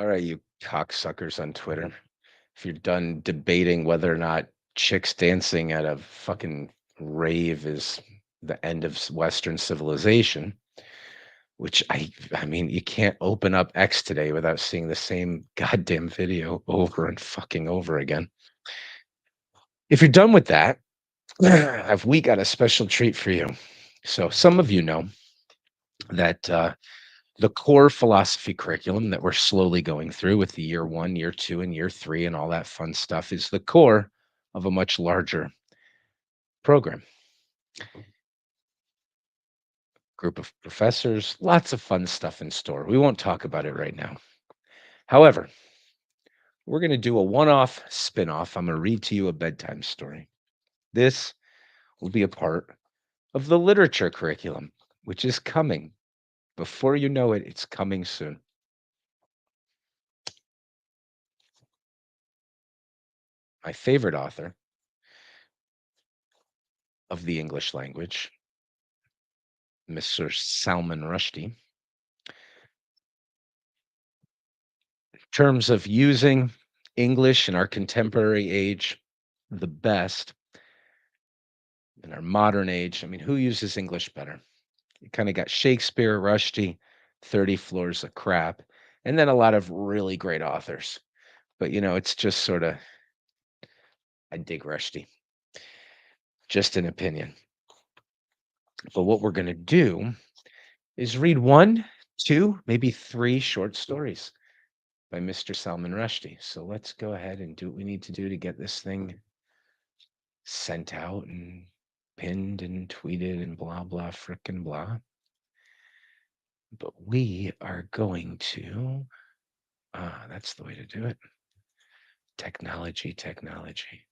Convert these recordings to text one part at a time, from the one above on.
All right, you cocksuckers on Twitter. If you're done debating whether or not chicks dancing at a fucking rave is the end of Western civilization, which I mean, you can't open up X today without seeing the same goddamn video over and fucking over again. If you're done with that, have we got a special treat for you? So some of you know that the core philosophy curriculum that we're slowly going through with the year 1, year 2, and year 3 and all that fun stuff is the core of a much larger program. Group of professors, lots of fun stuff in store. We won't talk about it right now. However, we're going to do a one-off spin-off. I'm going to read to you a bedtime story. This will be a part of the literature curriculum, which is coming. Before you know it, it's coming soon. My favorite author of the English language, Mr. Salman Rushdie, in terms of using English in our contemporary age, the best in our modern age. I mean, who uses English better? You kind of got Shakespeare, Rushdie, 30 Floors of Crap, and then a lot of really great authors. But, it's just sort of, I dig Rushdie, just an opinion. But what we're going to do is read 1, 2, maybe 3 short stories by Mr. Salman Rushdie. So let's go ahead and do what we need to do to get this thing sent out and pinned and tweeted and blah, blah, frickin' blah. But we are going to, that's the way to do it. Technology, technology.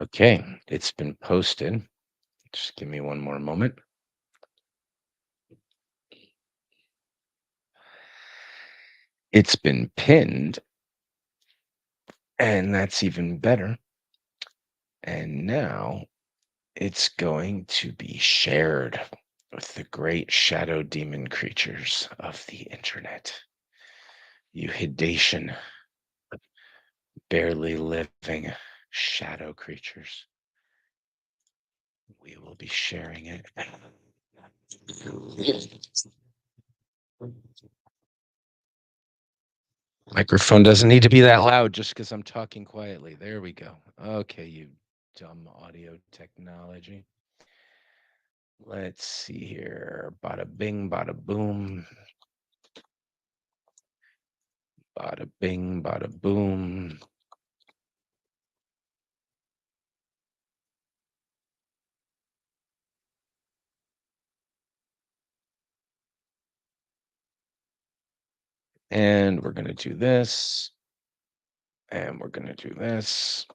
Okay, it's been posted. Just give me one more moment. It's been pinned, and that's even better. And now it's going to be shared with the great shadow demon creatures of the internet. You Hidation, barely living shadow creatures. We will be sharing it. Microphone doesn't need to be that loud just because I'm talking quietly. There we go. Okay, you dumb audio technology. Let's see here. Bada bing, bada boom. Bada bing, bada boom. And we're going to do this. And we're going to do this.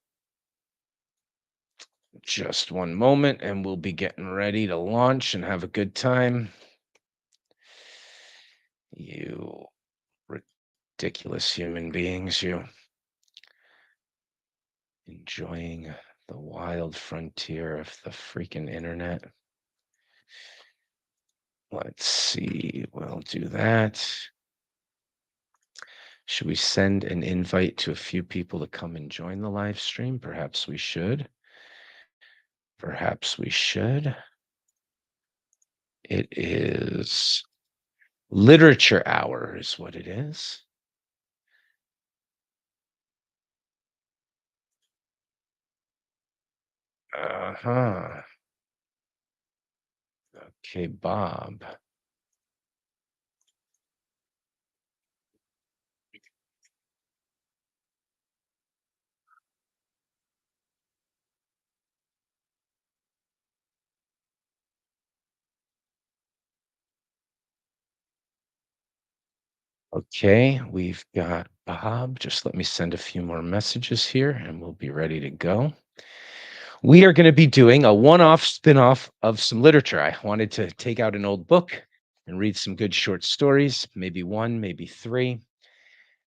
Just one moment, and we'll be getting ready to launch and have a good time. You ridiculous human beings, you enjoying the wild frontier of the freaking internet. Let's see, we'll do that. Should we send an invite to a few people to come and join the live stream? Perhaps we should. Perhaps we should. It is literature hour is what it is. Uh-huh. Okay, Bob. Okay, we've got Bob. Just let me send a few more messages here and we'll be ready to go. We are going to be doing a one off spin off of some literature. I wanted to take out an old book and read some good short stories, maybe one, maybe three.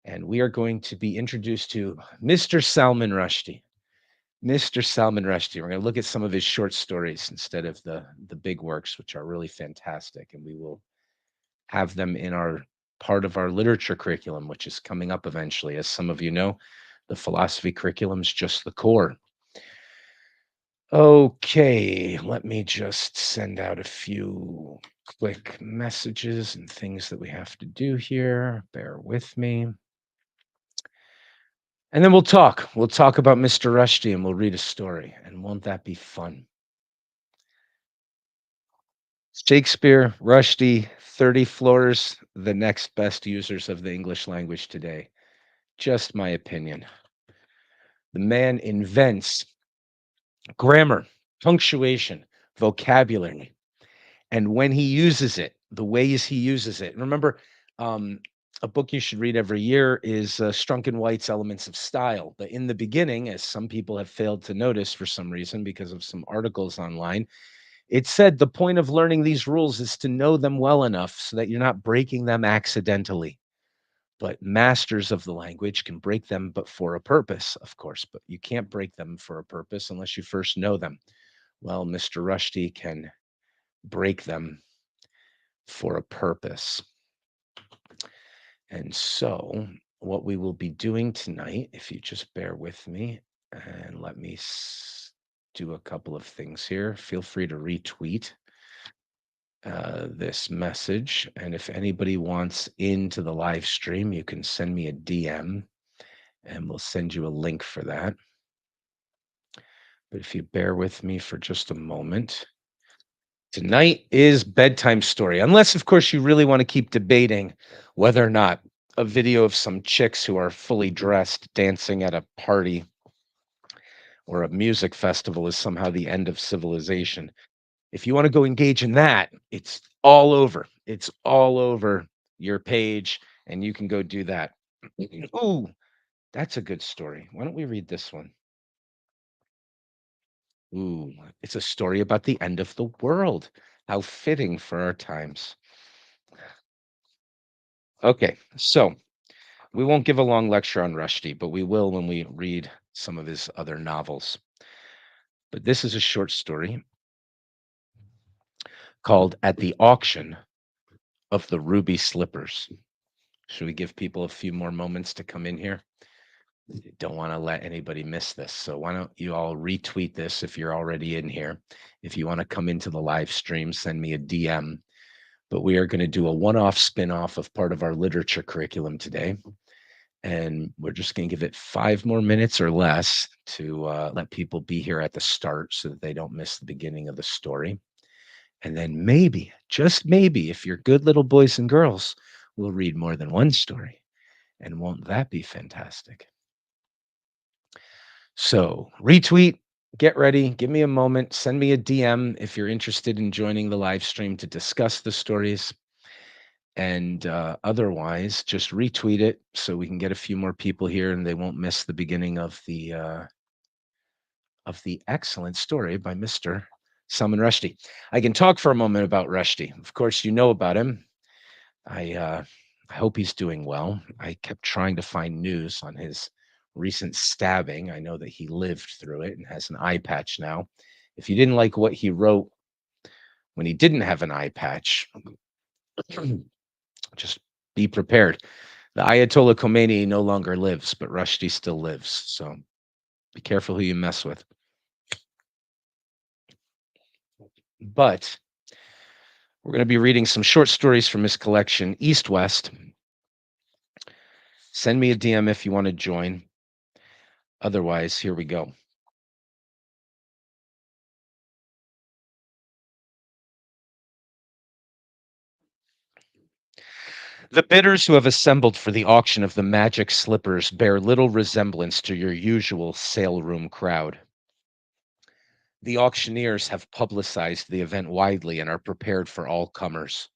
And we are going to be introduced to Mr. Salman Rushdie. Mr. Salman Rushdie. We're going to look at some of his short stories instead of the big works, which are really fantastic. And we will have them in our part of our literature curriculum, which is coming up eventually. As some of you know, the philosophy curriculum is just the core. Okay, let me just send out a few quick messages and things that we have to do here. Bear with me. And then we'll talk. We'll talk about Mr. Rushdie and we'll read a story. And won't that be fun? Shakespeare, Rushdie, 30 floors, the next best users of the English language today. Just my opinion. The man invents grammar, punctuation, vocabulary, and when he uses it, the ways he uses it. And remember, um, a book you should read every year is Strunk and White's Elements of Style. But in the beginning, as some people have failed to notice for some reason because of some articles online, it said the point of learning these rules is to know them well enough so that you're not breaking them accidentally. But masters of the language can break them, but for a purpose, of course. But you can't break them for a purpose unless you first know them. Well, Mr. Rushdie can break them for a purpose. And so, what we will be doing tonight, if you just bear with me and let me do a couple of things here, feel free to retweet this message. And if anybody wants into the live stream, you can send me a DM and we'll send you a link for that. But if you bear with me for just a moment, tonight is bedtime story. Unless, of course, you really want to keep debating whether or not a video of some chicks who are fully dressed dancing at a party or a music festival is somehow the end of civilization. If you want to go engage in that, it's all over. It's all over your page, and you can go do that. Ooh, that's a good story. Why don't we read this one? Ooh, it's a story about the end of the world. How fitting for our times. Okay, so we won't give a long lecture on Rushdie, but we will when we read some of his other novels. But this is a short story called At the Auction of the Ruby Slippers. Should we give people a few more moments to come in here? Don't want to let anybody miss this. So why don't you all retweet this if you're already in here? If you want to come into the live stream, send me a DM. But we are going to do a one-off spin-off of part of our literature curriculum today. And we're just going to give it 5 more minutes or less to let people be here at the start so that they don't miss the beginning of the story. And then maybe, just maybe, if you're good little boys and girls, we'll read more than one story. And won't that be fantastic? So retweet, get ready, give me a moment, send me a DM if you're interested in joining the live stream to discuss the stories. And otherwise, just retweet it so we can get a few more people here and they won't miss the beginning of the excellent story by Mr. Salman Rushdie. I can talk for a moment about Rushdie. Of course, you know about him. I hope he's doing well. I kept trying to find news on his recent stabbing. I know that he lived through it and has an eye patch now. If you didn't like what he wrote when he didn't have an eye patch, just be prepared. The Ayatollah Khomeini no longer lives, but Rushdie still lives. So be careful who you mess with. But we're going to be reading some short stories from his collection, East West. Send me a DM if you want to join. Otherwise, here we go. The bidders who have assembled for the auction of the magic slippers bear little resemblance to your usual sale room crowd. The auctioneers have publicized the event widely and are prepared for all comers.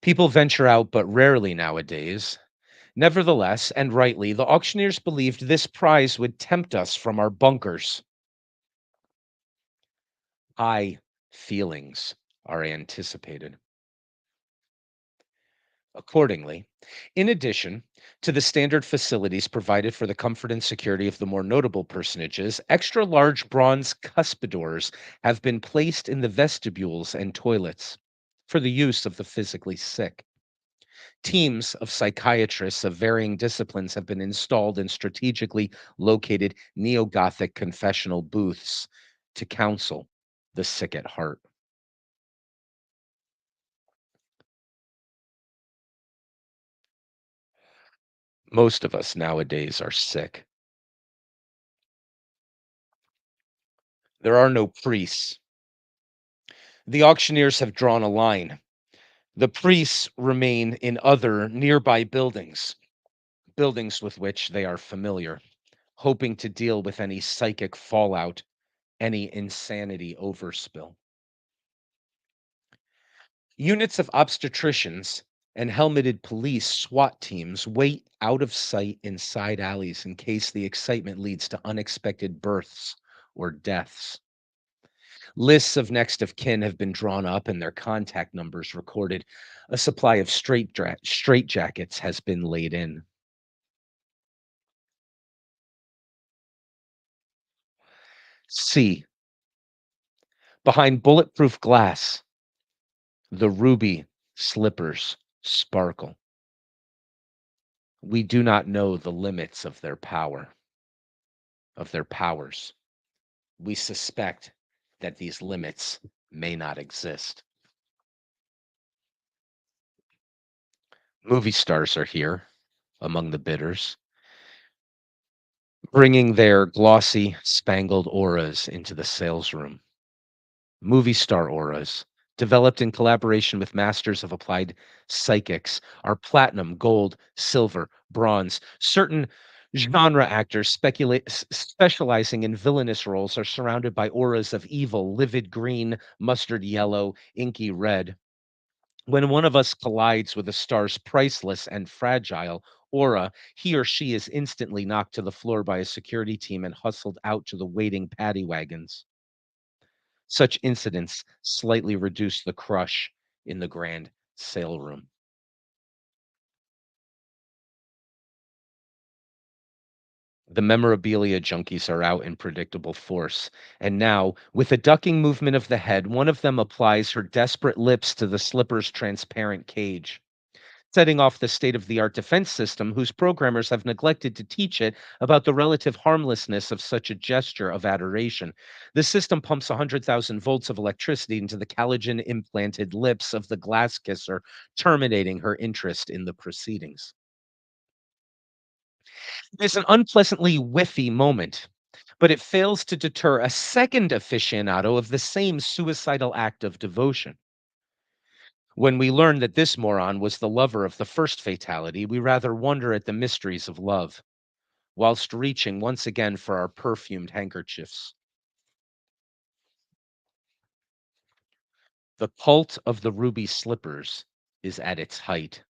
People venture out, but rarely nowadays. Nevertheless, and rightly, the auctioneers believed this prize would tempt us from our bunkers. High feelings are anticipated. Accordingly, in addition to the standard facilities provided for the comfort and security of the more notable personages, extra large bronze cuspidors have been placed in the vestibules and toilets for the use of the physically sick. Teams of psychiatrists of varying disciplines have been installed in strategically located neo Gothic confessional booths to counsel the sick at heart. Most of us nowadays are sick. There are no priests. The auctioneers have drawn a line. The priests remain in other nearby buildings, buildings with which they are familiar, hoping to deal with any psychic fallout, any insanity overspill. Units of obstetricians and helmeted police SWAT teams wait out of sight in side alleys in case the excitement leads to unexpected births or deaths. Lists of next of kin have been drawn up and their contact numbers recorded. A supply of straitjackets has been laid in. C. Behind bulletproof glass, the ruby slippers sparkle. We do not know the limits of their power, of their powers. We suspect that these limits may not exist. Movie stars are here among the bidders, bringing their glossy, spangled auras into the sales room. Movie star auras, developed in collaboration with masters of applied psychics, are platinum, gold, silver, bronze. Certain genre actors specializing in villainous roles are surrounded by auras of evil, livid green, mustard yellow, inky red. When one of us collides with a star's priceless and fragile aura, he or she is instantly knocked to the floor by a security team and hustled out to the waiting paddy wagons. Such incidents slightly reduce the crush in the grand sale room. The memorabilia junkies are out in predictable force. And now, with a ducking movement of the head, one of them applies her desperate lips to the slipper's transparent cage, setting off the state of the art defense system whose programmers have neglected to teach it about the relative harmlessness of such a gesture of adoration. The system pumps 100,000 volts of electricity into the collagen implanted lips of the glass kisser, terminating her interest in the proceedings. It is an unpleasantly whiffy moment, but it fails to deter a second aficionado of the same suicidal act of devotion. When we learn that this moron was the lover of the first fatality, we rather wonder at the mysteries of love, whilst reaching once again for our perfumed handkerchiefs. The cult of the ruby slippers is at its height.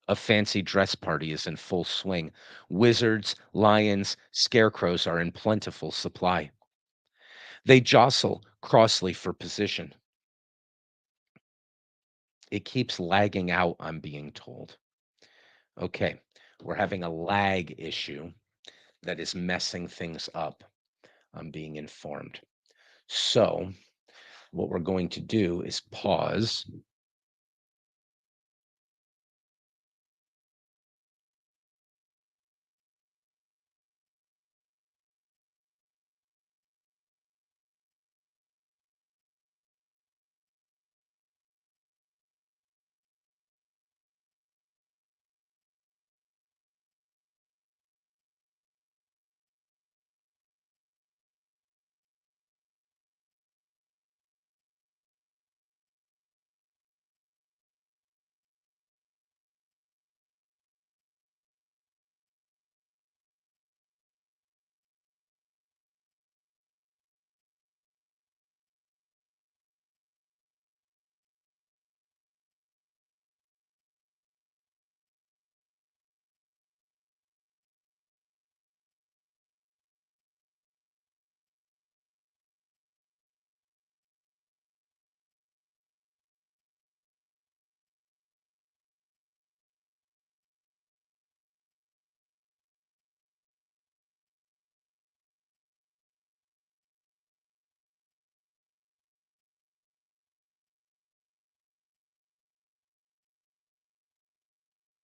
A fancy dress party is in full swing. Wizards, lions, scarecrows are in plentiful supply. They jostle crossly for position. It keeps lagging out, I'm being told. Okay, we're having a lag issue that is messing things up. I'm being informed. So, what we're going to do is pause.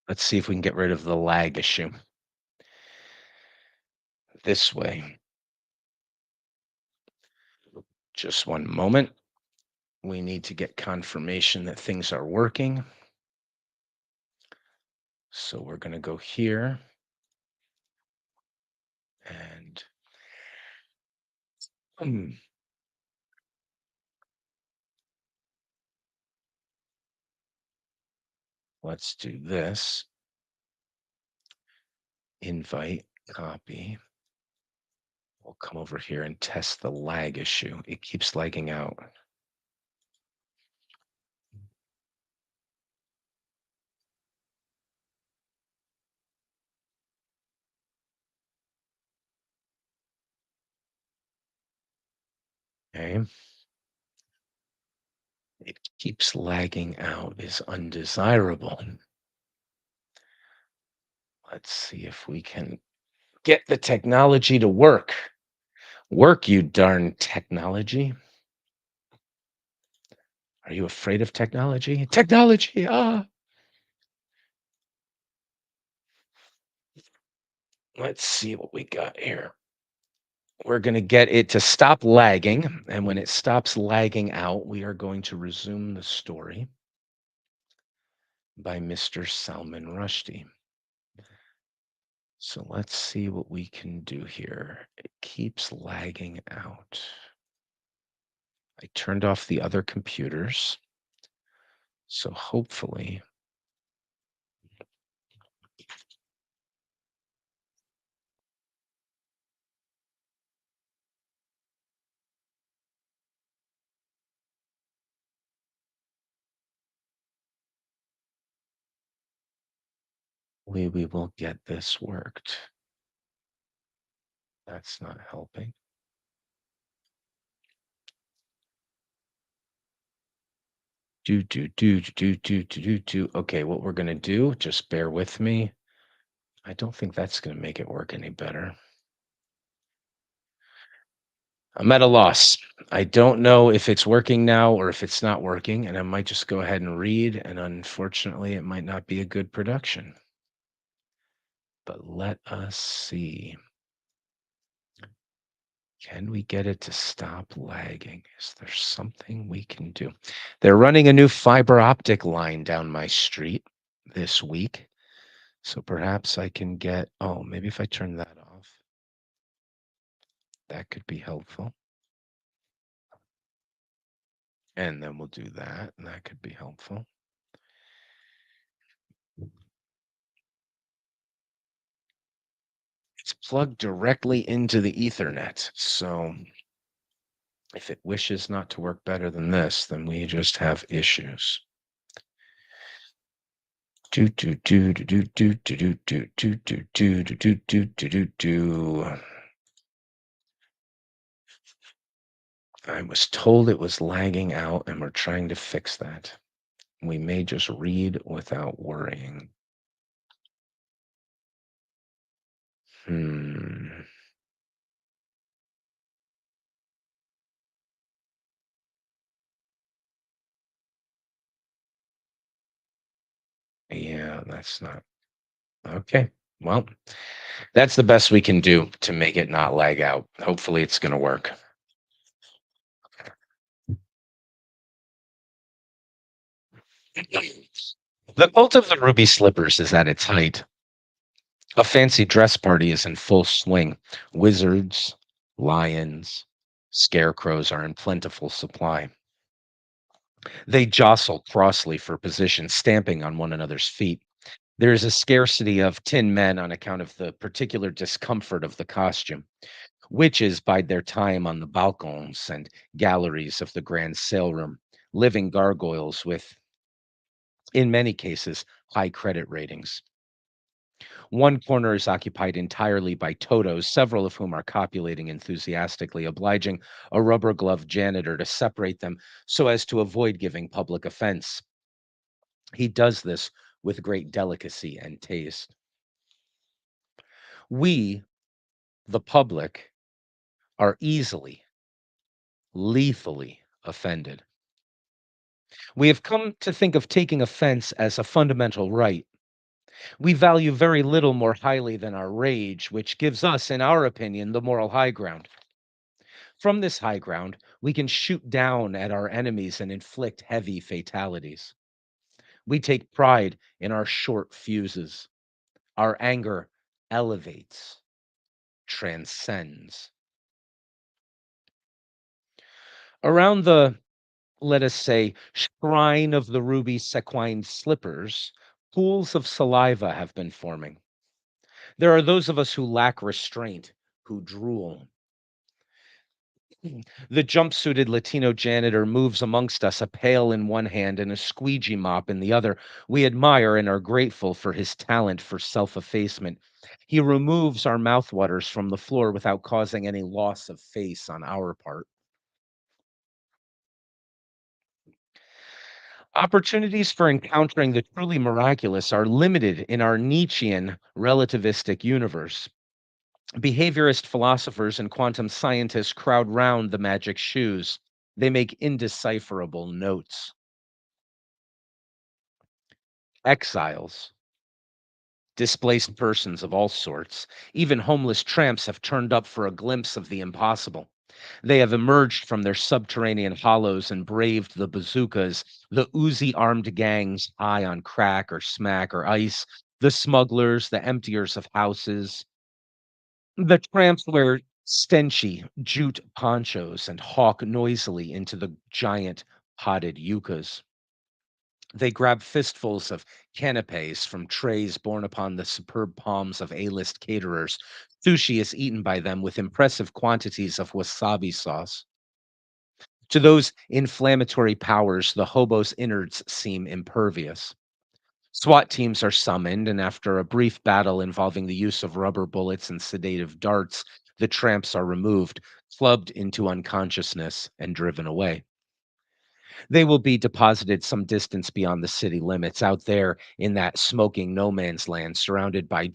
Let's see if we can get rid of the lag issue this way. Just one moment. We need to get confirmation that things are working. So we're going to go here and hmm, let's do this. Invite, copy. We'll come over here and test the lag issue. It keeps lagging out. Okay. It keeps lagging out is undesirable. Let's see if we can get the technology to work. Work, you darn technology. Are you afraid of technology? Technology, ah. Let's see what we got here. We're going to get it to stop lagging. And when it stops lagging out, we are going to resume the story by Mr. Salman Rushdie. So let's see what we can do here. It keeps lagging out. I turned off the other computers. So hopefully we will get this worked. That's not helping. Do. Okay, what we're gonna do, just bear with me. I don't think that's gonna make it work any better. I'm at a loss. I don't know if it's working now or if it's not working, and I might just go ahead and read, and unfortunately, it might not be a good production. But let us see. Can we get it to stop lagging? Is there something we can do? They're running a new fiber optic line down my street this week. So perhaps I can get, oh, maybe if I turn that off, that could be helpful. And then we'll do that, and that could be helpful. It's plugged directly into the Ethernet. So if it wishes not to work better than this, then we just have issues. Do do do do do do do do do do do do do do do do. I was told it was lagging out, and we're trying to fix that. We may just read without worrying. Hmm. Yeah, that's not okay. Well, that's the best we can do to make it not lag out. Hopefully, it's going to work. The cult of the ruby slippers is at its height. A fancy dress party is in full swing. Wizards, lions, scarecrows are in plentiful supply. They jostle crossly for position, stamping on one another's feet. There is a scarcity of tin men on account of the particular discomfort of the costume. Witches bide their time on the balcons and galleries of the grand saleroom, living gargoyles with, in many cases, high credit ratings. One corner is occupied entirely by totos, several of whom are copulating enthusiastically, obliging a rubber gloved janitor to separate them so as to avoid giving public offense. He does this with great delicacy and taste. We, the public, are easily, lethally offended. We have come to think of taking offense as a fundamental right. We value very little more highly than our rage, which gives us, in our opinion, the moral high ground. From this high ground, we can shoot down at our enemies and inflict heavy fatalities. We take pride in our short fuses. Our anger elevates, transcends. Around the, let us say, shrine of the ruby sequined slippers, pools of saliva have been forming. There are those of us who lack restraint, who drool. The jumpsuited Latino janitor moves amongst us, a pail in one hand and a squeegee mop in the other. We admire and are grateful for his talent for self effacement. He removes our mouthwaters from the floor without causing any loss of face on our part. Opportunities for encountering the truly miraculous are limited in our Nietzschean relativistic universe. Behaviorist philosophers and quantum scientists crowd round the magic shoes. They make indecipherable notes. Exiles, displaced persons of all sorts, even homeless tramps have turned up for a glimpse of the impossible. They have emerged from their subterranean hollows and braved the bazookas, the Uzi armed gangs high on crack or smack or ice, the smugglers, the emptiers of houses. The tramps wear stenchy jute ponchos and hawk noisily into the giant potted yuccas. They grab fistfuls of canapes from trays borne upon the superb palms of A-list caterers. Sushi is eaten by them with impressive quantities of wasabi sauce. To those inflammatory powers, the hobo's innards seem impervious. SWAT teams are summoned, and after a brief battle involving the use of rubber bullets and sedative darts, the tramps are removed, clubbed into unconsciousness, and driven away. They will be deposited some distance beyond the city limits, out there in that smoking no man's land, surrounded by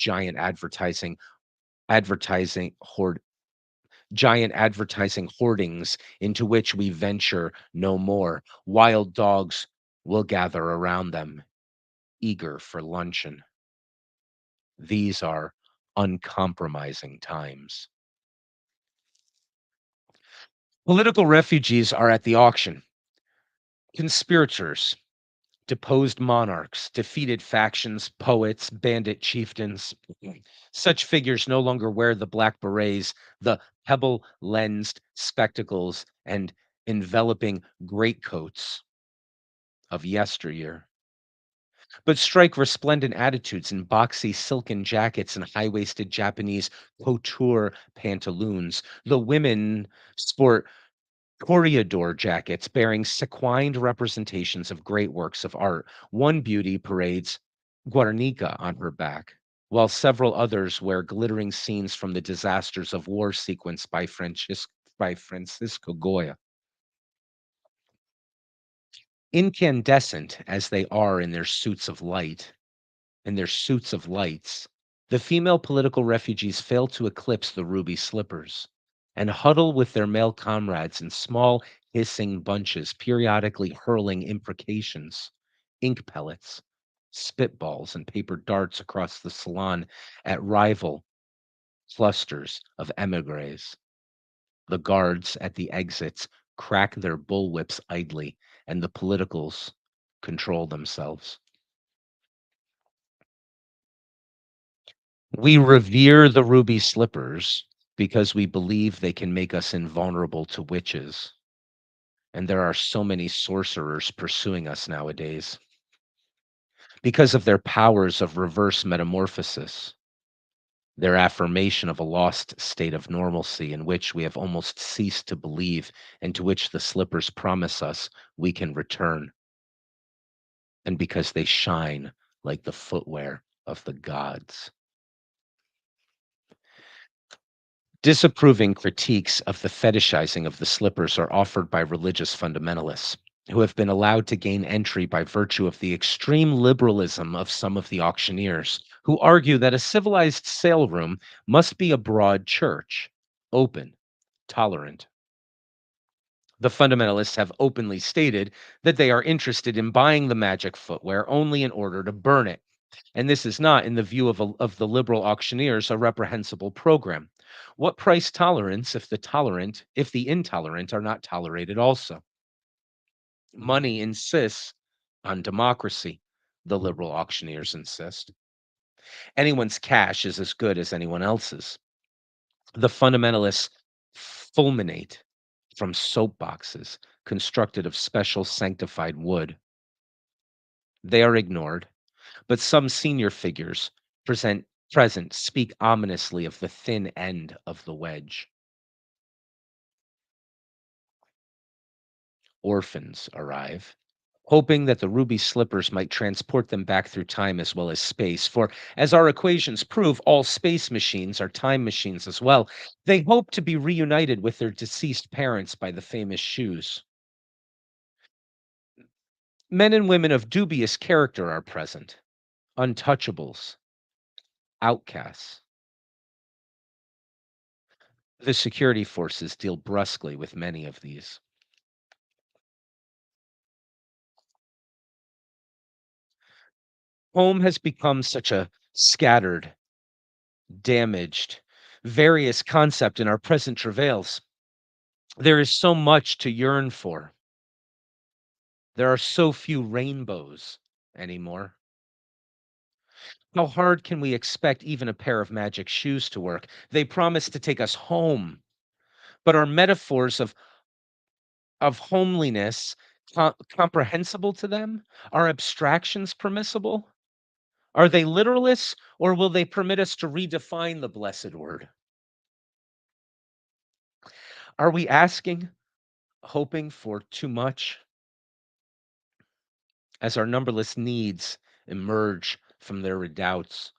advertising hoard giant advertising hoardings into which we venture no more. Wild dogs will gather around them, eager for luncheon. These are uncompromising times. Political refugees are at the auction. Conspirators, deposed monarchs, defeated factions, poets, bandit chieftains. Such figures no longer wear the black berets, the pebble lensed spectacles, and enveloping greatcoats of yesteryear, but strike resplendent attitudes in boxy silken jackets and high waisted Japanese couture pantaloons. The women sport Toreador jackets bearing sequined representations of great works of art. One beauty parades Guernica on her back, while several others wear glittering scenes from the disasters of war sequenced by Francisco Goya. Incandescent as they are in their suits of lights, the female political refugees fail to eclipse the ruby slippers and huddle with their male comrades in small, hissing bunches, periodically hurling imprecations, ink pellets, spitballs, and paper darts across the salon at rival clusters of emigres. The guards at the exits crack their bullwhips idly, and the politicals control themselves. We revere the ruby slippers because we believe they can make us invulnerable to witches. And there are so many sorcerers pursuing us nowadays because of their powers of reverse metamorphosis, their affirmation of a lost state of normalcy in which we have almost ceased to believe, and to which the slippers promise us we can return, and because they shine like the footwear of the gods. Disapproving critiques of the fetishizing of the slippers are offered by religious fundamentalists who have been allowed to gain entry by virtue of the extreme liberalism of some of the auctioneers, who argue that a civilized sale room must be a broad church, open, tolerant. The fundamentalists have openly stated that they are interested in buying the magic footwear only in order to burn it. And this is not, in the view of the liberal auctioneers, a reprehensible program. What price tolerance if the intolerant are not tolerated also? Money insists on democracy, the liberal auctioneers insist. Anyone's cash is as good as anyone else's. The fundamentalists fulminate from soapboxes constructed of special sanctified wood. They are ignored, but some senior figures present speak ominously of the thin end of the wedge. Orphans arrive, hoping that the ruby slippers might transport them back through time as well as space. For, as our equations prove, all space machines are time machines as well. They hope to be reunited with their deceased parents by the famous shoes. Men and women of dubious character are present, untouchables, outcasts. The security forces deal brusquely with many of these. Home has become such a scattered, damaged, various concept in our present travails. There is so much to yearn for. There are so few rainbows anymore. How hard can we expect even a pair of magic shoes to work? They promise to take us home, but are metaphors of homeliness comprehensible to them? Are abstractions permissible? Are they literalists, or will they permit us to redefine the blessed word? Are we asking, hoping for too much? As our numberless needs emerge from their redoubts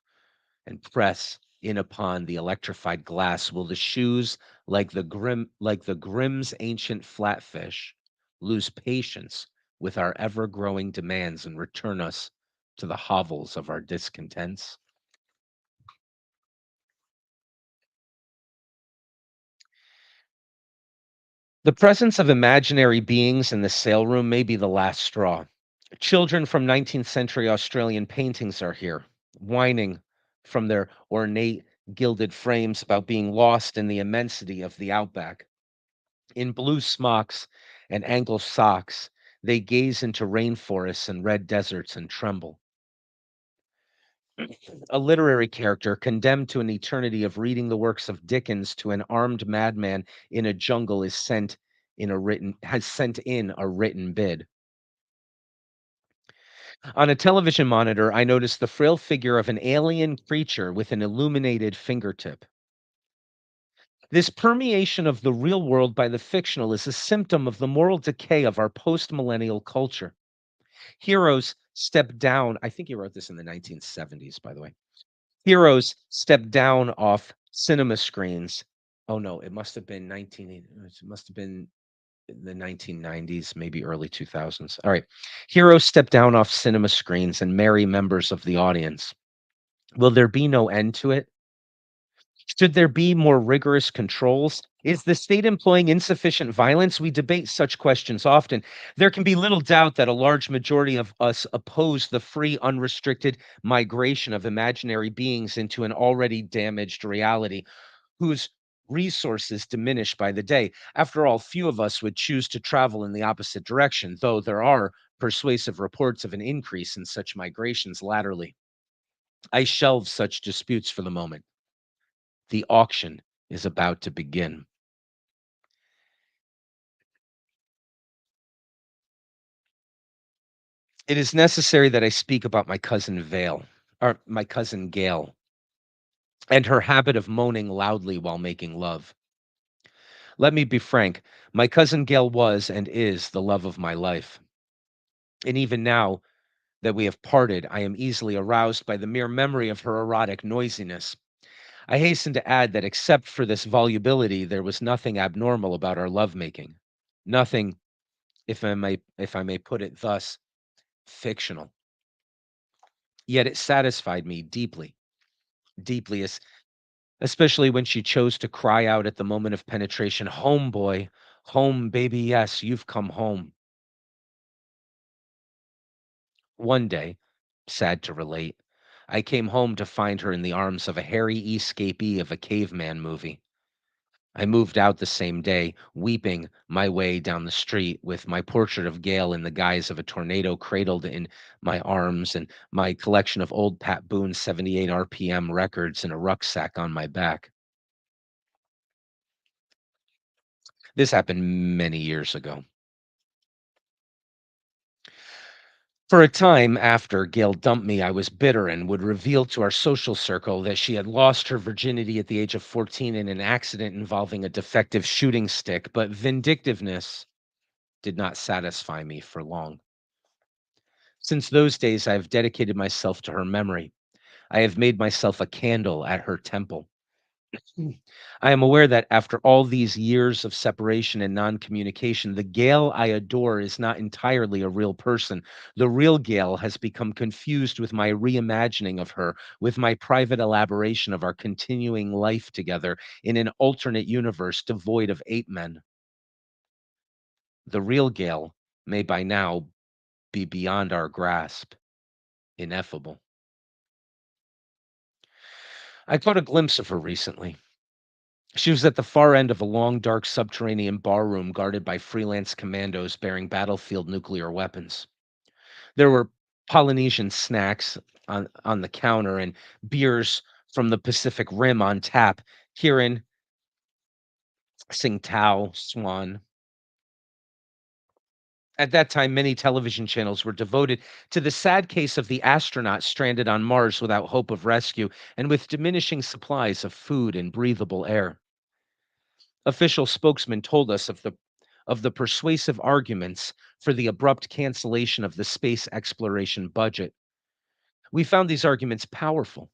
and press in upon the electrified glass, will the shoes, like the Grimm's ancient flatfish, lose patience with our ever-growing demands and return us to the hovels of our discontents? The presence of imaginary beings in the sale room may be the last straw. Children from 19th century Australian paintings are here, whining from their ornate gilded frames about being lost in the immensity of the outback. In blue smocks and ankle socks, they gaze into rainforests and red deserts and tremble. A literary character condemned to an eternity of reading the works of Dickens to an armed madman in a jungle is sent in a written bid. On a television monitor, I noticed the frail figure of an alien creature with an illuminated fingertip. This permeation of the real world by the fictional is a symptom of the moral decay of our post-millennial culture. Heroes step down. I think he wrote this in the 1970s, by the way. Heroes step down off cinema screens. Oh no, it must have been 19 it must have been the 1990s, maybe early 2000s. All right. Heroes step down off cinema screens and marry members of the audience. Will there be no end to it? Should there be more rigorous controls? Is the state employing insufficient violence? We debate such questions often. There can be little doubt that a large majority of us oppose the free, unrestricted migration of imaginary beings into an already damaged reality whose resources diminish by the day. After all, few of us would choose to travel in the opposite direction, though there are persuasive reports of an increase in such migrations latterly. I shelve such disputes for the moment. The auction is about to begin. It is necessary that I speak about my cousin Gail, and her habit of moaning loudly while making love. Let me be frank, my cousin Gail was and is the love of my life. And even now that we have parted, I am easily aroused by the mere memory of her erotic noisiness. I hasten to add that except for this volubility, there was nothing abnormal about our lovemaking. Nothing, if I may put it thus, fictional. Yet it satisfied me deeply, deeply, especially when she chose to cry out at the moment of penetration, "Home, boy, home, baby, yes, you've come home." One day, sad to relate, I came home to find her in the arms of a hairy escapee of a caveman movie. I moved out the same day, weeping my way down the street with my portrait of Gail in the guise of a tornado cradled in my arms and my collection of old Pat Boone 78 RPM records in a rucksack on my back. This happened many years ago. For a time after Gail dumped me, I was bitter and would reveal to our social circle that she had lost her virginity at the age of 14 in an accident involving a defective shooting stick, but vindictiveness did not satisfy me for long. Since those days, I have dedicated myself to her memory. I have made myself a candle at her temple. Mm. I am aware that after all these years of separation and non communication, the Gail I adore is not entirely a real person. The real Gail has become confused with my reimagining of her, with my private elaboration of our continuing life together in an alternate universe devoid of ape men. The real Gail may by now be beyond our grasp, ineffable. I caught a glimpse of her recently. She was at the far end of a long, dark subterranean barroom guarded by freelance commandos bearing battlefield nuclear weapons. There were Polynesian snacks on the counter and beers from the Pacific Rim on tap. Kirin, Sing Tao, Swan. At that time, many television channels were devoted to the sad case of the astronaut stranded on Mars without hope of rescue and with diminishing supplies of food and breathable air. Official spokesman told us of the persuasive arguments for the abrupt cancellation of the space exploration budget. We found these arguments powerful.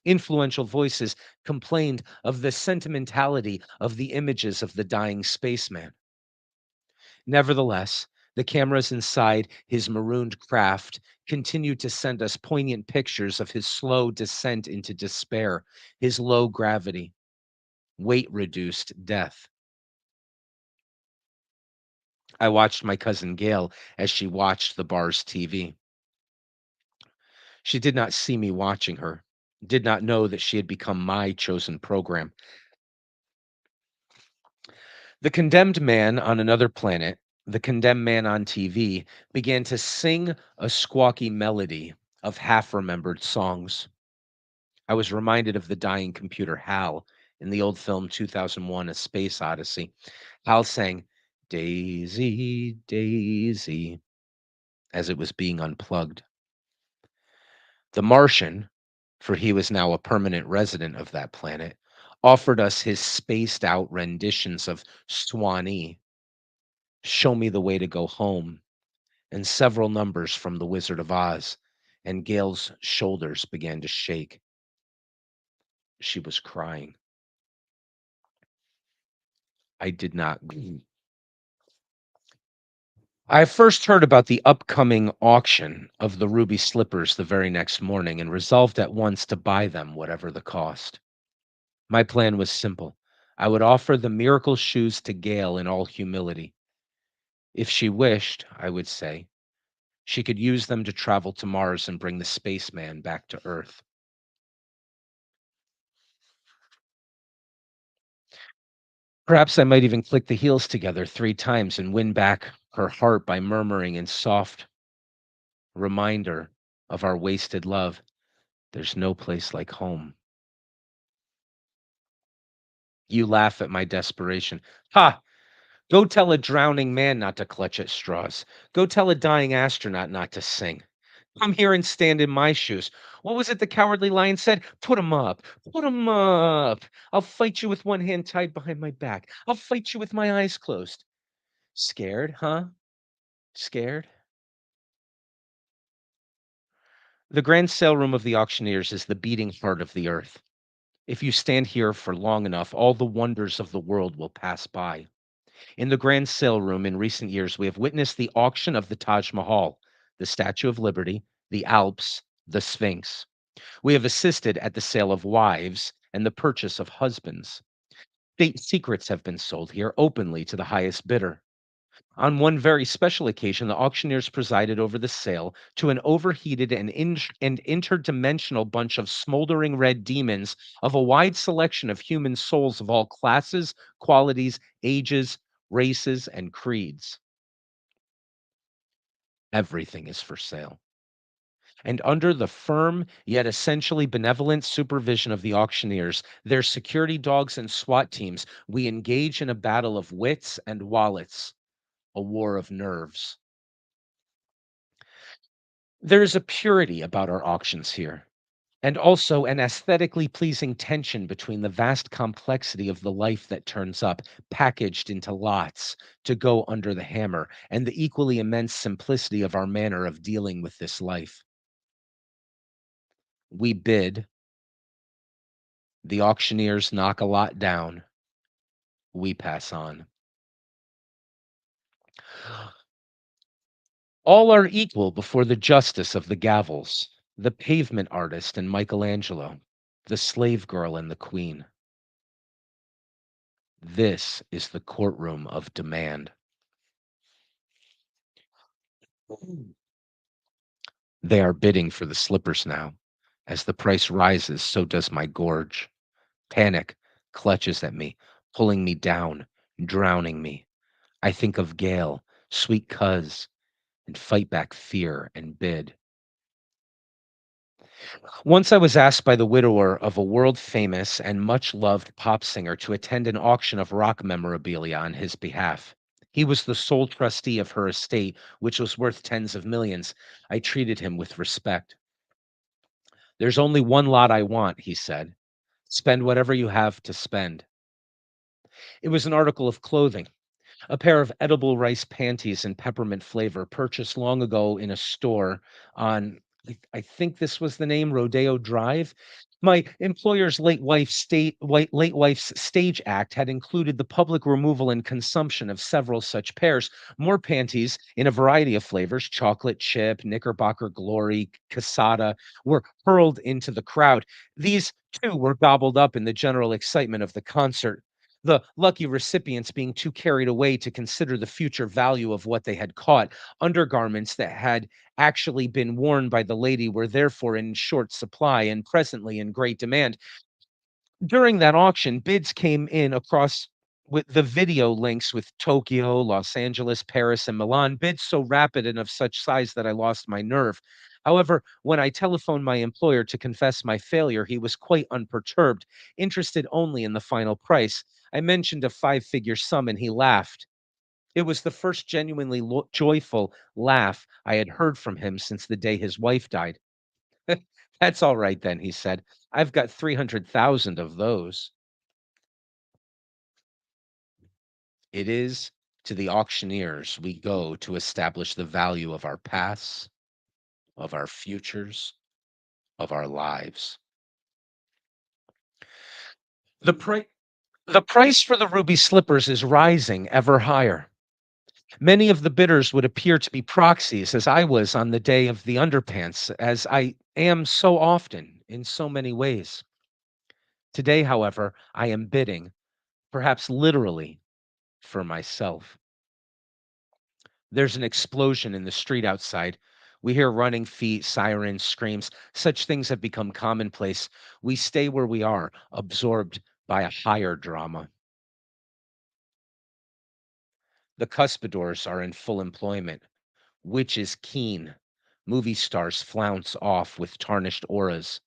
Influential voices complained of the sentimentality of the images of the dying spaceman. Nevertheless, the cameras inside his marooned craft continued to send us poignant pictures of his slow descent into despair, his low gravity, weight reduced death. I watched my cousin Gail as she watched the bar's TV. She did not see me watching her, did not know that she had become my chosen program. The condemned man on another planet, the condemned man on TV, began to sing a squawky melody of half remembered songs. I was reminded of the dying computer Hal in the old film 2001 A Space Odyssey. Hal sang, Daisy, Daisy, as it was being unplugged. The Martian, for he was now a permanent resident of that planet, offered us his spaced out renditions of Swanee, Show Me the Way to Go Home, and several numbers from The Wizard of Oz, and Gail's shoulders began to shake. She was crying. I did not. I first heard about the upcoming auction of the ruby slippers the very next morning and resolved at once to buy them, whatever the cost. My plan was simple. I would offer the miracle shoes to Gail in all humility. If she wished, I would say, she could use them to travel to Mars and bring the spaceman back to Earth. Perhaps I might even click the heels together 3 times and win back her heart by murmuring in soft reminder of our wasted love, there's no place like home. You laugh at my desperation. Ha! Go tell a drowning man not to clutch at straws. Go tell a dying astronaut not to sing. Come here and stand in my shoes. What was it the cowardly lion said? Put 'em up. Put 'em up. I'll fight you with one hand tied behind my back. I'll fight you with my eyes closed. Scared, huh? Scared? The grand sale room of the auctioneers is the beating heart of the earth. If you stand here for long enough, all the wonders of the world will pass by. In the grand sale room in recent years, we have witnessed the auction of the Taj Mahal, the Statue of Liberty, the Alps, the Sphinx. We have assisted at the sale of wives and the purchase of husbands. State secrets have been sold here openly to the highest bidder. On one very special occasion, the auctioneers presided over the sale to an overheated and interdimensional bunch of smoldering red demons of a wide selection of human souls of all classes, qualities, ages, races, and creeds. Everything is for sale. And under the firm yet essentially benevolent supervision of the auctioneers, their security dogs and SWAT teams, we engage in a battle of wits and wallets, a war of nerves. There is a purity about our auctions here, and also an aesthetically pleasing tension between the vast complexity of the life that turns up, packaged into lots to go under the hammer, and the equally immense simplicity of our manner of dealing with this life. We bid, the auctioneers knock a lot down, we pass on. All are equal before the justice of the gavels, the pavement artist and Michelangelo, the slave girl and the queen. This is the courtroom of demand. They are bidding for the slippers now. As the price rises, so does my gorge. Panic clutches at me, pulling me down, drowning me. I think of Gail, sweet cuz, and fight back fear and bid. Once I was asked by the widower of a world famous and much loved pop singer to attend an auction of rock memorabilia on his behalf. He was the sole trustee of her estate, which was worth tens of millions. I treated him with respect. There's only one lot I want, he said. Spend whatever you have to spend. It was an article of clothing. A pair of edible rice panties in peppermint flavor purchased long ago in a store on I think this was the name, Rodeo Drive. My employer's late wife's stage act had included the public removal and consumption of several such pairs. More panties in a variety of flavors, chocolate chip, Knickerbocker Glory, Casada, were hurled into the crowd. These too were gobbled up in the general excitement of the concert, the lucky recipients being too carried away to consider the future value of what they had caught. Undergarments that had actually been worn by the lady were therefore in short supply and presently in great demand. During that auction, bids came in across with the video links with Tokyo, Los Angeles, Paris, and Milan, bids so rapid and of such size that I lost my nerve. However, when I telephoned my employer to confess my failure, he was quite unperturbed, interested only in the final price. I mentioned a five-figure sum and he laughed. It was the first genuinely joyful laugh I had heard from him since the day his wife died. That's all right then, he said. I've got 300,000 of those. It is to the auctioneers we go to establish the value of our pasts, of our futures, of our lives. The, pri- the price for the ruby slippers is rising ever higher. Many of the bidders would appear to be proxies, as I was on the day of the underpants, as I am so often in so many ways. Today, however, I am bidding, perhaps literally, for myself. There's an explosion in the street outside. We hear running feet, sirens, screams. Such things have become commonplace. We stay where we are, absorbed by a higher drama. The cuspidors are in full employment. Witches keen. Movie stars flounce off with tarnished auras.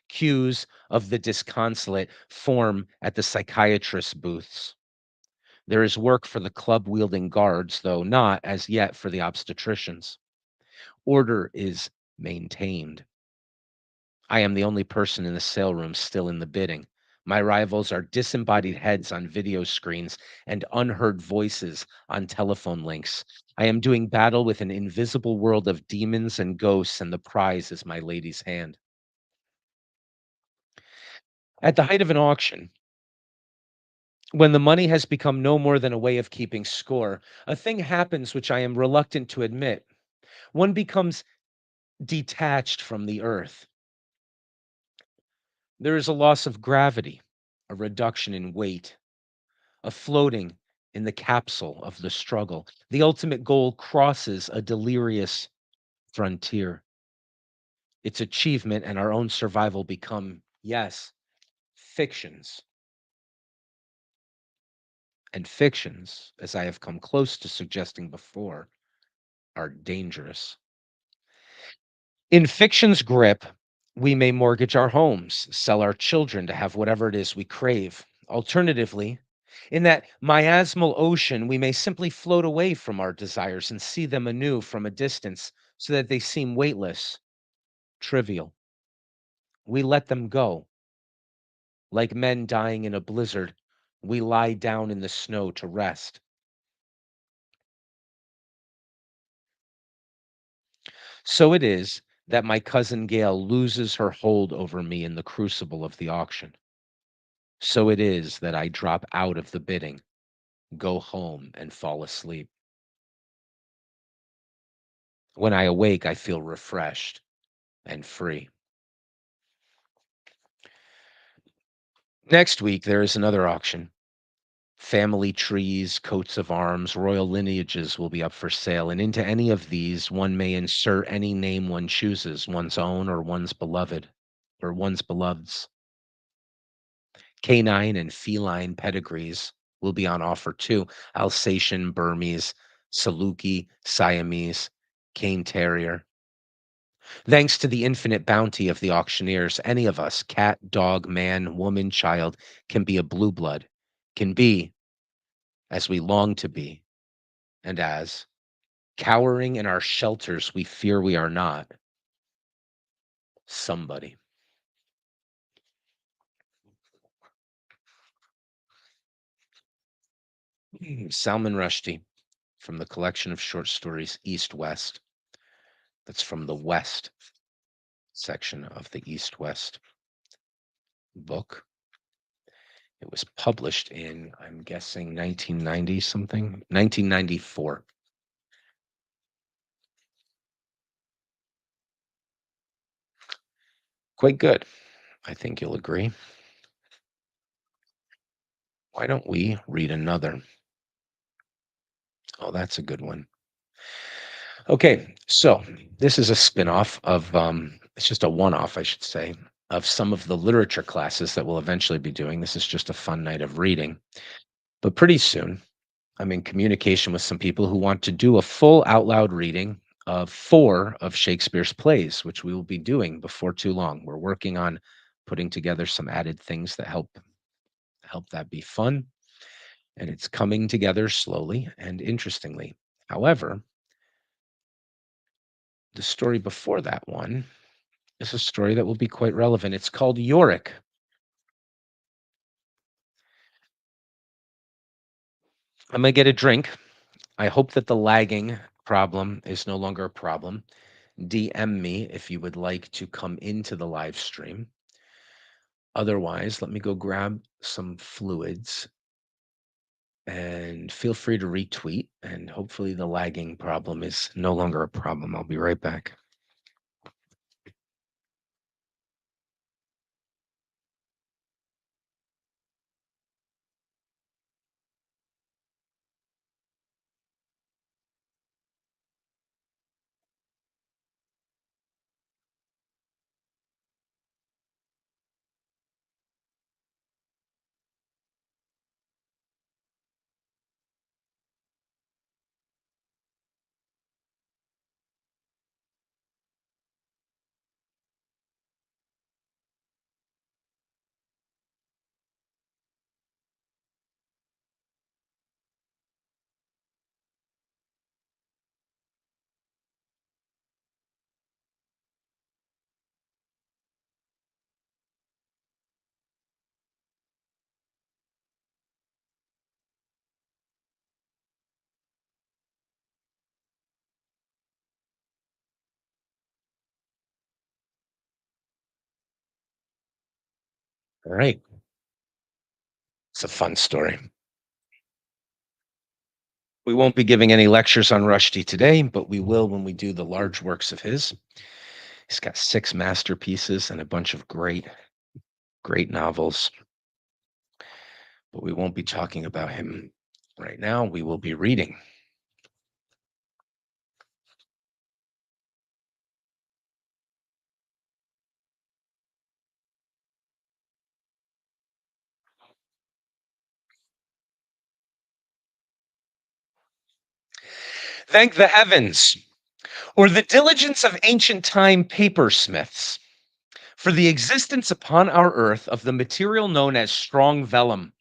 Queues of the disconsolate form at the psychiatrist's booths. There is work for the club wielding guards, though not as yet for the obstetricians. Order is maintained. I am the only person in the sale room still in the bidding. My rivals are disembodied heads on video screens and unheard voices on telephone links. I am doing battle with an invisible world of demons and ghosts, and the prize is my lady's hand. At the height of an auction, when the money has become no more than a way of keeping score, a thing happens which I am reluctant to admit. One becomes detached from the earth. There is a loss of gravity, a reduction in weight, a floating in the capsule of the struggle. The ultimate goal crosses a delirious frontier. Its achievement and our own survival become, yes, fictions. And fictions, as I have come close to suggesting before, are dangerous. In fiction's grip, we may mortgage our homes, sell our children to have whatever it is we crave. Alternatively, in that miasmal ocean, we may simply float away from our desires and see them anew from a distance so that they seem weightless, trivial. We let them go. Like men dying in a blizzard, we lie down in the snow to rest. So it is that my cousin Gail loses her hold over me in the crucible of the auction. So it is that I drop out of the bidding, go home, and fall asleep. When I awake, I feel refreshed and free. Next week, there is another auction. Family trees, coats of arms, royal lineages will be up for sale, and into any of these, one may insert any name one chooses, one's own or one's beloved, or one's beloved's. Canine and feline pedigrees will be on offer too. Alsatian, Burmese, Saluki, Siamese, Cane Terrier. Thanks to the infinite bounty of the auctioneers, any of us, cat, dog, man, woman, child, can be a blue blood, can be as we long to be, and as, cowering in our shelters, we fear we are not, somebody. Salman Rushdie from the collection of short stories East West. That's from the West section of the East West book. It was published in, I'm guessing, 1990 something, 1994. Quite good. I think you'll agree. Why don't we read another? Oh, that's a good one. Okay, so this is a spin-off of it's just a one-off, I should say, of some of the literature classes that we'll eventually be doing. This is just a fun night of reading. But pretty soon, I'm in communication with some people who want to do a full out loud reading of 4 of Shakespeare's plays, which we will be doing before too long. We're working on putting together some added things that help that be fun, and it's coming together slowly and interestingly. However, the story before that one is a story that will be quite relevant. It's called Yorick. I'm gonna get a drink. I hope that the lagging problem is no longer a problem. DM me if you would like to come into the live stream. Otherwise, let me go grab some fluids and feel free to retweet. And hopefully, the lagging problem is no longer a problem. I'll be right back. All right. It's a fun story. We won't be giving any lectures on Rushdie today, but we will when we do the large works of his. He's got 6 masterpieces and a bunch of great novels, but we won't be talking about him Right now, we will be reading. Thank the heavens, or the diligence of ancient time papersmiths, for the existence upon our earth of the material known as strong vellum,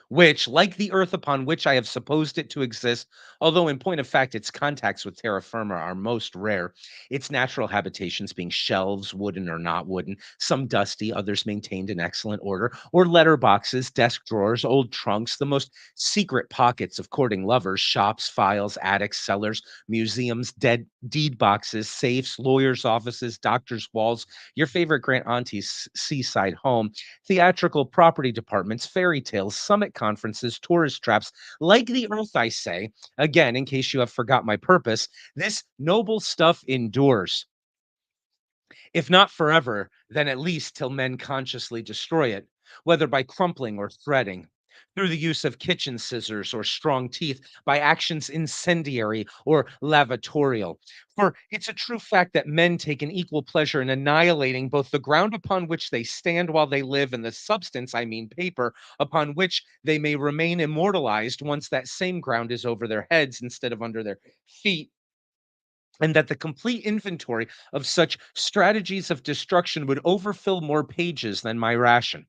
which, like the earth upon which I have supposed it to exist, although in point of fact its contacts with terra firma are most rare, its natural habitations being shelves, wooden or not wooden, some dusty, others maintained in excellent order, or letter boxes, desk drawers, old trunks, the most secret pockets of courting lovers, shops, files, attics, cellars, museums, dead deed boxes, safes, lawyers' offices, doctors' walls, your favorite Grant Auntie's seaside home, theatrical property departments, fairy tales, summit conferences, tourist traps, like the earth, I say, again, in case you have forgot my purpose, this noble stuff endures, if not forever, then at least till men consciously destroy it, whether by crumpling or threading, through the use of kitchen scissors or strong teeth, by actions incendiary or lavatorial. For it's a true fact that men take an equal pleasure in annihilating both the ground upon which they stand while they live and the substance, I mean paper, upon which they may remain immortalized once that same ground is over their heads instead of under their feet, and that the complete inventory of such strategies of destruction would overfill more pages than my ration.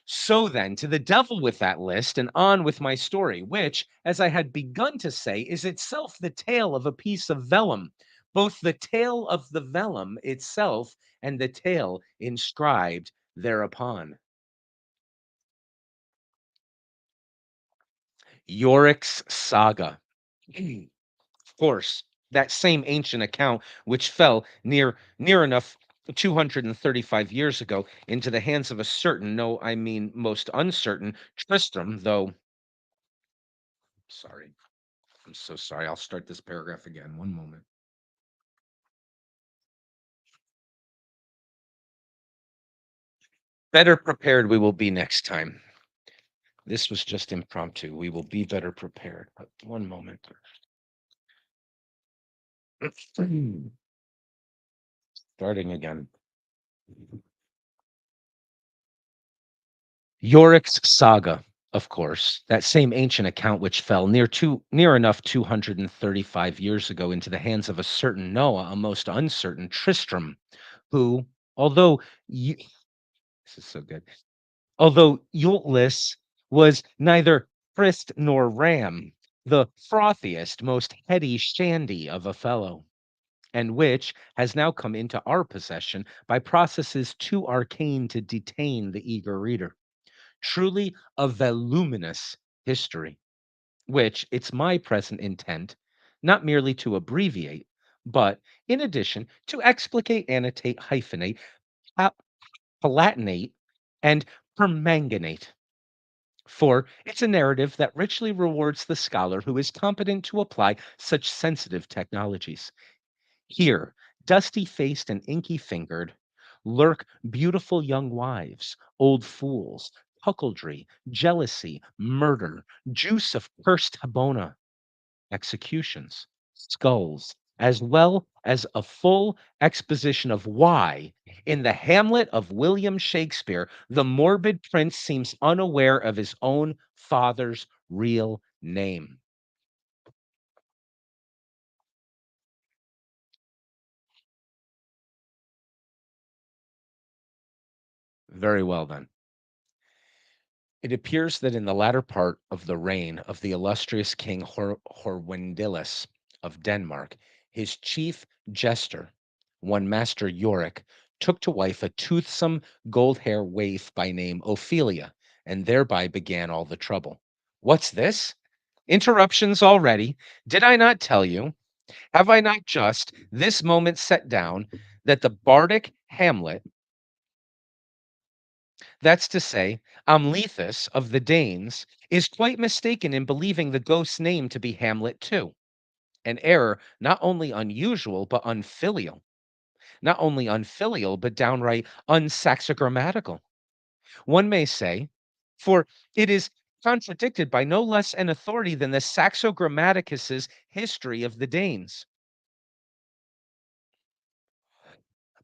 So then, to the devil with that list, and on with my story, which, as I had begun to say, is itself the tale of a piece of vellum, both the tale of the vellum itself and the tale inscribed thereupon. Yorick's Saga. Of course, that same ancient account which fell near enough 235 years ago into the hands of a certain, no, I mean most uncertain Tristram, though sorry. I'm so sorry. I'll start this paragraph again. One moment. Better prepared we will be next time. This was just impromptu. We will be better prepared. But one moment. Starting again. Yorick's Saga, of course, that same ancient account which fell near enough 235 years ago into the hands of a certain Noah, a most uncertain Tristram, who, although y- this is so good, although Euless was neither frisk nor ram, the frothiest, most heady shandy of a fellow, and which has now come into our possession by processes too arcane to detain the eager reader. Truly a voluminous history, which it's my present intent not merely to abbreviate, but in addition to explicate, annotate, hyphenate, pa- palatinate, and permanganate. For it's a narrative that richly rewards the scholar who is competent to apply such sensitive technologies. Here, dusty faced and inky fingered, lurk beautiful young wives, old fools, cuckoldry, jealousy, murder, juice of cursed Habona, executions, skulls, as well as a full exposition of why, in the Hamlet of William Shakespeare, the morbid prince seems unaware of his own father's real name. Very well, then. It appears that in the latter part of the reign of the illustrious King Horwendilus of Denmark, his chief jester, one Master Yorick, took to wife a toothsome gold hair waif by name Ophelia, and thereby began all the trouble. What's this? Interruptions already. Did I not tell you? Have I not just this moment set down that the bardic Hamlet, that's to say, Amlethus of the Danes, is quite mistaken in believing the ghost's name to be Hamlet too. An error not only unusual, but unfilial. Not only unfilial, but downright unsaxogrammatical. One may say, for it is contradicted by no less an authority than the Saxo Grammaticus's History of the Danes.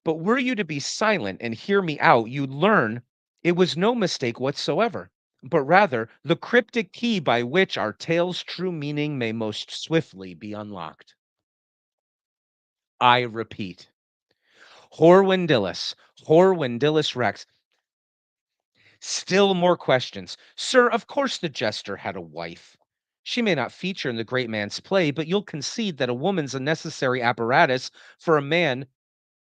But were you to be silent and hear me out, you'd learn it was no mistake whatsoever, but rather the cryptic key by which our tale's true meaning may most swiftly be unlocked. I repeat, Horwendillus, Horwendillus Rex. Still more questions. Sir, of course the jester had a wife. She may not feature in the great man's play, but you'll concede that a woman's a necessary apparatus for a man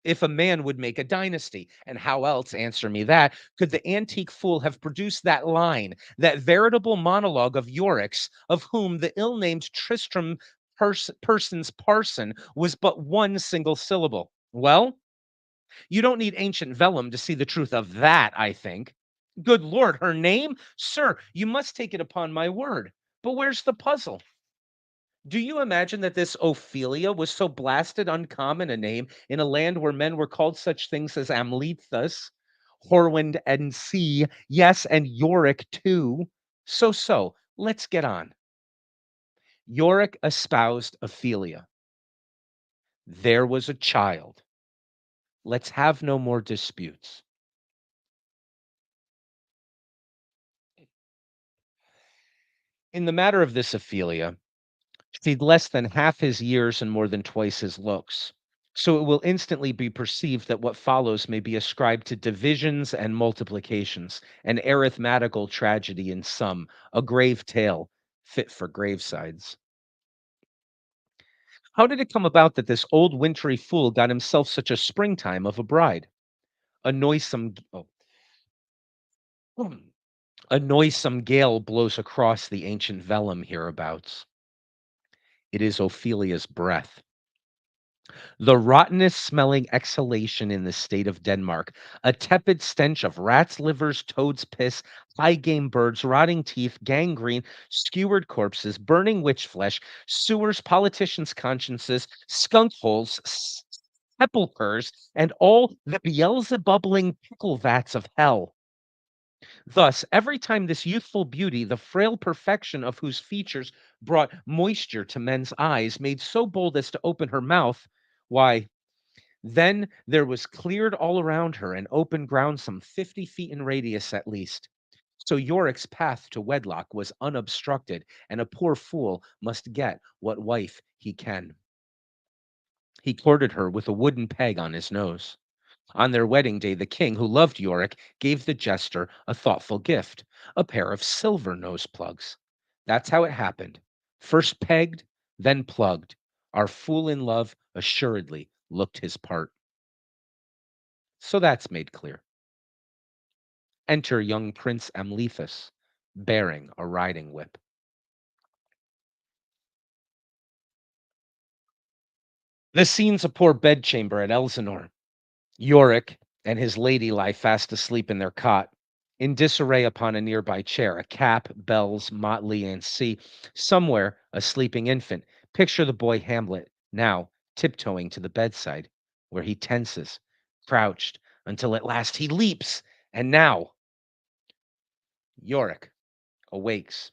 if a man would make a dynasty. And how else, answer me that, could the antique fool have produced that line, that veritable monologue of Yorick's, of whom the ill named Tristram person's parson was but one single syllable? Well, you don't need ancient vellum to see the truth of that, I think. Good Lord, her name? Sir, you must take it upon my word. But where's the puzzle? Do you imagine that this Ophelia was so blasted uncommon a name in a land where men were called such things as Amlethus, Horwend and C, yes, and Yorick too? So, let's get on. Yorick espoused Ophelia. There was a child. Let's have no more disputes. In the matter of this Ophelia, she'd less than half his years and more than twice his looks. So it will instantly be perceived that what follows may be ascribed to divisions and multiplications, an arithmetical tragedy in sum, a grave tale fit for gravesides. How did it come about that this old wintry fool got himself such a springtime of a bride? A noisome, a noisome gale blows across the ancient vellum hereabouts. It is Ophelia's breath. The rottenest smelling exhalation in the state of Denmark, a tepid stench of rats' livers, toads' piss, high game birds, rotting teeth, gangrene, skewered corpses, burning witch flesh, sewers, politicians' consciences, skunk holes, sepulchres, and all the Beelzebubbling pickle vats of hell. Thus, every time this youthful beauty, the frail perfection of whose features brought moisture to men's eyes, made so bold as to open her mouth, why, then there was cleared all around her an open ground some 50 feet in radius at least. So Yorick's path to wedlock was unobstructed, and a poor fool must get what wife he can. He courted her with a wooden peg on his nose. On their wedding day, the king, who loved Yorick, gave the jester a thoughtful gift, a pair of silver nose plugs. That's how it happened. First pegged, then plugged. Our fool in love assuredly looked his part. So that's made clear. Enter young Prince Amlethus, bearing a riding whip. The scene's a poor bedchamber at Elsinore. Yorick and his lady lie fast asleep in their cot, in disarray upon a nearby chair, a cap, bells, motley, and see, somewhere, a sleeping infant. Picture the boy Hamlet, now tiptoeing to the bedside, where he tenses, crouched, until at last he leaps, and now Yorick awakes.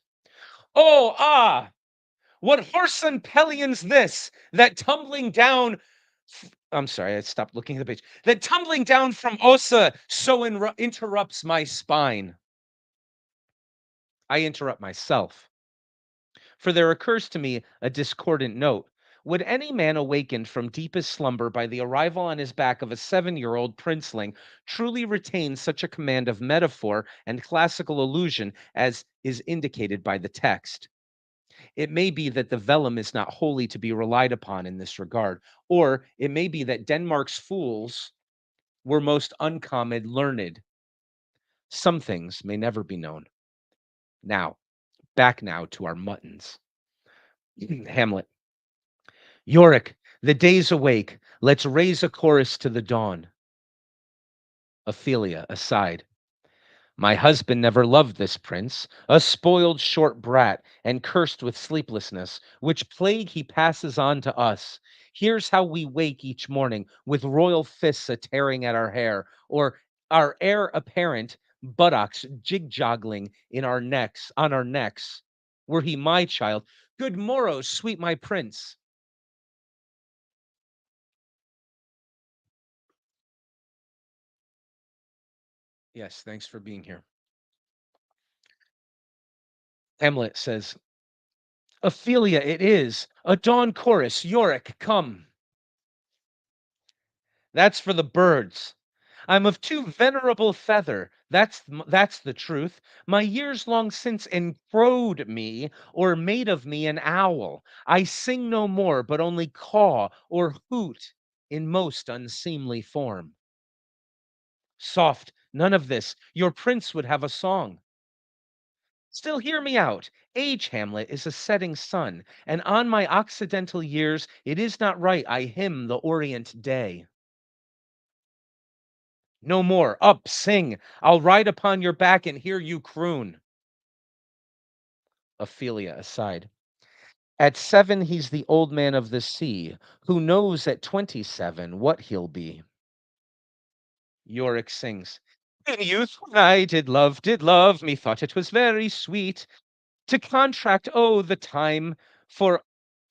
Oh, ah! What whoreson pellion's this, that tumbling down I'm sorry, I stopped looking at the page. That tumbling down from Ossa so interrupts my spine. I interrupt myself, for there occurs to me a discordant note. Would any man awakened from deepest slumber by the arrival on his back of a 7-year-old princeling truly retain such a command of metaphor and classical allusion as is indicated by the text? It may be that the vellum is not wholly to be relied upon in this regard, or it may be that Denmark's fools were most uncommon learned. Some things may never be known. Now, back now to our muttons. Hamlet. Yorick, the day's awake. Let's raise a chorus to the dawn. Ophelia, aside. My husband never loved this prince, a spoiled short brat, and cursed with sleeplessness, which plague he passes on to us. Here's how we wake each morning, with royal fists a tearing at our hair, or our heir apparent buttocks jig-joggling on our necks. Were he my child, good morrow, sweet my prince. Yes, thanks for being here. Hamlet says, Ophelia, it is. A dawn chorus, Yorick, come. That's for the birds. I'm of too venerable feather. That's the truth. My years long since encrowed me, or made of me an owl. I sing no more, but only caw or hoot in most unseemly form. Soft, none of this. Your prince would have a song. Still hear me out. Age, Hamlet, is a setting sun, and on my occidental years it is not right I hymn the orient day. No more. Up, sing. I'll ride upon your back and hear you croon. Ophelia aside. At 7, he's the old man of the sea, who knows at 27 what he'll be. Yorick sings. In youth when I did love, methought it was very sweet to contract, oh, the time for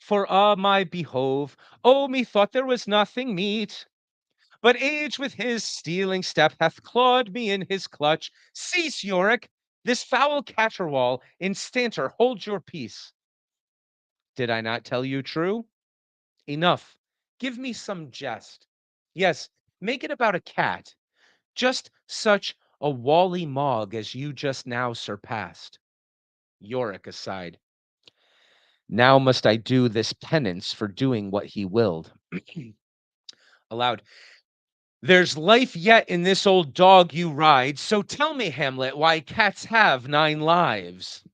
my behove. Oh, methought there was nothing meet. But age with his stealing step hath clawed me in his clutch. Cease, Yorick, this foul caterwaul. Instanter, hold your peace. Did I not tell you true? Enough. Give me some jest. Yes, make it about a cat. Just such a Wally Mogg as you just now surpassed. Yorick aside. Now must I do this penance for doing what he willed. Aloud. There's life yet in this old dog you ride, so tell me, Hamlet, why cats have 9 lives.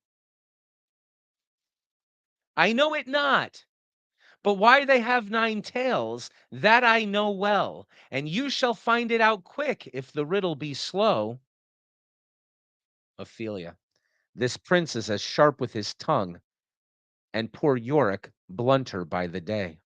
I know it not, but why they have 9 tails, that I know well, and you shall find it out quick if the riddle be slow. Ophelia. This prince is as sharp with his tongue, and poor Yorick blunter by the day.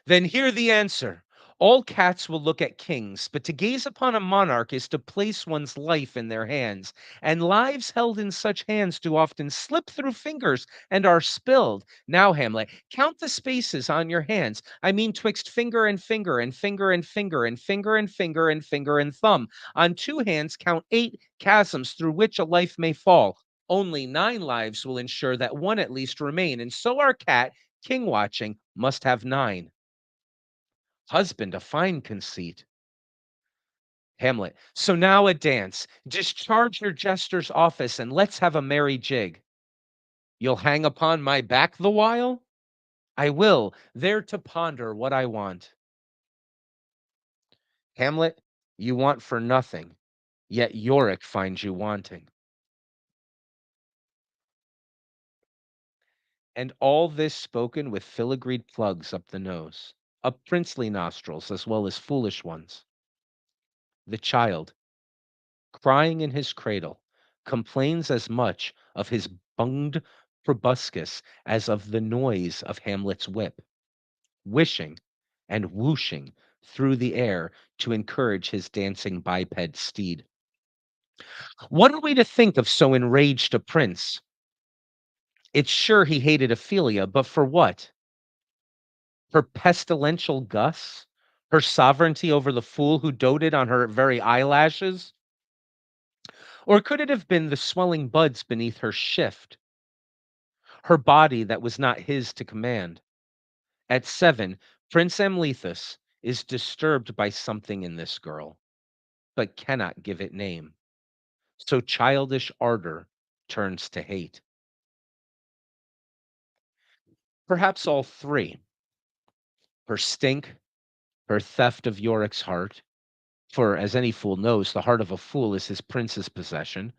Then hear the answer. All cats will look at kings, but to gaze upon a monarch is to place one's life in their hands. And lives held in such hands do often slip through fingers and are spilled. Now, Hamlet, count the spaces on your hands. I mean, twixt finger and finger, and finger and finger, and finger and finger, and finger and thumb. On 2 hands, count 8 chasms through which a life may fall. Only 9 lives will ensure that one at least remain. And so our cat, king watching, must have 9. Husband, a fine conceit. Hamlet. So now a dance. Discharge your jester's office and let's have a merry jig. You'll hang upon my back the while? I will, there to ponder what I want. Hamlet, you want for nothing, yet Yorick finds you wanting. And all this spoken with filigreed plugs up the nose, up princely nostrils as well as foolish ones. The child, crying in his cradle, complains as much of his bunged proboscis as of the noise of Hamlet's whip, wishing and whooshing through the air to encourage his dancing biped steed. What are we to think of so enraged a prince? It's sure he hated Ophelia, but for what? Her pestilential Gus? Her sovereignty over the fool who doted on her very eyelashes? Or could it have been the swelling buds beneath her shift, her body that was not his to command? At 7, Prince Amlethus is disturbed by something in this girl, but cannot give it name. So childish ardor turns to hate. Perhaps all 3, her stink, her theft of Yorick's heart, for as any fool knows, the heart of a fool is his prince's possession,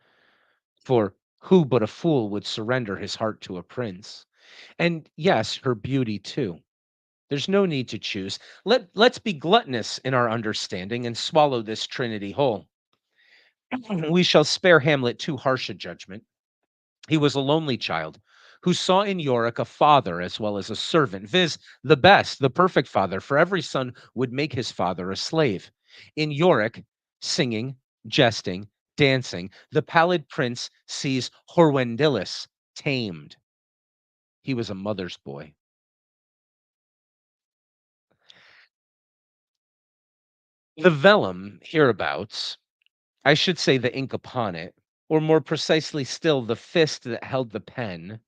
for who but a fool would surrender his heart to a prince? And yes, her beauty too. There's no need to choose. Let's be gluttonous in our understanding and swallow this trinity whole. We shall spare Hamlet too harsh a judgment. He was a lonely child who saw in Yorick a father as well as a servant, viz., the best, the perfect father, for every son would make his father a slave. In Yorick, singing, jesting, Dancing, the pallid prince sees Horwendilus tamed. He was a mother's boy. The vellum hereabouts, I should say the ink upon it, or more precisely still, the fist that held the pen,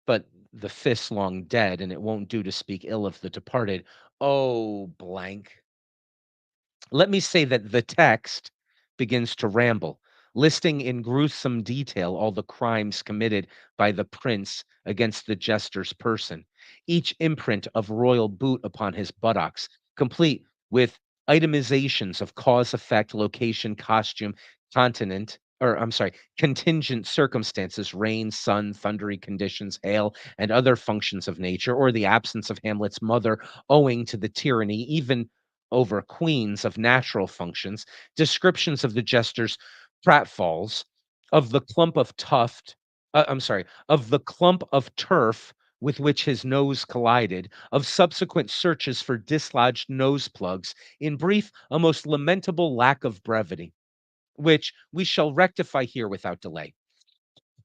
but the fist long dead, and it won't do to speak ill of the departed. Oh, blank. Let me say that the text begins to ramble, listing in gruesome detail all the crimes committed by the prince against the jester's person, each imprint of royal boot upon his buttocks, complete with itemizations of cause, effect, location, costume, continent, or I'm sorry, contingent circumstances, rain, sun, thundery conditions, hail, and other functions of nature, or the absence of Hamlet's mother owing to the tyranny, even over queens of natural functions, descriptions of the jester's pratfalls, of the clump of of the clump of turf with which his nose collided, of subsequent searches for dislodged nose plugs, in brief, a most lamentable lack of brevity, which we shall rectify here without delay.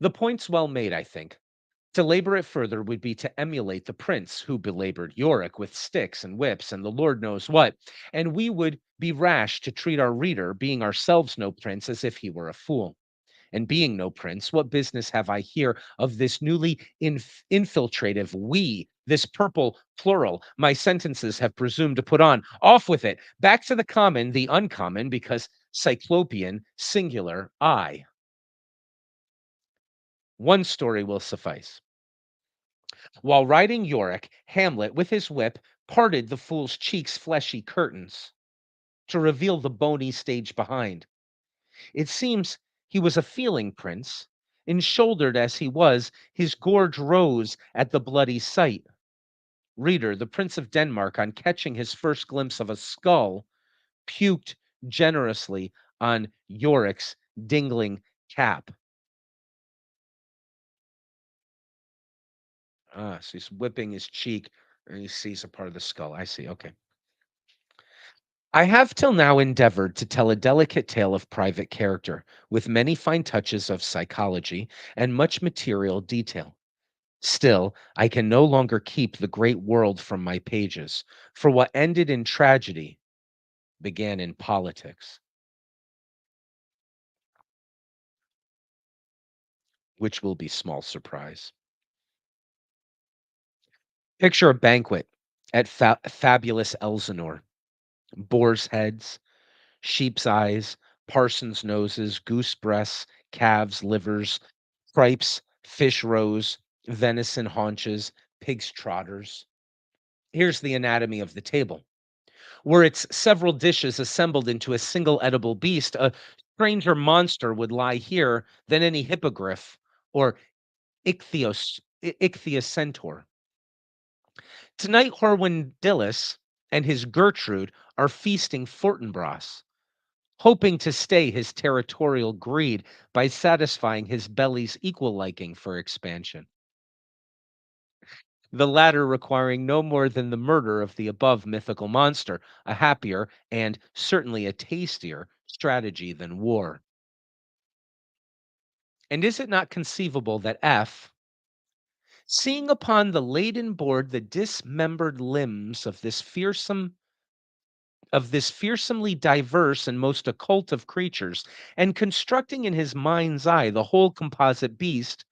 The point's well made, I think. To labor it further would be to emulate the prince who belabored Yorick with sticks and whips and the Lord knows what, and we would be rash to treat our reader, being ourselves no prince, as if he were a fool. And being no prince, what business have I here of this newly infiltrative we, this purple plural my sentences have presumed to put on? Off with it. Back to the common, the uncommon, because cyclopean, singular, I. One story will suffice. While riding Yorick, Hamlet, with his whip, parted the fool's cheeks' fleshy curtains to reveal the bony stage behind. It seems he was a feeling prince. Enshouldered as he was, his gorge rose at the bloody sight. Reader, the Prince of Denmark, on catching his first glimpse of a skull, puked generously on Yorick's dingling cap. Ah, so he's whipping his cheek and he sees a part of the skull. I see. Okay. I have till now endeavored to tell a delicate tale of private character, with many fine touches of psychology and much material detail. Still, I can no longer keep the great world from my pages, for what ended in tragedy began in politics, which will be small surprise. Picture a banquet at fabulous Elsinore. Boar's heads, sheep's eyes, parson's noses, goose breasts, calves' livers, cripes, fish roes, venison haunches, pig's trotters. Here's the anatomy of the table. Were its several dishes assembled into a single edible beast, a stranger monster would lie here than any hippogriff or ichthyocentaur. Tonight, Horwendilus and his Gertrude are feasting Fortinbras, hoping to stay his territorial greed by satisfying his belly's equal liking for expansion, the latter requiring no more than the murder of the above mythical monster, a happier and certainly a tastier strategy than war. And is it not conceivable that F, seeing upon the laden board the dismembered limbs of this fearsomely diverse and most occult of creatures, and constructing in his mind's eye the whole composite beast,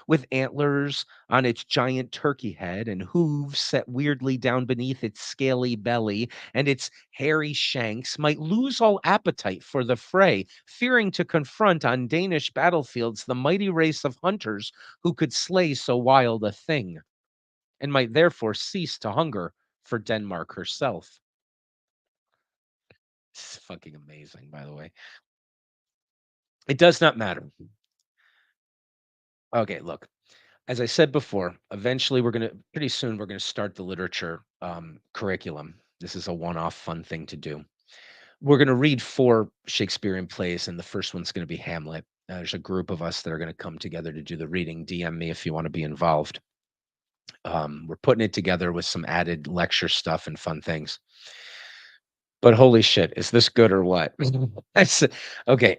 with antlers on its giant turkey head and hooves set weirdly down beneath its scaly belly and its hairy shanks, might lose all appetite for the fray, fearing to confront on Danish battlefields the mighty race of hunters who could slay so wild a thing, and might therefore cease to hunger for Denmark herself. It's fucking amazing, by the way. It does not matter. Okay, look, as I said before, eventually pretty soon, we're gonna start the literature curriculum. This is a one-off fun thing to do. We're gonna read 4 Shakespearean plays, and the first one's gonna be Hamlet. There's a group of us that are gonna come together to do the reading. DM me if you want to be involved. We're putting it together with some added lecture stuff and fun things. But holy shit, is this good or what? I said, okay.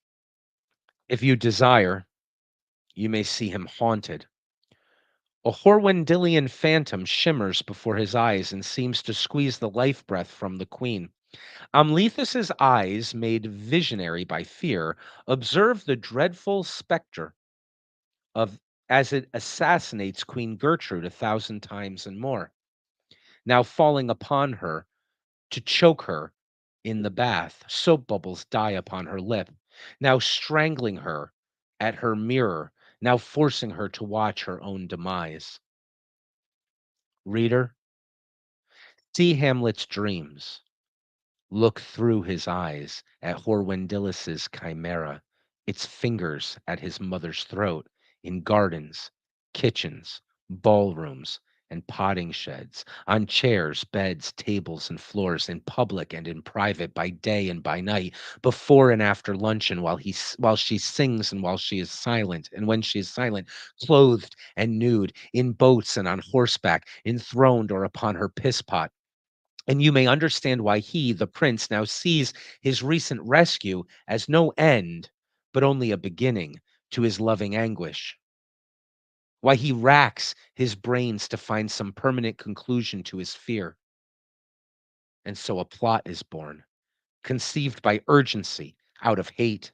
If you desire, you may see him haunted. A Horwendilian phantom shimmers before his eyes and seems to squeeze the life breath from the queen. Amlethus's eyes, made visionary by fear, observe the dreadful spectre of as it assassinates Queen Gertrude 1,000 times and more, now falling upon her to choke her in the bath. Soap bubbles die upon her lip, now strangling her at her mirror, now forcing her to watch her own demise. Reader, see Hamlet's dreams. Look through his eyes at Horwendilus's chimera, its fingers at his mother's throat, in gardens, kitchens, ballrooms, and potting sheds, on chairs, beds, tables, and floors, in public and in private, by day and by night, before and after luncheon, while she sings and while she is silent, and when she is silent, clothed and nude, in boats and on horseback, enthroned or upon her piss pot. And you may understand why he, the prince, now sees his recent rescue as no end, but only a beginning to his loving anguish. Why he racks his brains to find some permanent conclusion to his fear. And so a plot is born, conceived by urgency, out of hate.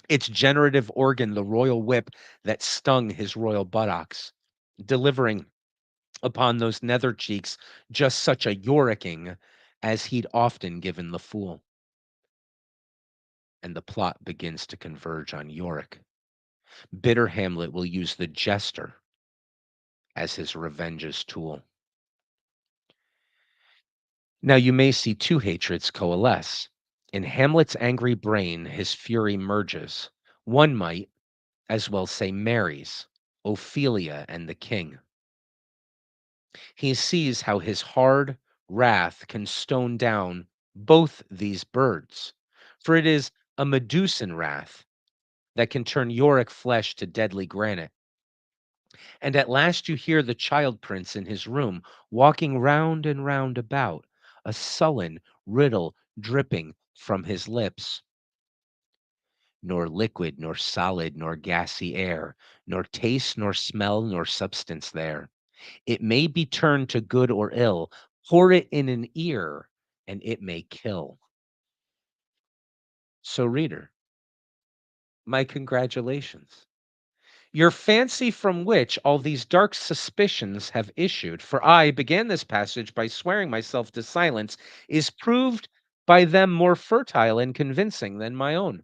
Its generative organ, the royal whip that stung his royal buttocks, delivering upon those nether cheeks just such a Yoricking as he'd often given the fool. And the plot begins to converge on Yorick. Bitter Hamlet will use the jester as his revenge's tool. Now you may see two hatreds coalesce. In Hamlet's angry brain, his fury merges. One might as well say marries Ophelia and the king. He sees how his hard wrath can stone down both these birds, for it is a Medusan wrath that can turn Yorick flesh to deadly granite. And at last you hear the child prince in his room, walking round and round about, a sullen riddle dripping from his lips. Nor liquid, nor solid, nor gassy air, nor taste, nor smell, nor substance there. It may be turned to good or ill. Pour it in an ear, and it may kill. So, reader, my congratulations. Your fancy from which all these dark suspicions have issued, for I began this passage by swearing myself to silence, is proved by them more fertile and convincing than my own.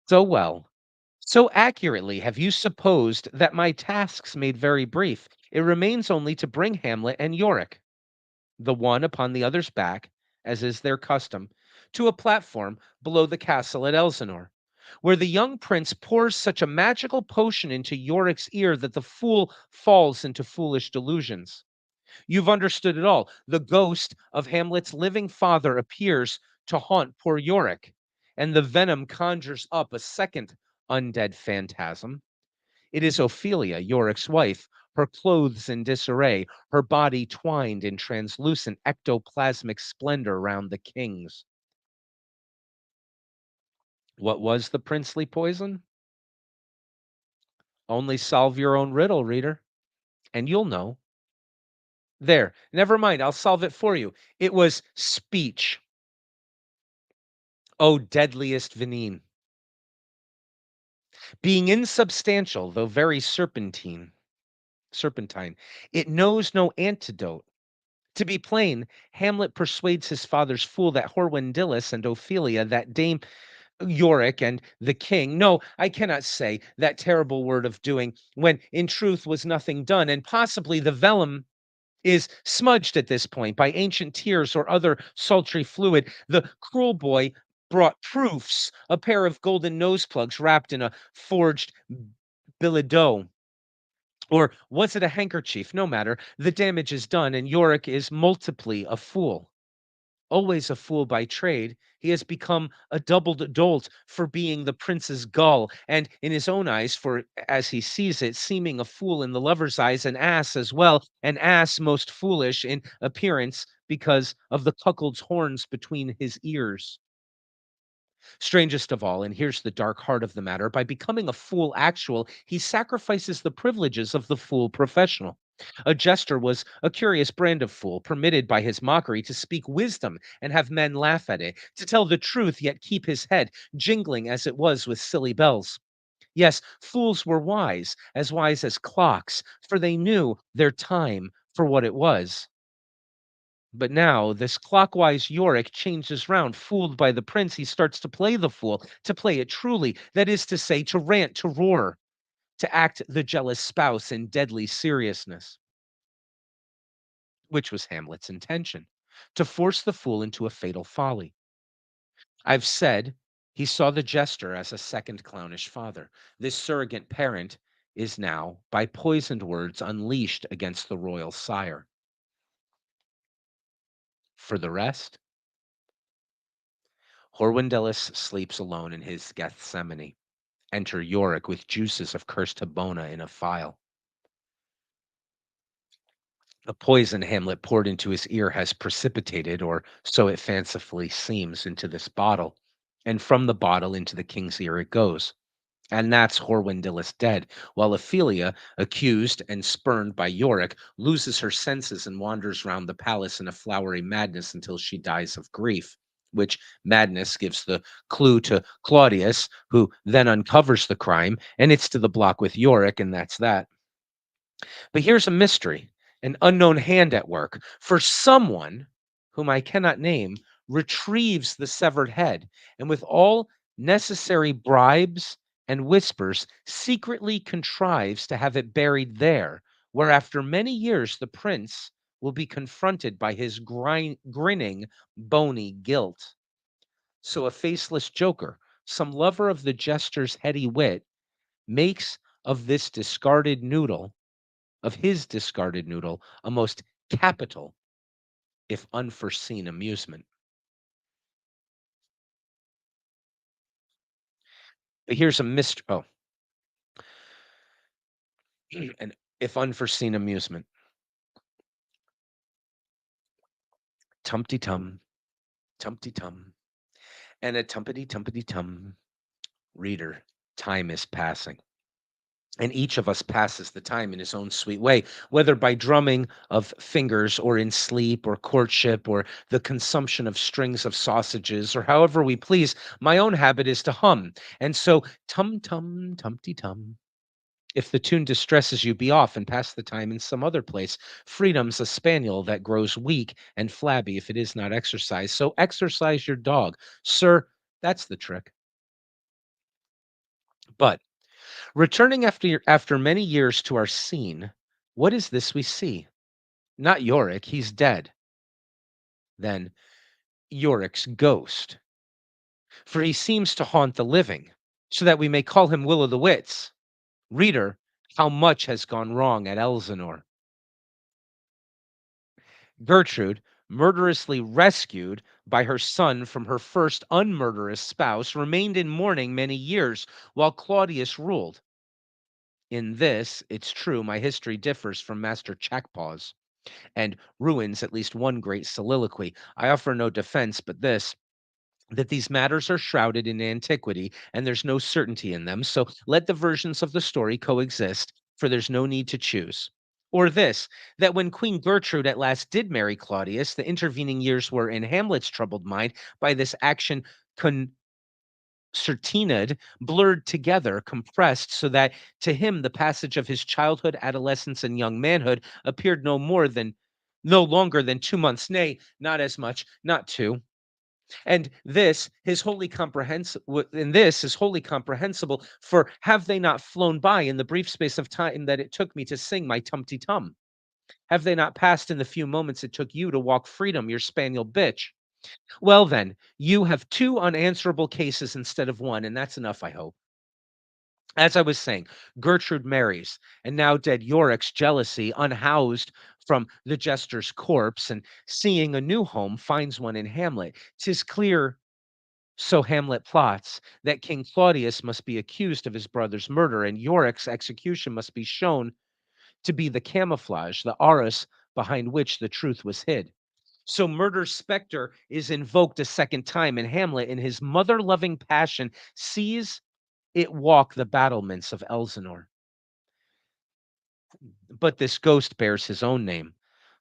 So well, so accurately have you supposed that my tasks made very brief. It remains only to bring Hamlet and Yorick, the one upon the other's back, as is their custom, to a platform below the castle at Elsinore, where the young prince pours such a magical potion into Yorick's ear that the fool falls into foolish delusions. You've understood it all. The ghost of Hamlet's living father appears to haunt poor Yorick, and the venom conjures up a second undead phantasm. It is Ophelia, Yorick's wife, her clothes in disarray, her body twined in translucent ectoplasmic splendor round the king's. What was the princely poison? Only solve your own riddle, reader, and you'll know. There, never mind, I'll solve it for you. It was speech. Oh, deadliest venene, being insubstantial, though very serpentine, it knows no antidote. To be plain, Hamlet persuades his father's fool that Horwendilus and Ophelia, that Dame Yorick and the king, no, I cannot say that terrible word of doing, when in truth was nothing done, and possibly the vellum is smudged at this point by ancient tears or other sultry fluid. The cruel boy brought proofs, a pair of golden nose plugs wrapped in a forged billet doux. Or was it a handkerchief? No matter. The damage is done, and Yorick is multiply a fool. Always a fool by trade, he has become a doubled dolt for being the prince's gull, and in his own eyes, for as he sees it, seeming a fool in the lover's eyes, an ass as well, an ass most foolish in appearance because of the cuckold's horns between his ears. Strangest of all, and here's the dark heart of the matter, by becoming a fool actual, he sacrifices the privileges of the fool professional. A jester was a curious brand of fool, permitted by his mockery to speak wisdom and have men laugh at it, to tell the truth yet keep his head, jingling as it was with silly bells. Yes, fools were wise as clocks, for they knew their time for what it was. But now this clockwise Yorick changes round. Fooled by the prince, he starts to play the fool, to play it truly. That is to say, to rant, to roar, to act the jealous spouse in deadly seriousness, which was Hamlet's intention, to force the fool into a fatal folly. I've said he saw the jester as a second clownish father. This surrogate parent is now, by poisoned words, unleashed against the royal sire. For the rest, Horwendelus sleeps alone in his Gethsemane. Enter Yorick with juices of cursed Habona in a phial. The poison Hamlet poured into his ear has precipitated, or so it fancifully seems, into this bottle, and from the bottle into the king's ear it goes. And that's Horwendilus dead, while Ophelia, accused and spurned by Yorick, loses her senses and wanders round the palace in a flowery madness until she dies of grief. Which madness gives the clue to Claudius, who then uncovers the crime, and it's to the block with Yorick, and that's that. But here's a mystery, an unknown hand at work, for someone whom I cannot name retrieves the severed head, and with all necessary bribes and whispers secretly contrives to have it buried there, where after many years the prince will be confronted by his grinning, bony guilt. So a faceless joker, some lover of the jester's heady wit, makes of this discarded noodle of his discarded noodle a most capital, if unforeseen, amusement. But here's a mystery. Oh, and if unforeseen amusement. Tumpty tum, tumpty tum, and a tumpity tumpity tum. Reader, time is passing. And each of us passes the time in his own sweet way, whether by drumming of fingers or in sleep or courtship or the consumption of strings of sausages or however we please. My own habit is to hum. And so, tum tum, tumpty tum. If the tune distresses you, be off and pass the time in some other place. Freedom's a spaniel that grows weak and flabby if it is not exercised. So exercise your dog. Sir, that's the trick. But returning after many years to our scene, what is this we see? Not Yorick, he's dead. Then Yorick's ghost, for he seems to haunt the living, so that we may call him Will o' the Wits. Reader, how much has gone wrong at Elsinore? Gertrude, murderously rescued by her son from her first unmurderous spouse, remained in mourning many years while Claudius ruled. In this, it's true, my history differs from Master Chackpaws, and ruins at least one great soliloquy. I offer no defense but this, that these matters are shrouded in antiquity and there's no certainty in them. So let the versions of the story coexist, for there's no need to choose. Or this, that when Queen Gertrude at last did marry Claudius, the intervening years were in Hamlet's troubled mind by this action concertinaed, blurred together, compressed, so that to him the passage of his childhood, adolescence, and young manhood appeared no longer than 2 months, nay, not as much, not two. And this his wholly in this is wholly comprehensible. For have they not flown by in the brief space of time that it took me to sing my tumty tum? Have they not passed in the few moments it took you to walk freedom, your spaniel bitch? Well, then, you have two unanswerable cases instead of one, and that's enough, I hope. As I was saying, Gertrude marries, and now dead Yorick's jealousy, unhoused from the jester's corpse, and seeing a new home, finds one in Hamlet. 'Tis clear, so Hamlet plots, that King Claudius must be accused of his brother's murder, and Yorick's execution must be shown to be the camouflage, the arras behind which the truth was hid. So murder's specter is invoked a second time, and Hamlet, in his mother-loving passion, sees it walk the battlements of Elsinore. But this ghost bears his own name,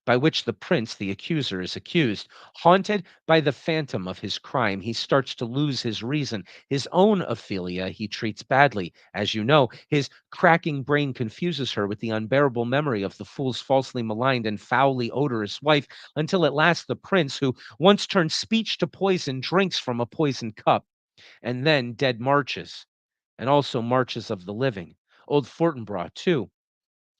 by which the prince, the accuser, is accused. Haunted by the phantom of his crime, he starts to lose his reason. His own Ophelia he treats badly. As you know, his cracking brain confuses her with the unbearable memory of the fool's falsely maligned and foully odorous wife, until at last the prince, who once turned speech to poison, drinks from a poisoned cup, and then dead marches, and also marches of the living. Old Fortinbras, too,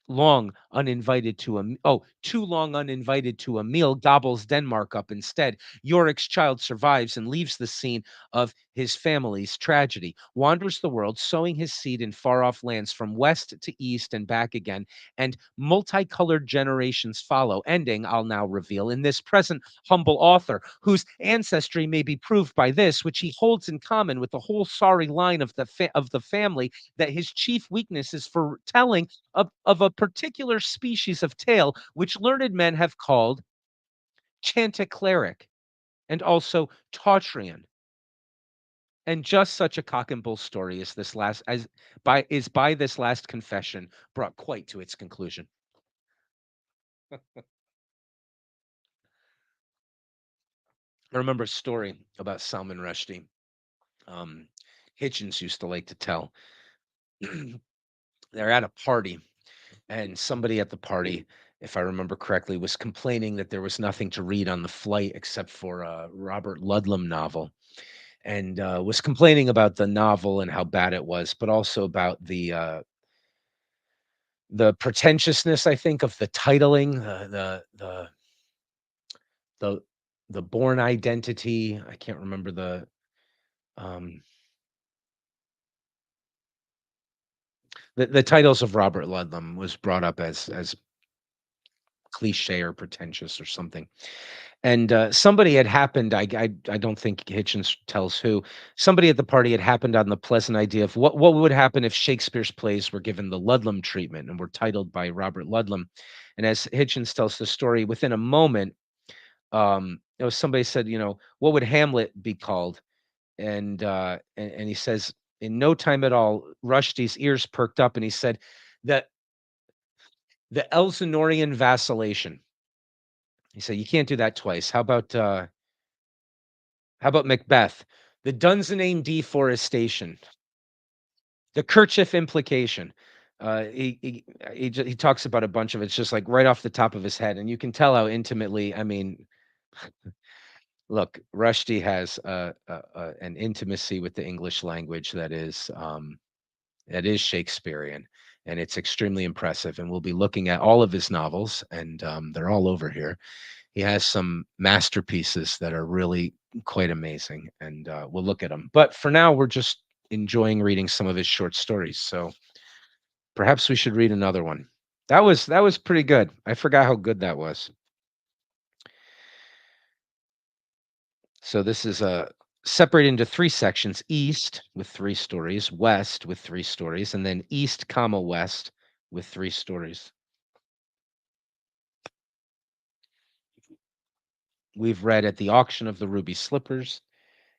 long uninvited to a too long uninvited to a meal, gobbles Denmark up instead. Yorick's child survives and leaves the scene of his family's tragedy, wanders the world, sowing his seed in far off lands from west to east and back again, and multicolored generations follow, ending, I'll now reveal, in this present humble author, whose ancestry may be proved by this, which he holds in common with the whole sorry line of the family, that his chief weakness is for telling of a particular species of tale which learned men have called chanticleeric and also tautrian. And just such a cock and bull story as this last as by this last confession brought quite to its conclusion. I remember a story about Salman Rushdie. Um, Hitchens used to like to tell. They're at a party, and somebody at the party, if I remember correctly, was complaining that there was nothing to read on the flight except for a Robert Ludlum novel, and was complaining about the novel and how bad it was, but also about the pretentiousness, I think, of the titling, the the born identity. I can't remember um, the titles of Robert Ludlum was brought up as cliche or pretentious or something. And, somebody had happened, I don't think Hitchens tells who, somebody at the party had happened on the pleasant idea of what would happen if Shakespeare's plays were given the Ludlum treatment and were titled by Robert Ludlum. And as Hitchens tells the story, within a moment, somebody said, "What would Hamlet be called?" And he says, in no time at all, Rushdie's ears perked up, and he said, "The the Elsinorian vacillation." He said, "You can't do that twice. How about Macbeth? The Dunsinane deforestation, the kerchief implication." He talks about a bunch of it's just like right off the top of his head, and you can tell how intimately. I mean, look, Rushdie has an intimacy with the English language that is Shakespearean, and it's extremely impressive. And we'll be looking at all of his novels, and they're all over here. He has some masterpieces that are really quite amazing, and we'll look at them. But for now, we're just enjoying reading some of his short stories. So perhaps we should read another one. That was pretty good. I forgot how good that was. So this is separated into three sections: East with three stories, West with three stories, and then East, comma West with three stories. We've read At the Auction of the Ruby Slippers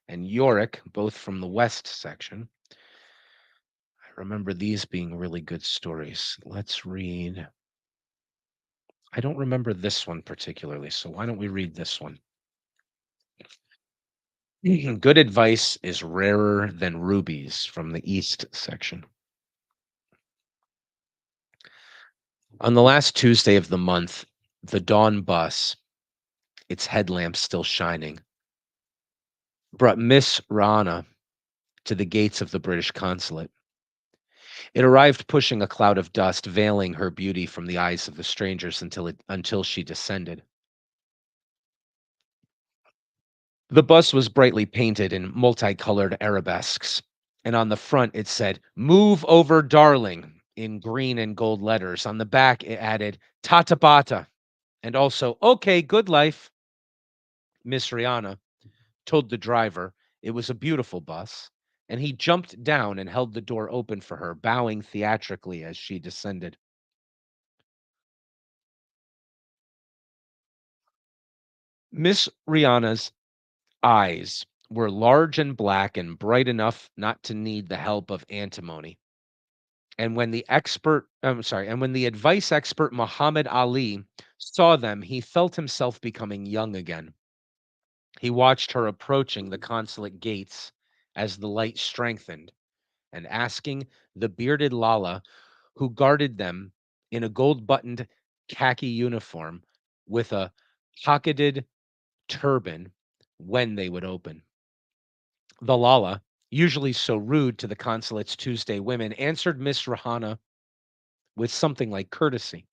and Yorick, both from the West section. I remember these being really good stories. Let's read. I don't remember this one particularly, so why don't we read this one? Good advice is rarer than rubies from the East section. On the last Tuesday of the month, the dawn bus, its headlamps still shining, brought Miss Rana to the gates of the British consulate. It arrived pushing a cloud of dust, veiling her beauty from the eyes of the strangers until she descended. The bus was brightly painted in multicolored arabesques, and on the front it said, "Move over, darling," in green and gold letters. On the back it added, "Tata Bata," and also, "Okay, good life." Miss Rihanna told the driver it was a beautiful bus, and he jumped down and held the door open for her, bowing theatrically as she descended. Miss Rihanna's eyes were large and black and bright enough not to need the help of antimony. And when the advice expert Muhammad Ali saw them, he felt himself becoming young again. He watched her approaching the consulate gates as the light strengthened and asking the bearded Lala who guarded them in a gold buttoned khaki uniform with a pocketed turban when they would open. The Lala, usually so rude to the consulate's Tuesday women, answered Miss Rahana with something like courtesy.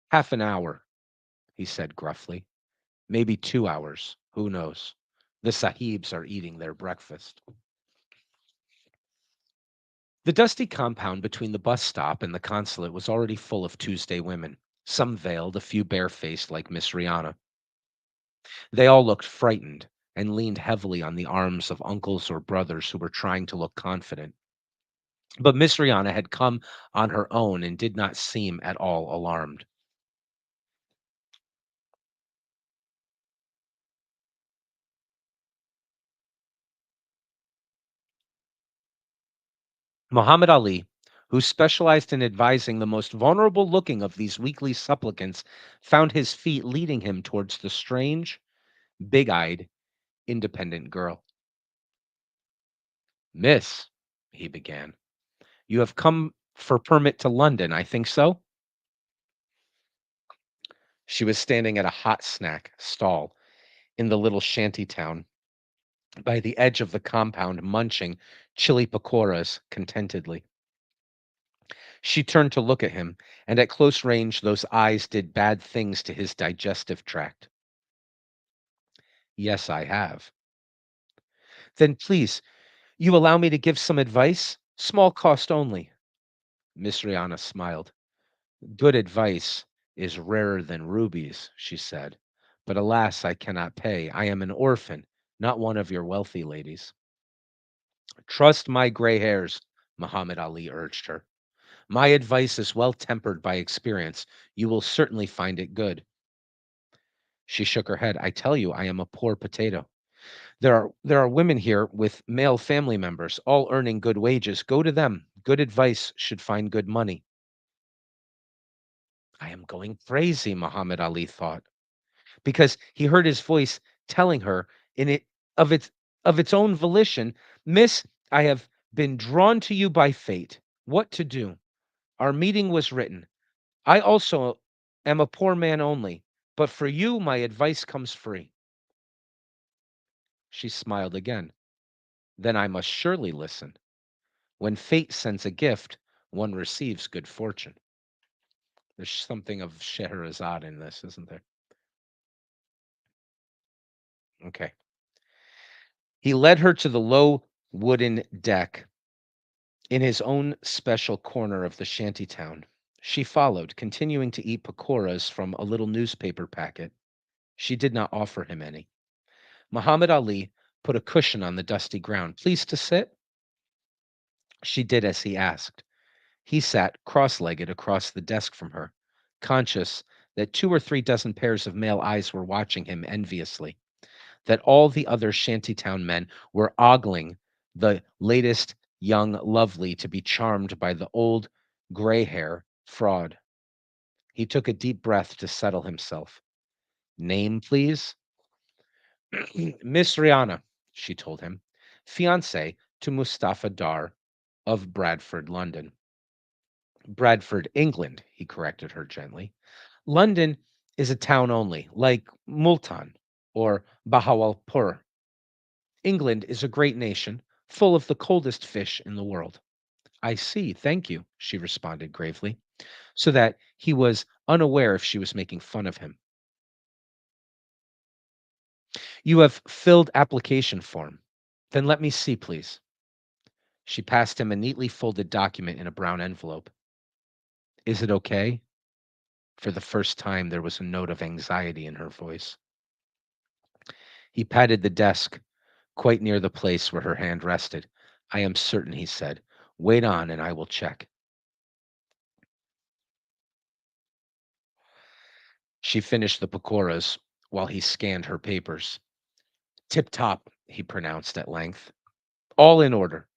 Half an hour, he said gruffly. Maybe 2 hours. Who knows? The sahibs are eating their breakfast. The dusty compound between the bus stop and the consulate was already full of Tuesday women, some veiled, a few barefaced like Miss Rihanna. They all looked frightened and leaned heavily on the arms of uncles or brothers who were trying to look confident. But Miss Rihanna had come on her own and did not seem at all alarmed. Muhammad Ali, who specialized in advising the most vulnerable looking of these weakly supplicants, found his feet leading him towards the strange, big eyed, independent girl. Miss, he began, you have come for permit to London, I think so? She was standing at a hot snack stall in the little shanty town by the edge of the compound, munching chili pakoras contentedly. She turned to look at him, and at close range, those eyes did bad things to his digestive tract. Yes, I have. Then please, you allow me to give some advice? Small cost only. Miss Rihanna smiled. Good advice is rarer than rubies, she said. But alas, I cannot pay. I am an orphan, not one of your wealthy ladies. Trust my gray hairs, Muhammad Ali urged her. My advice is well tempered by experience. You will certainly find it good. She shook her head. I tell you, I am a poor potato. There are women here with male family members, all earning good wages. Go to them. Good advice should find good money. I am going crazy, Muhammad Ali thought, because he heard his voice telling her in it of its own volition, Miss, I have been drawn to you by fate. What to do? Our meeting was written. I also am a poor man only, but for you my advice comes free. She smiled again. Then I must surely listen. When fate sends a gift, one receives good fortune. There's something of Scheherazade in this, isn't there? Okay. He led her to the low wooden deck in his own special corner of the shanty town. She followed, continuing to eat pakoras from a little newspaper packet. She did not offer him any. Muhammad Ali put a cushion on the dusty ground. Pleased to sit? She did as he asked. He sat cross legged across the desk from her, conscious that 2 or 3 dozen pairs of male eyes were watching him enviously, that all the other shantytown men were ogling the latest young lovely to be charmed by the old gray hair fraud. He took a deep breath to settle himself. Name, please? Miss Rihanna, she told him, fiancée to Mustafa Dar of Bradford, London. Bradford, England, he corrected her gently. London is a town only, like Multan or Bahawalpur. England is a great nation, full of the coldest fish in the world. I see, thank you, she responded gravely, so that he was unaware if she was making fun of him. You have filled application form. Then let me see, please. She passed him a neatly folded document in a brown envelope. Is it okay? For the first time, there was a note of anxiety in her voice. He patted the desk quite near the place where her hand rested. I am certain, he said. Wait on, and I will check. She finished the pakoras, while he scanned her papers. Tip top, he pronounced at length. All in order.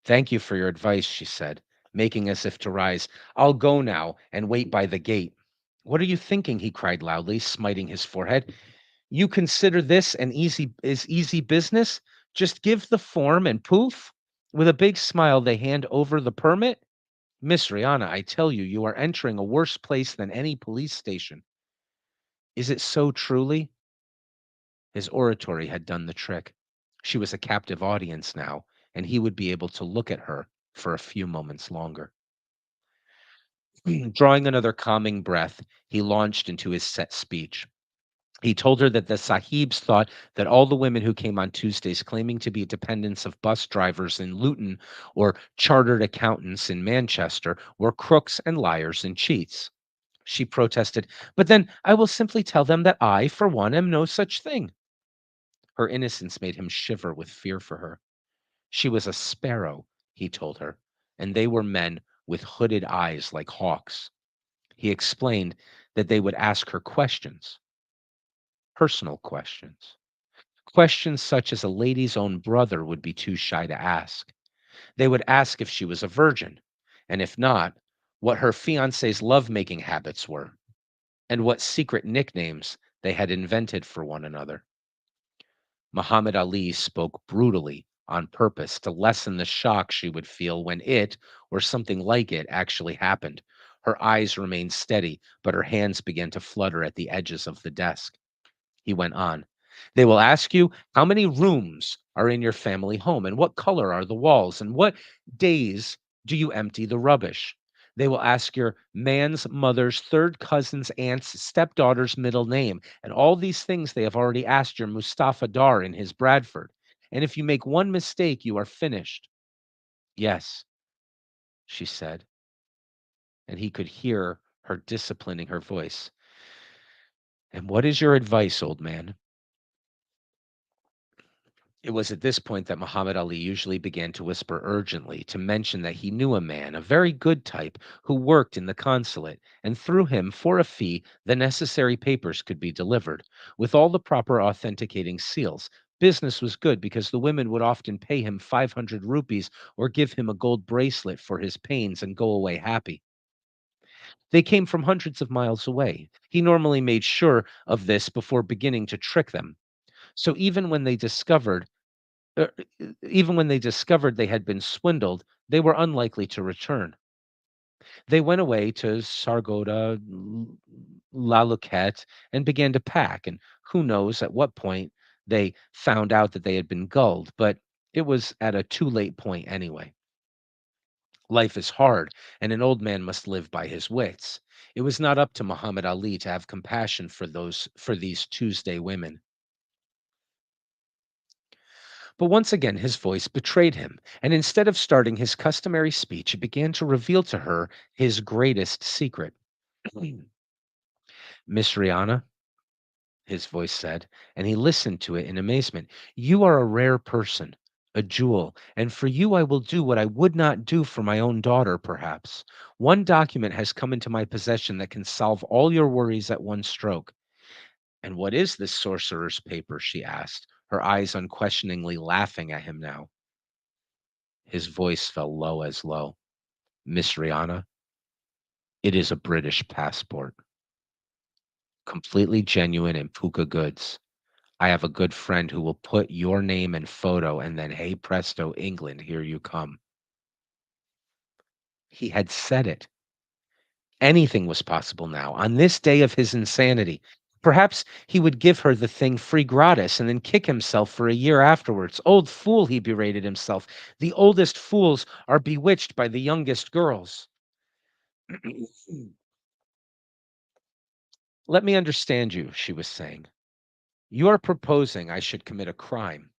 Thank you for your advice, she said, making as if to rise. I'll go now and wait by the gate. What are you thinking? He cried loudly, smiting his forehead. You consider this an easy business? Just give the form and poof. With a big smile, they hand over the permit. Miss Rihanna, I tell you, you are entering a worse place than any police station. Is it so truly? His oratory had done the trick. She was a captive audience now, and he would be able to look at her for a few moments longer. Drawing another calming breath, he launched into his set speech. He told her that the Sahibs thought that all the women who came on Tuesdays claiming to be dependents of bus drivers in Luton or chartered accountants in Manchester were crooks and liars and cheats. She protested, but then I will simply tell them that I, for one, am no such thing. Her innocence made him shiver with fear for her. She was a sparrow, he told her, and they were men with hooded eyes like hawks. He explained that they would ask her questions, personal questions, questions such as a lady's own brother would be too shy to ask. They would ask if she was a virgin, and if not, what her fiance's lovemaking habits were, and what secret nicknames they had invented for one another. Muhammad Ali spoke brutally on purpose to lessen the shock she would feel when it, or something like it, actually happened. Her eyes remained steady, but her hands began to flutter at the edges of the desk. He went on. They will ask you how many rooms are in your family home and what color are the walls and what days do you empty the rubbish. They will ask your man's mother's third cousin's aunt's stepdaughter's middle name. And all these things they have already asked your Mustafa Dar in his Bradford. And if you make one mistake, you are finished. Yes, she said, and he could hear her disciplining her voice. And what is your advice, old man? It was at this point that Muhammad Ali usually began to whisper urgently to mention that he knew a man, a very good type, who worked in the consulate, and through him, for a fee, the necessary papers could be delivered. With all the proper authenticating seals, business was good because the women would often pay him 500 rupees or give him a gold bracelet for his pains and go away happy. They came from hundreds of miles away. He normally made sure of this before beginning to trick them. So uh, even when they discovered they had been swindled, they were unlikely to return. They went away to Sargoda, La Luquette, and began to pack. And who knows at what point they found out that they had been gulled, but it was at a too late point anyway. Life is hard, and an old man must live by his wits. It was not up to Muhammad Ali to have compassion for these Tuesday women. But once again his voice betrayed him, and instead of starting his customary speech, he began to reveal to her his greatest secret. Miss Rihanna, his voice said, and he listened to it in amazement. You are a rare person, a jewel, and for you I will do what I would not do for my own daughter, perhaps. One document has come into my possession that can solve all your worries at one stroke. And what is this sorcerer's paper? She asked, her eyes unquestioningly laughing at him now. His voice fell low as low. Miss Rihanna, it is a British passport, completely genuine and puka goods. I have a good friend who will put your name and photo, and then, hey presto, England, here you come. He had said it. Anything was possible now, on this day of his insanity. Perhaps he would give her the thing free gratis and then kick himself for a year afterwards. Old fool, he berated himself. The oldest fools are bewitched by the youngest girls. Let me understand you, she was saying. You are proposing I should commit a crime.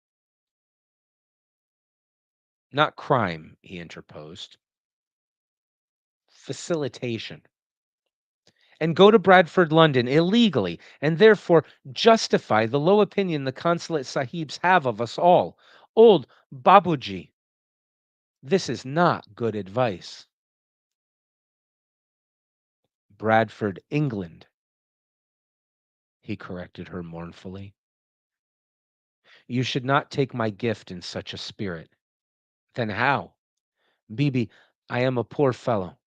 Not crime, he interposed. Facilitation. And go to Bradford, London illegally, and therefore justify the low opinion the consulate sahibs have of us all. Old Babuji, this is not good advice. Bradford, England. he corrected her mournfully. You should not take my gift in such a spirit. Then how? Bibi, I am a poor fellow,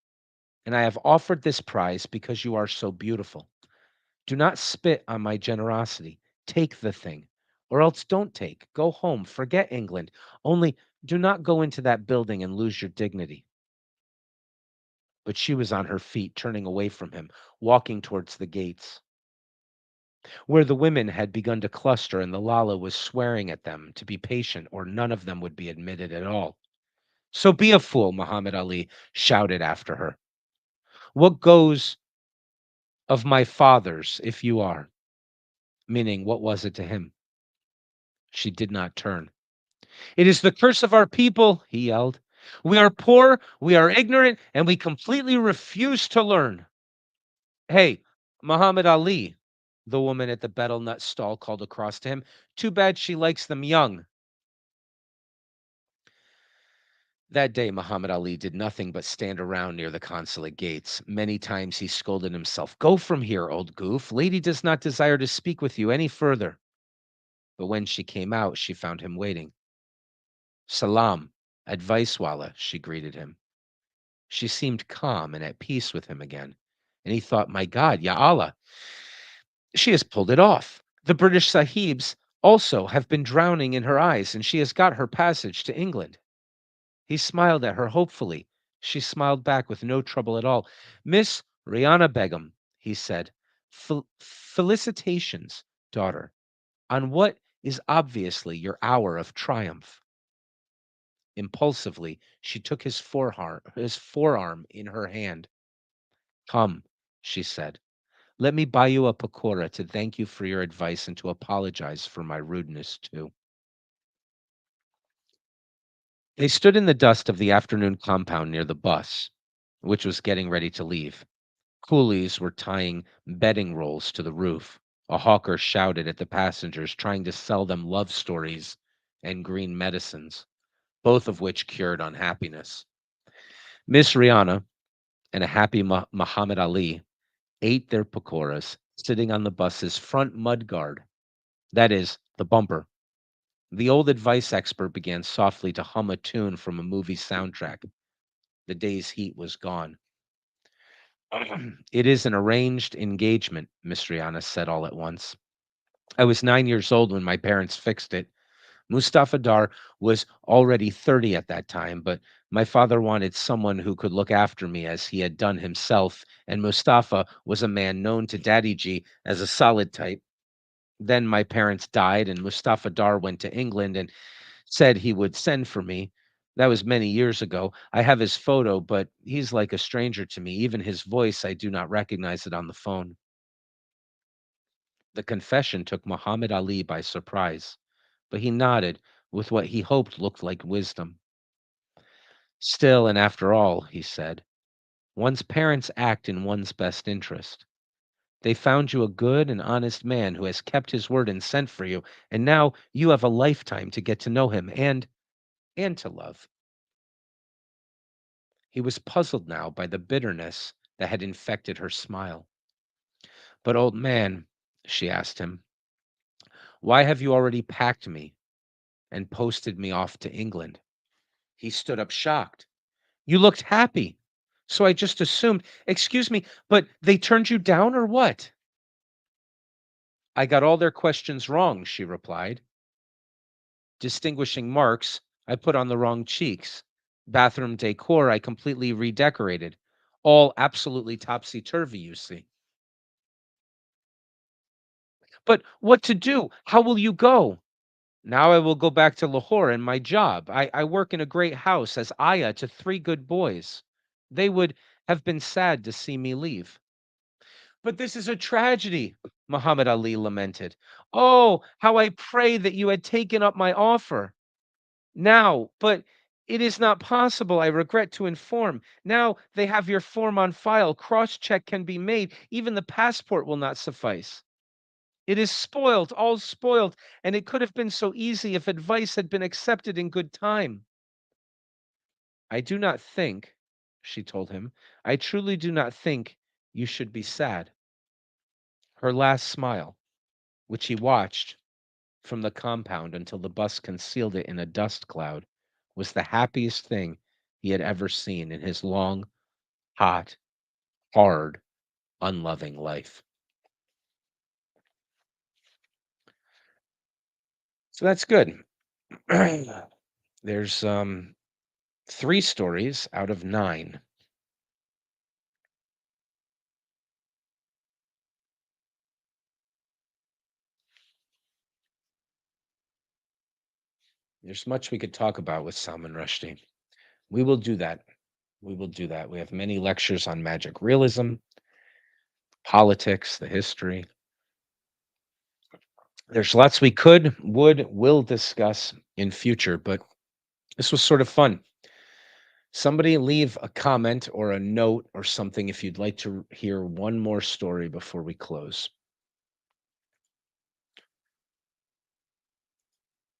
and I have offered this prize because you are so beautiful. Do not spit on my generosity. Take the thing, or else don't take. Go home. Forget England. Only do not go into that building and lose your dignity. But she was on her feet, turning away from him, walking towards the gates, where the women had begun to cluster, and the Lala was swearing at them to be patient, or none of them would be admitted at all. So be a fool, Muhammad Ali shouted after her. What goes of my fathers if you are? Meaning, what was it to him? She did not turn. It is the curse of our people, he yelled. We are poor, we are ignorant, and we completely refuse to learn. Hey, Muhammad Ali, the woman at the betel nut stall called across to him. Too bad she likes them young. That day, Muhammad Ali did nothing but stand around near the consulate gates. Many times he scolded himself, Go from here, old goof. Lady does not desire to speak with you any further. But when she came out, she found him waiting. Salam, advice she greeted him. She seemed calm and at peace with him again. And he thought, My God, Ya Allah, she has pulled it off. The British Sahibs also have been drowning in her eyes, and she has got her passage to England. He smiled at her hopefully. She smiled back with no trouble at all. Miss Rihanna Begum, he said, felicitations, daughter, on what is obviously your hour of triumph. Impulsively, she took his forearm in her hand. Come, she said. Let me buy you a pakora to thank you for your advice and to apologize for my rudeness too. They stood in the dust of the afternoon compound near the bus, which was getting ready to leave. Coolies were tying bedding rolls to the roof. A hawker shouted at the passengers, trying to sell them love stories and green medicines, both of which cured unhappiness. Miss Rihanna and a happy Muhammad Ali ate their pakoras sitting on the bus's front mudguard, that is, the bumper. The old advice expert began softly to hum a tune from a movie soundtrack. The day's heat was gone. It is an arranged engagement, Miss Rihanna said all at once. I was 9 years old when my parents fixed it. Mustafa Dar was already 30 at that time, but my father wanted someone who could look after me as he had done himself, and Mustafa was a man known to Daddy G as a solid type. Then my parents died, and Mustafa Dar went to England and said he would send for me. That was many years ago. I have his photo, but he's like a stranger to me. Even his voice, I do not recognize it on the phone. The confession took Muhammad Ali by surprise, but he nodded with what he hoped looked like wisdom. Still, and after all, he said, one's parents act in one's best interest. They found you a good and honest man who has kept his word and sent for you, and now you have a lifetime to get to know him and to love. He was puzzled now by the bitterness that had infected her smile. But, old man, she asked him, why have you already packed me and posted me off to England? He stood up shocked. You looked happy. So I just assumed, excuse me, but they turned you down or what? I got all their questions wrong, she replied. Distinguishing marks, I put on the wrong cheeks. Bathroom decor, I completely redecorated. All absolutely topsy turvy, you see. But what to do? How will you go? Now I will go back to Lahore and my job. I work in a great house as ayah to three good boys. They would have been sad to see me leave. But this is a tragedy, Muhammad Ali lamented. Oh, how I pray that you had taken up my offer. Now, but it is not possible, I regret to inform. Now they have your form on file. Cross check can be made. Even the passport will not suffice. It is spoiled, all spoiled, and it could have been so easy if advice had been accepted in good time. I do not think, she told him, I truly do not think you should be sad. Her last smile. which he watched from the compound until the bus concealed it in a dust cloud, was the happiest thing he had ever seen in his long, hot, hard, unloving life. So that's good. There's 3 stories out of 9. There's much we could talk about with Salman Rushdie. We will do that. We will do that. We have many lectures on magic realism, politics, the history. There's lots we could, would, will discuss in future, but this was sort of fun. Somebody leave a comment or a note or something if you'd like to hear one more story before we close.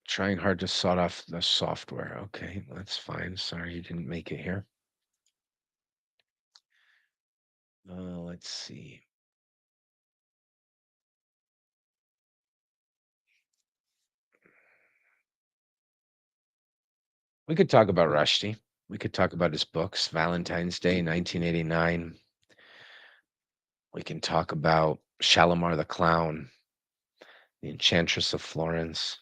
Trying hard to sort off the software. Okay, that's fine. Sorry you didn't make it here. Let's see. We could talk about Rushdie. We could talk about his books, Valentine's Day, 1989. We can talk about Shalimar the Clown, The Enchantress of Florence,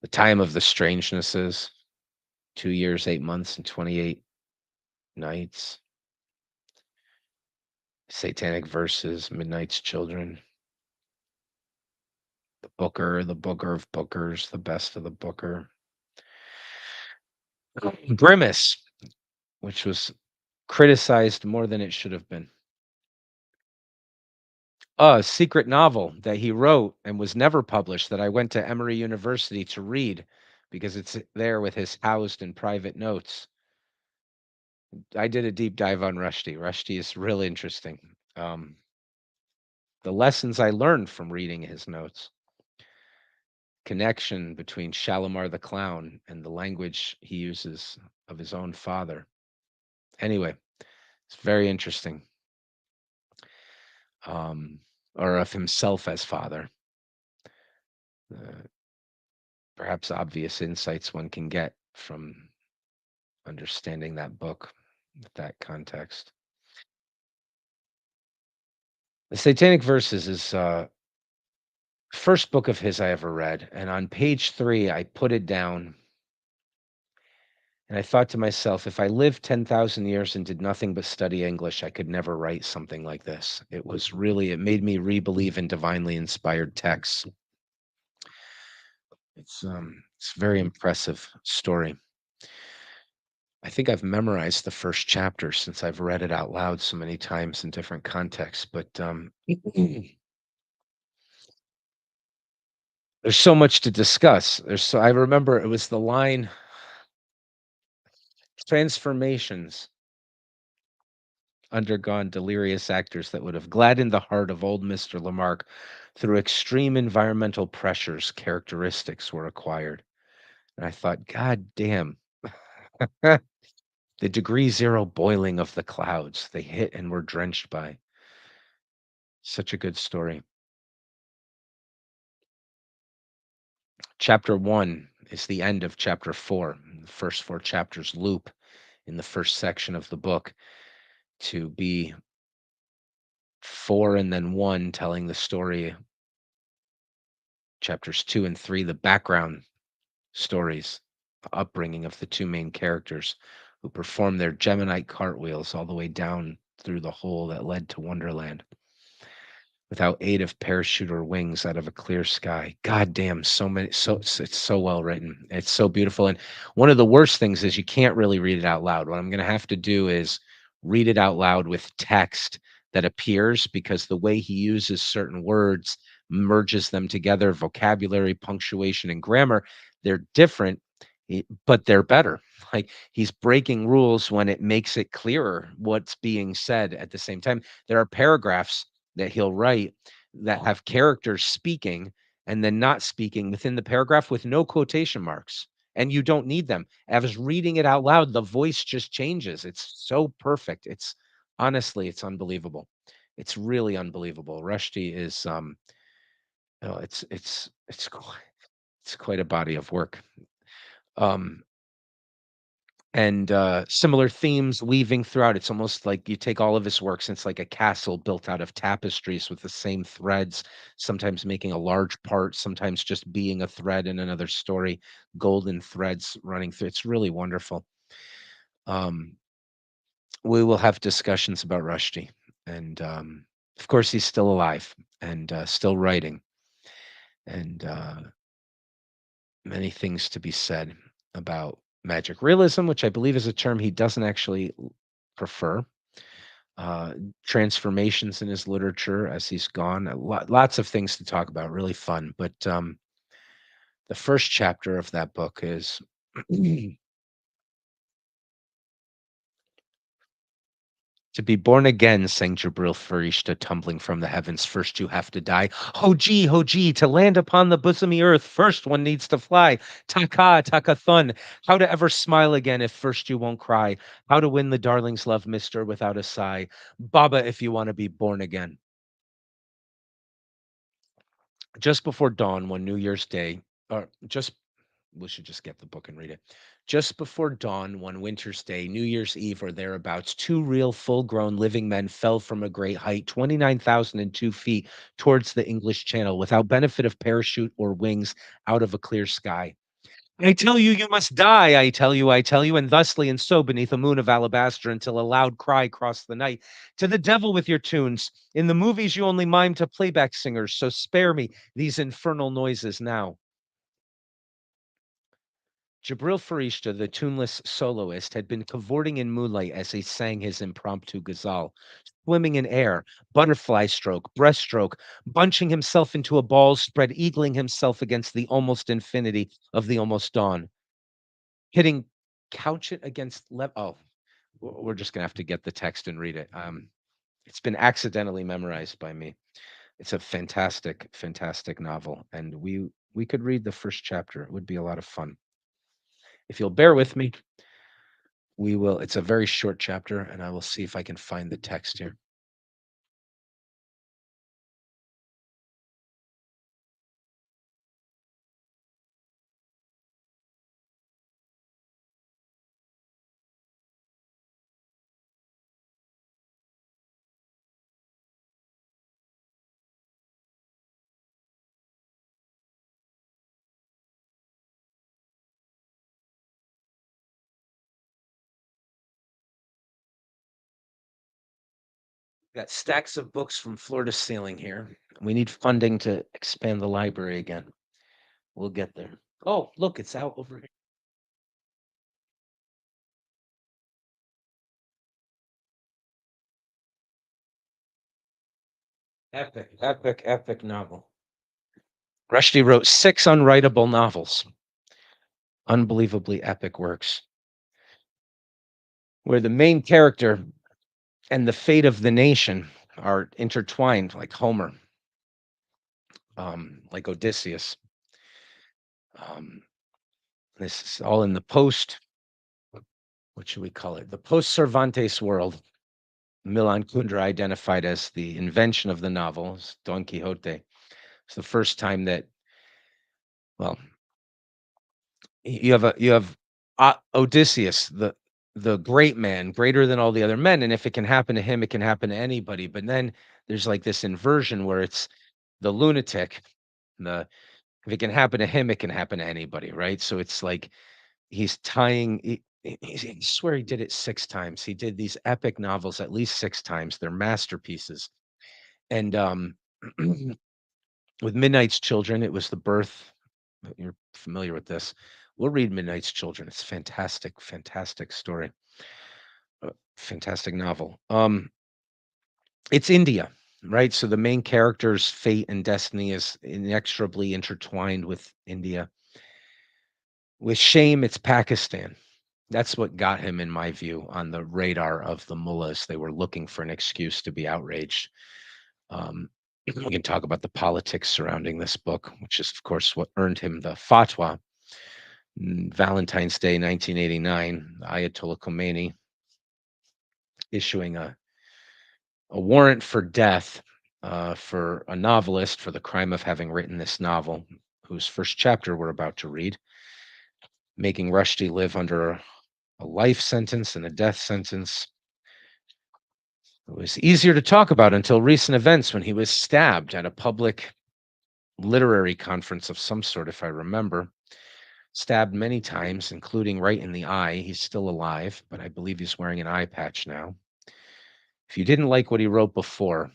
The Time of the Strangenesses, 2 years, 8 months, and 28 nights, Satanic Verses, Midnight's Children, The Booker of Bookers, The Best of the Booker, Grimace, which was criticized more than it should have been. A secret novel that he wrote and was never published that I went to Emory University to read because it's there with his housed and private notes. I did a deep dive on Rushdie. Rushdie is really interesting. Um, the lessons I learned from reading his notes, connection between Shalimar the Clown and the language he uses of his own father. Anyway, it's very interesting. Um, or of himself as father. Uh, Perhaps obvious insights one can get from understanding that book with that context. The Satanic Verses is first book of his I ever read, and on page 3 I put it down and I thought to myself, if I lived 10,000 years and did nothing but study English, I could never write something like this. It made me re-believe in divinely inspired texts. It's a very impressive story. I think I've memorized the first chapter since I've read it out loud so many times in different contexts, but there's so much to discuss. I remember it was the line transformations undergone delirious actors that would have gladdened the heart of old Mr. Lamarck through extreme environmental pressures characteristics were acquired. And I thought, God damn. The degree zero boiling of the clouds they hit and were drenched by. Such a good story. Chapter 1 is the end of chapter 4. The first 4 chapters loop in the first section of the book to be 4 and then 1 telling the story. Chapters 2 and 3, the background stories, the upbringing of the 2 main characters who perform their Geminite cartwheels all the way down through the hole that led to Wonderland without aid of parachute or wings out of a clear sky. God damn, it's so well written. It's so beautiful. And one of the worst things is you can't really read it out loud. What I'm going to have to do is read it out loud with text that appears because the way he uses certain words merges them together, vocabulary, punctuation, and grammar. They're different, but they're better. Like he's breaking rules when it makes it clearer what's being said at the same time. There are paragraphs that he'll write that have characters speaking and then not speaking within the paragraph with no quotation marks. And you don't need them. As reading it out loud, the voice just changes. It's so perfect. It's honestly, it's unbelievable. It's really unbelievable. Rushdie is Oh, it's quite a body of work. Um, and similar themes weaving throughout. It's almost like you take all of his works, and it's like a castle built out of tapestries with the same threads, sometimes making a large part, sometimes just being a thread in another story, golden threads running through. It's really wonderful. Um, we will have discussions about Rushdie, and of course, he's still alive and still writing, and many things to be said about magic realism, which I believe is a term he doesn't actually prefer. uh, Transformations in his literature as he's gone. Lots of things to talk about. Really fun. But the first chapter of that book is to be born again, sang Jabril Farishta, tumbling from the heavens. First you have to die. Ho gee, to land upon the bosomy earth, first one needs to fly. Taka, taka how to ever smile again if first you won't cry. How to win the darling's love, mister, without a sigh. Baba, if you want to be born again. Just before dawn one New Year's Day, or just we should just get the book and read it. Just before dawn one winter's day, New Year's Eve or thereabouts, two real full-grown living men fell from a great height, 29,002 feet, towards the English Channel, without benefit of parachute or wings, out of a clear sky. I tell you, you must die. I tell you, and thusly and so beneath a moon of alabaster until a loud cry crossed the night. To the devil with your tunes. In the movies, you only mime to playback singers, so spare me these infernal noises now. Jabril Farishta, the tuneless soloist, had been cavorting in moonlight as he sang his impromptu ghazal, swimming in air, butterfly stroke, breaststroke, bunching himself into a ball spread, eagling himself against the almost infinity of the almost dawn. Hitting couch it against we're just gonna have to get the text and read it. It's been accidentally memorized by me. It's a fantastic, fantastic novel, and we could read the first chapter. It would be a lot of fun. If you'll bear with me, we will. It's a very short chapter, and I will see if I can find the text here. Got stacks of books from floor to ceiling here. We need funding to expand the library again. We'll get there. Oh, look, it's out over here. Epic, epic, epic novel. Rushdie wrote 6 unwritable novels, unbelievably epic works, where the main character and the fate of the nation are intertwined, like Homer, like Odysseus. Um, this is all in the what should we call it? The post Cervantes world. Milan Kundera identified as the invention of the novel, Don Quixote. It's the first time that, well, you have Odysseus, the great man, greater than all the other men, and if it can happen to him, it can happen to anybody. But then there's like this inversion where it's the lunatic, the if it can happen to him, it can happen to anybody, right? So it's like he's tying. I swear he did it 6 times. He did these epic novels at least 6 times. They're masterpieces. And with Midnight's Children, it was the birth. You're familiar with this. We'll read Midnight's Children. It's fantastic, fantastic story. Fantastic novel. It's India, right? So the main character's fate and destiny is inexorably intertwined with India. With shame, it's Pakistan. That's what got him, in my view, on the radar of the mullahs. They were looking for an excuse to be outraged. We can talk about the politics surrounding this book, which is, of course, what earned him the fatwa. Valentine's Day, 1989, Ayatollah Khomeini issuing a warrant for death for a novelist for the crime of having written this novel, whose first chapter we're about to read, making Rushdie live under a life sentence and a death sentence. It was easier to talk about until recent events when he was stabbed at a public literary conference of some sort, if I remember. Stabbed many times, including right in the eye. He's still alive, but I believe he's wearing an eye patch now. If you didn't like what he wrote before,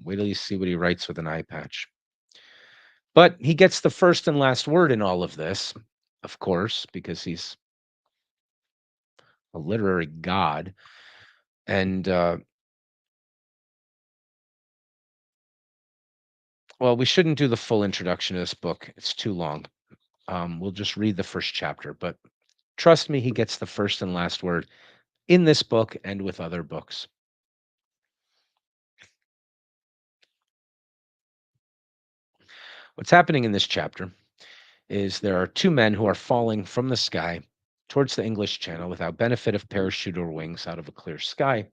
wait till you see what he writes with an eye patch. But he gets the first and last word in all of this, of course, because he's a literary god. And, well, we shouldn't do the full introduction to this book. It's too long. We'll just read the first chapter. But trust me, he gets the first and last word in this book and with other books. What's happening in this chapter is there are two men who are falling from the sky towards the English Channel without benefit of parachute or wings out of a clear sky.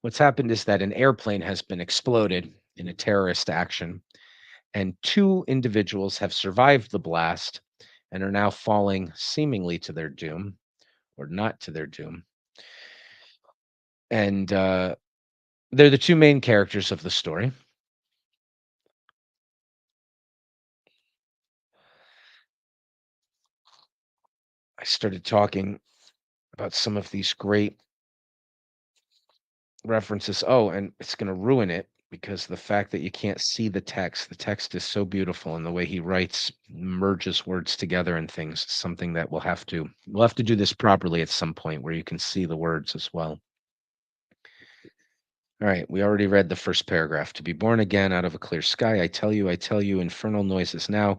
What's happened is that an airplane has been exploded in a terrorist action, and two individuals have survived the blast and are now falling seemingly to their doom or not to their doom. And they're the two main characters of the story. I started talking about some of these great references. Oh, and it's going to ruin it because the fact that you can't see the text is so beautiful, and the way he writes merges words together and things. Something that we'll have to do this properly at some point where you can see the words as well. All right, we already read the first paragraph. To be born again out of a clear sky, I tell you, infernal noises now.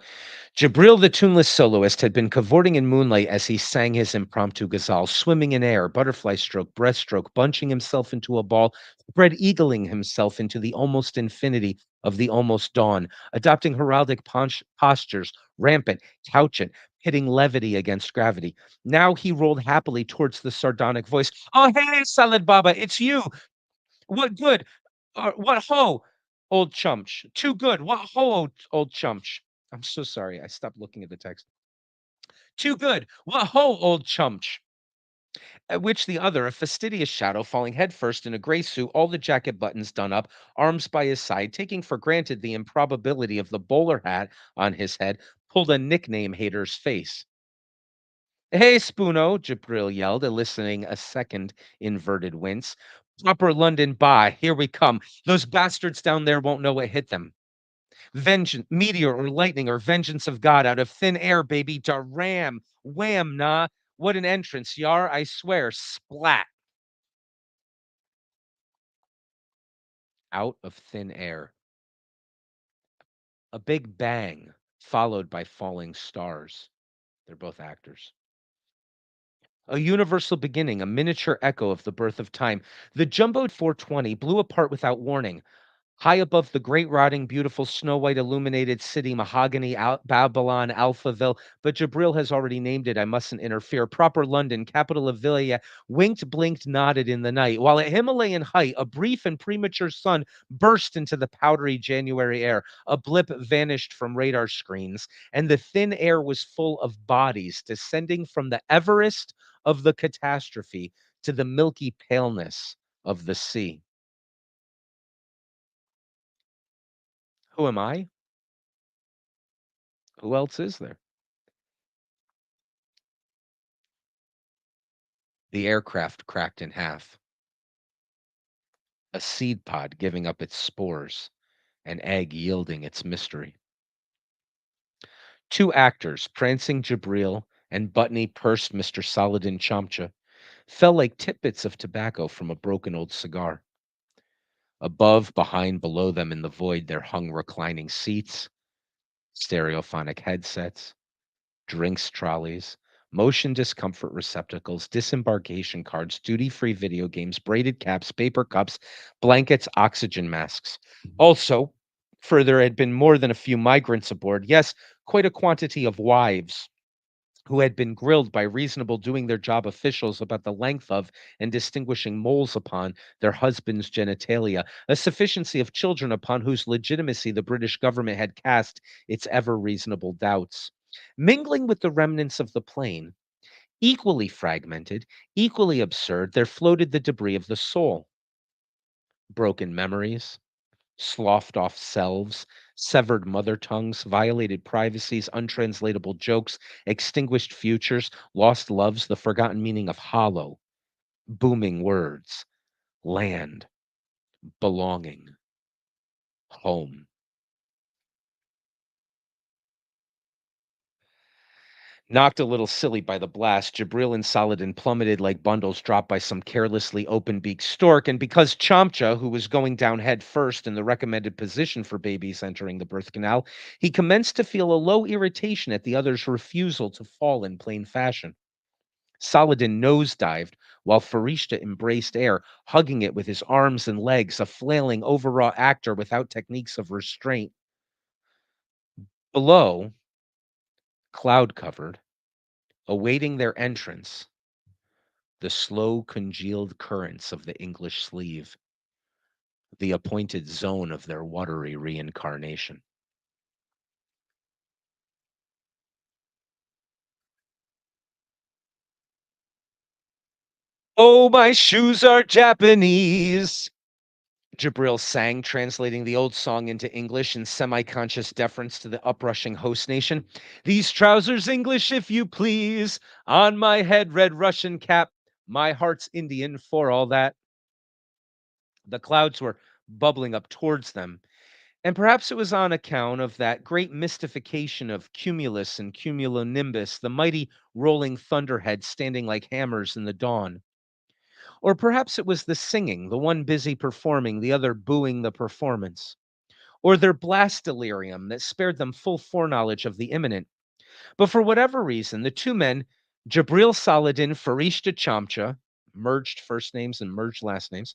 Jabril, the tuneless soloist, had been cavorting in moonlight as he sang his impromptu ghazal, swimming in air, butterfly stroke, breaststroke, bunching himself into a ball, spread eagling himself into the almost infinity of the almost dawn, adopting heraldic postures, rampant, couchant, pitting levity against gravity. Now he rolled happily towards the sardonic voice. Oh, hey, Salad Baba, it's you. What good? What ho, old chumch. Too good. What ho, old chumch. I'm so sorry. I stopped looking at the text. Too good. What ho, old chumch. At which the other, a fastidious shadow, falling headfirst in a gray suit, all the jacket buttons done up, arms by his side, taking for granted the improbability of the bowler hat on his head, pulled a nickname hater's face. Hey, Spoono, Jabril yelled, eliciting a second inverted wince. Proper London bye. Here we come. Those bastards down there won't know what hit them. Vengeance, meteor or lightning or vengeance of God out of thin air, baby. Daram. Wham, nah. What an entrance, Yar, I swear. Splat. Out of thin air. A big bang, followed by falling stars. They're both actors. A universal beginning, a miniature echo of the birth of time. The jumboed 420 blew apart without warning. High above the great, rotting, beautiful, snow white illuminated city, mahogany, Babylon, Alphaville. But Jabril has already named it. I mustn't interfere. Proper London, capital of Villia, winked, blinked, nodded in the night. While at Himalayan height, a brief and premature sun burst into the powdery January air. A blip vanished from radar screens, and the thin air was full of bodies descending from the Everest of the catastrophe to the milky paleness of the sea. Who am I? Who else is there? The aircraft cracked in half, a seed pod giving up its spores, an egg yielding its mystery. Two actors, prancing Jabril and Butney pursed Mr. Saladin Chamcha, fell like titbits of tobacco from a broken old cigar. Above, behind, below them in the void, there hung reclining seats, stereophonic headsets, drinks trolleys, motion discomfort receptacles, disembarkation cards, duty free video games, braided caps, paper cups, blankets, oxygen masks. Also, for there had been more than a few migrants aboard, yes, quite a quantity of wives, who had been grilled by reasonable doing their job officials about the length of and distinguishing moles upon their husbands' genitalia, a sufficiency of children upon whose legitimacy the British government had cast its ever reasonable doubts. Mingling with the remnants of the plain, equally fragmented, equally absurd, there floated the debris of the soul, broken memories, sloughed off selves, severed mother tongues, violated privacies, untranslatable jokes, extinguished futures, lost loves, the forgotten meaning of hollow, booming words, land, belonging, home. Knocked a little silly by the blast, Jabril and Saladin plummeted like bundles dropped by some carelessly open-beaked stork, and because Chamcha, who was going down head first in the recommended position for babies entering the birth canal, he commenced to feel a low irritation at the other's refusal to fall in plain fashion. Saladin nosedived while Farishta embraced air, hugging it with his arms and legs, a flailing, overwrought actor without techniques of restraint. Below, cloud covered, awaiting their entrance, the slow congealed currents of the English sleeve, the appointed zone of their watery reincarnation. Oh, my shoes are Japanese, Jabril sang, translating the old song into English in semi conscious deference to the uprushing host nation. These trousers English, if you please. On my head, red Russian cap. My heart's Indian for all that. The clouds were bubbling up towards them, and perhaps it was on account of that great mystification of cumulus and cumulonimbus, the mighty rolling thunderheads standing like hammers in the dawn. Or perhaps it was the singing, the one busy performing, the other booing the performance. Or their blast delirium that spared them full foreknowledge of the imminent. But for whatever reason, the two men, Jabril Saladin Farishta Chamcha, merged first names and merged last names,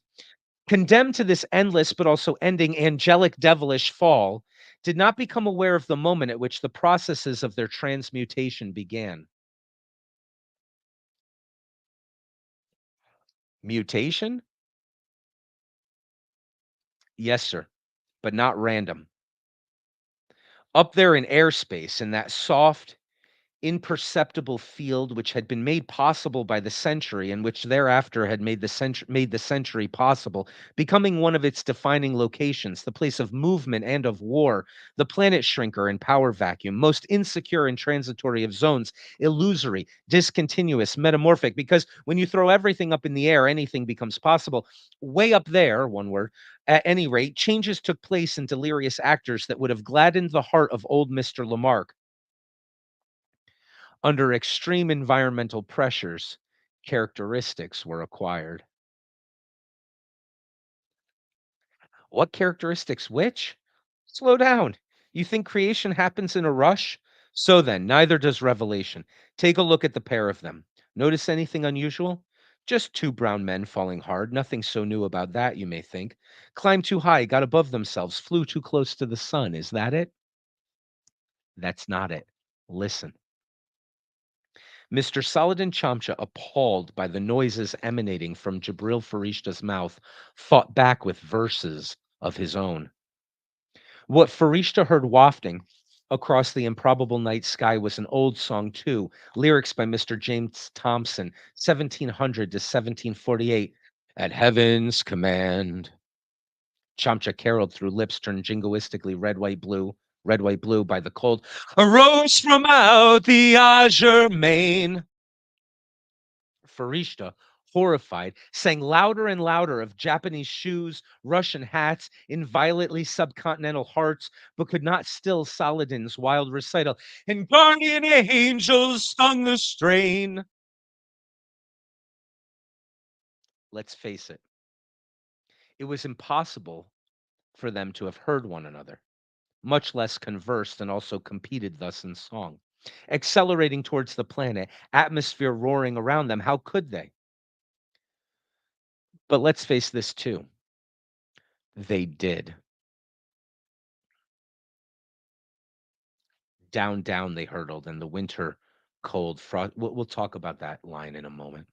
condemned to this endless but also ending angelic devilish fall, did not become aware of the moment at which the processes of their transmutation began. Mutation? Yes, sir, but not random. Up there in airspace, in that soft, imperceptible field which had been made possible by the century and which thereafter had made the century possible, becoming one of its defining locations, the place of movement and of war, the planet shrinker and power vacuum, most insecure and transitory of zones, illusory, discontinuous, metamorphic, because when you throw everything up in the air, anything becomes possible. Way up there, one word, at any rate, changes took place in delirious actors that would have gladdened the heart of old Mr. Lamarck. Under extreme environmental pressures, characteristics were acquired. What characteristics? Which? Slow down. You think creation happens in a rush? So then, neither does revelation. Take a look at the pair of them. Notice anything unusual? Just two brown men falling hard. Nothing so new about that, you may think. Climbed too high, got above themselves, flew too close to the sun. Is that it? That's not it. Listen. Mr. Saladin Chamcha, appalled by the noises emanating from Jabril Farishta's mouth, fought back with verses of his own. What Farishta heard wafting across the improbable night sky was an old song, too, lyrics by Mr. James Thompson, 1700 to 1748. At heaven's command, Chamcha caroled through lips turned jingoistically red, white, blue by the cold, arose from out the azure main. Farishta, horrified, sang louder and louder of Japanese shoes, Russian hats, inviolately subcontinental hearts, but could not still Saladin's wild recital. And guardian angels sung the strain. Let's face it, it was impossible for them to have heard one another, much less conversed and also competed thus in song. Accelerating towards the planet, atmosphere roaring around them, how could they? But let's face this too. They did. Down, down they hurtled, and the winter cold we'll talk about that line in a moment.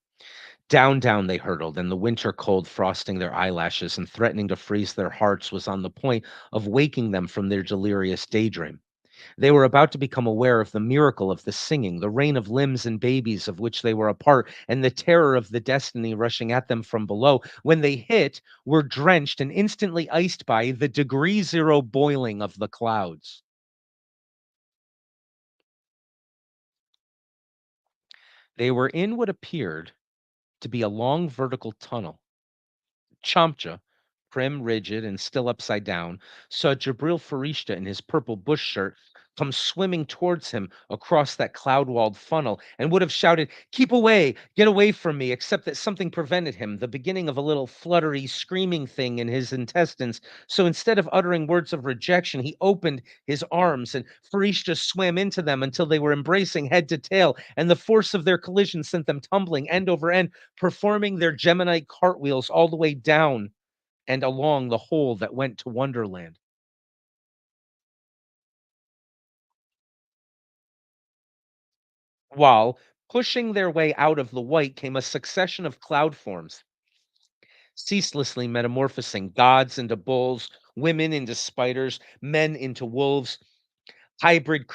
Down, down they hurtled, and the winter cold frosting their eyelashes and threatening to freeze their hearts was on the point of waking them from their delirious daydream. They were about to become aware of the miracle of the singing, the rain of limbs and babies of which they were a part, and the terror of the destiny rushing at them from below, when they were drenched, and instantly iced by the degree zero boiling of the clouds. They were in what appeared to be a long vertical tunnel. Chamcha, prim, rigid, and still upside down, saw Jabril Farishta in his purple bush shirt come swimming towards him across that cloud walled funnel and would have shouted, "Keep away! Get away from me!" except that something prevented him, the beginning of a little fluttery, screaming thing in his intestines. So instead of uttering words of rejection, he opened his arms and Farishta swam into them until they were embracing head to tail, and the force of their collision sent them tumbling end over end, performing their Gemini cartwheels all the way down and along the hole that went to Wonderland. While pushing their way out of the white came a succession of cloud forms, ceaselessly metamorphosing gods into bulls, women into spiders, men into wolves, hybrid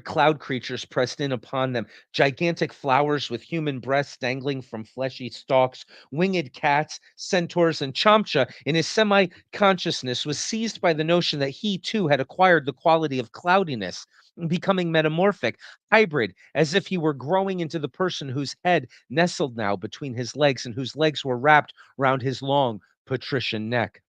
cloud creatures pressed in upon them, gigantic flowers with human breasts dangling from fleshy stalks, winged cats, centaurs, and Chamcha, in his semi-consciousness, was seized by the notion that he too had acquired the quality of cloudiness, becoming metamorphic, hybrid, as if he were growing into the person whose head nestled now between his legs and whose legs were wrapped round his long patrician neck.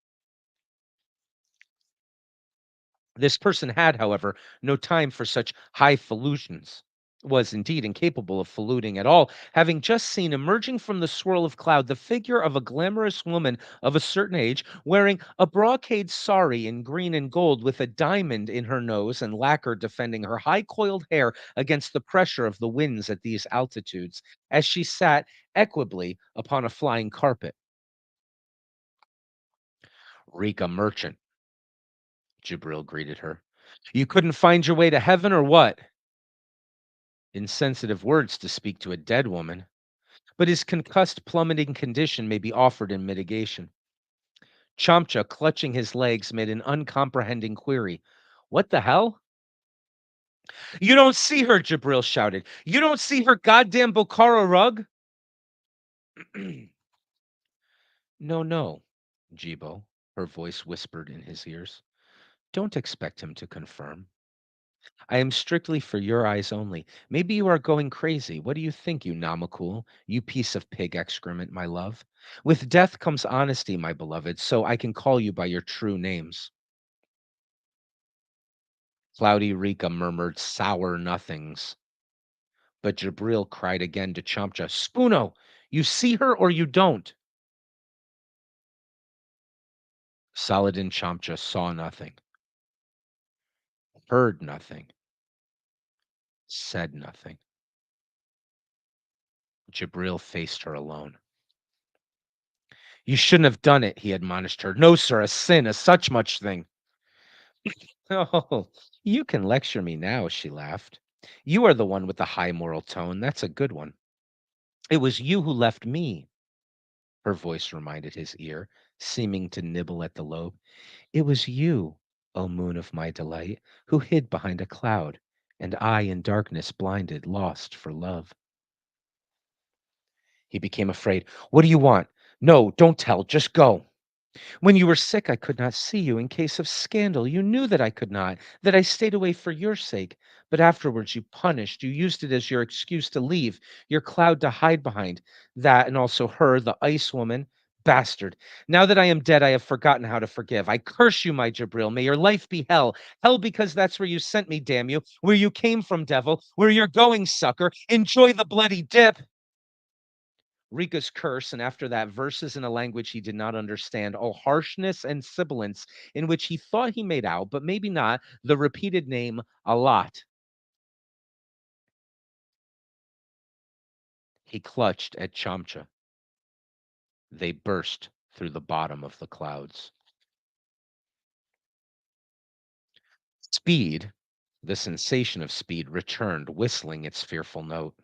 This person had, however, no time for such highfalutions, was indeed incapable of faluting at all, having just seen emerging from the swirl of cloud the figure of a glamorous woman of a certain age, wearing a brocade sari in green and gold, with a diamond in her nose and lacquer defending her high coiled hair against the pressure of the winds at these altitudes, as she sat equably upon a flying carpet. Rika Merchant, Jibril greeted her. You couldn't find your way to heaven or what? Insensitive words to speak to a dead woman, but his concussed, plummeting condition may be offered in mitigation. Chamcha, clutching his legs, made an uncomprehending query. What the hell? You don't see her, Jabril shouted. You don't see her goddamn Bokhara rug? No, no, Jibo, her voice whispered in his ears. Don't expect him to confirm. I am strictly for your eyes only. Maybe you are going crazy. What do you think, you Namakul? You piece of pig excrement, my love. With death comes honesty, my beloved, so I can call you by your true names. Cloudy Rika murmured sour nothings. But Jabril cried again to Chamcha, Spuno, you see her or you don't. Saladin Chamcha saw nothing, heard nothing, said nothing. Jabril faced her alone. You shouldn't have done it, he admonished her. No, sir, a sin, a such much thing. Oh, you can lecture me now, she laughed. You are the one with the high moral tone. That's a good one. It was you who left me, her voice reminded his ear, seeming to nibble at the lobe. It was you, O moon of my delight, who hid behind a cloud, and I in darkness blinded, lost for love. He became afraid. What do you want? No, don't tell. Just go. When you were sick, I could not see you in case of scandal. You knew that I could not, that I stayed away for your sake. But afterwards, you punished. You used it as your excuse to leave, your cloud to hide behind. That and also her, the ice woman. Bastard. Now that I am dead, I have forgotten how to forgive. I curse you, my Jabril. May your life be hell. Hell because that's where you sent me, damn you. Where you came from, devil. Where you're going, sucker. Enjoy the bloody dip. Rika's curse, and after that, verses in a language he did not understand, all harshness and sibilance in which he thought he made out, but maybe not, the repeated name a lot. He clutched at Chamcha. They burst through the bottom of the clouds. Speed. The sensation of speed returned, whistling its fearful note.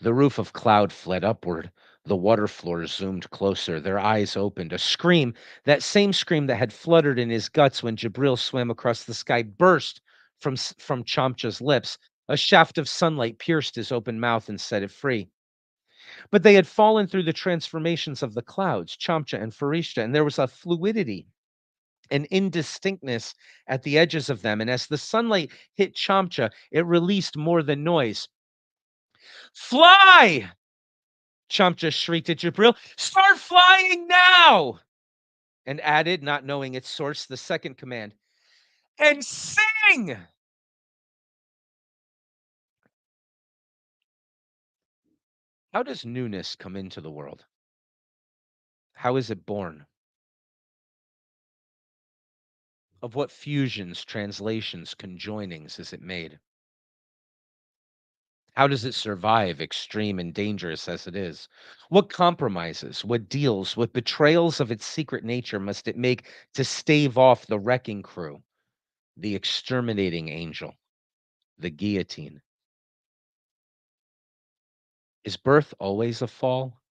The roof of cloud fled upward. The water floor zoomed closer. Their eyes opened. A scream, that same scream that had fluttered in his guts when Jabril swam across the sky, burst from Chamcha's lips. A shaft of sunlight pierced his open mouth and set it free. But they had fallen through the transformations of the clouds, Chamcha and Farishta, and there was a fluidity, an indistinctness at the edges of them. And as the sunlight hit Chamcha, it released more than noise. Fly! Chamcha shrieked at Jabril. Start flying now! And added, not knowing its source, the second command. And sing! How does newness come into the world? How is it born? Of what fusions, translations, conjoinings is it made? How does it survive, extreme and dangerous as it is? What compromises, what deals, what betrayals of its secret nature must it make to stave off the wrecking crew, the exterminating angel, the guillotine? Is birth always a fall?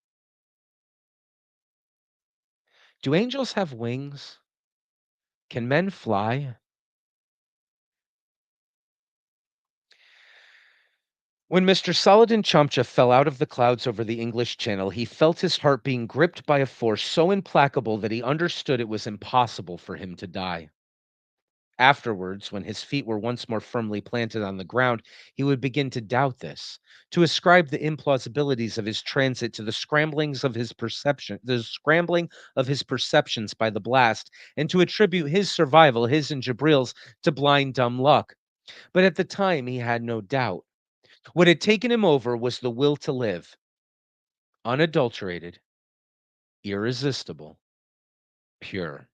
Do angels have wings? Can men fly? When Mr. Saladin Chamcha fell out of the clouds over the English Channel, he felt his heart being gripped by a force so implacable that he understood it was impossible for him to die. Afterwards, when his feet were once more firmly planted on the ground, he would begin to doubt this, to ascribe the implausibilities of his transit to the scrambling of his perceptions by the blast, and to attribute his survival, his and Jabril's, to blind dumb luck. But at the time he had no doubt. What had taken him over was the will to live, unadulterated, irresistible, pure.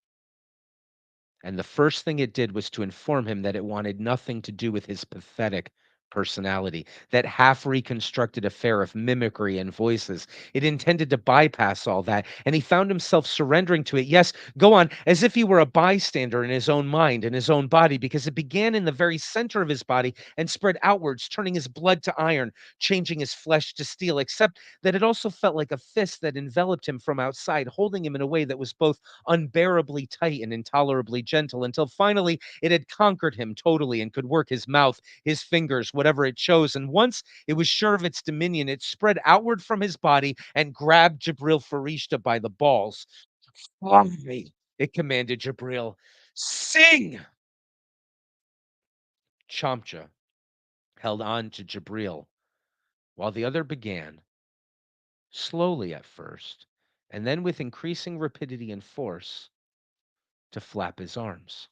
And the first thing it did was to inform him that it wanted nothing to do with his pathetic personality, that half reconstructed affair of mimicry and voices. It intended to bypass all that, and he found himself surrendering to it. Yes, go on, as if he were a bystander in his own mind and his own body, because it began in the very center of his body and spread outwards, turning his blood to iron, changing his flesh to steel, except that it also felt like a fist that enveloped him from outside, holding him in a way that was both unbearably tight and intolerably gentle, until finally it had conquered him totally and could work his mouth, his fingers, whatever it chose. And once it was sure of its dominion, it spread outward from his body and grabbed Jabril Farishta by the balls. Fly, it commanded Jabril. Sing! Chamcha held on to Jabril while the other began, slowly at first, and then with increasing rapidity and force, to flap his arms.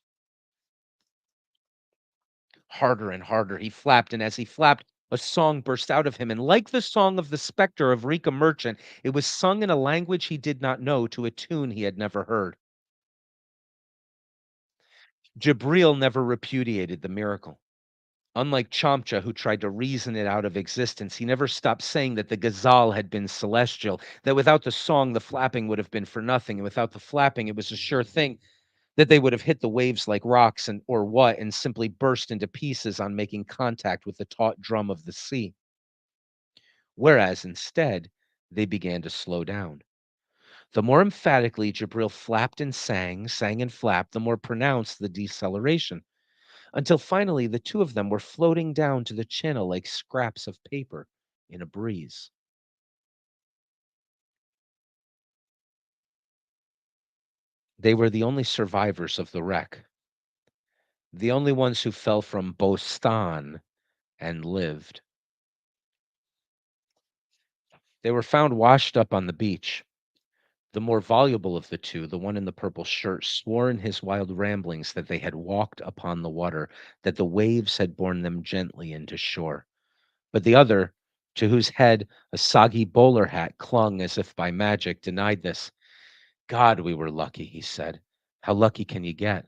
Harder and harder he flapped, and as he flapped, a song burst out of him, and like the song of the spectre of Rika Merchant, it was sung in a language he did not know, to a tune he had never heard. Jibril never repudiated the miracle. Unlike Chamcha, who tried to reason it out of existence, he never stopped saying that the ghazal had been celestial, that without the song, the flapping would have been for nothing, and without the flapping, it was a sure thing that they would have hit the waves like rocks and or what, and simply burst into pieces on making contact with the taut drum of the sea. Whereas instead, they began to slow down. The more emphatically Jabril flapped and sang and flapped, the more pronounced the deceleration, until finally the two of them were floating down to the channel like scraps of paper in a breeze. They were the only survivors of the wreck, the only ones who fell from Bostan and lived. They were found washed up on the beach. The more voluble of the two, the one in the purple shirt, swore in his wild ramblings that they had walked upon the water, that the waves had borne them gently into shore. But the other, to whose head a soggy bowler hat clung as if by magic, denied this. God, we were lucky, he said. How lucky can you get?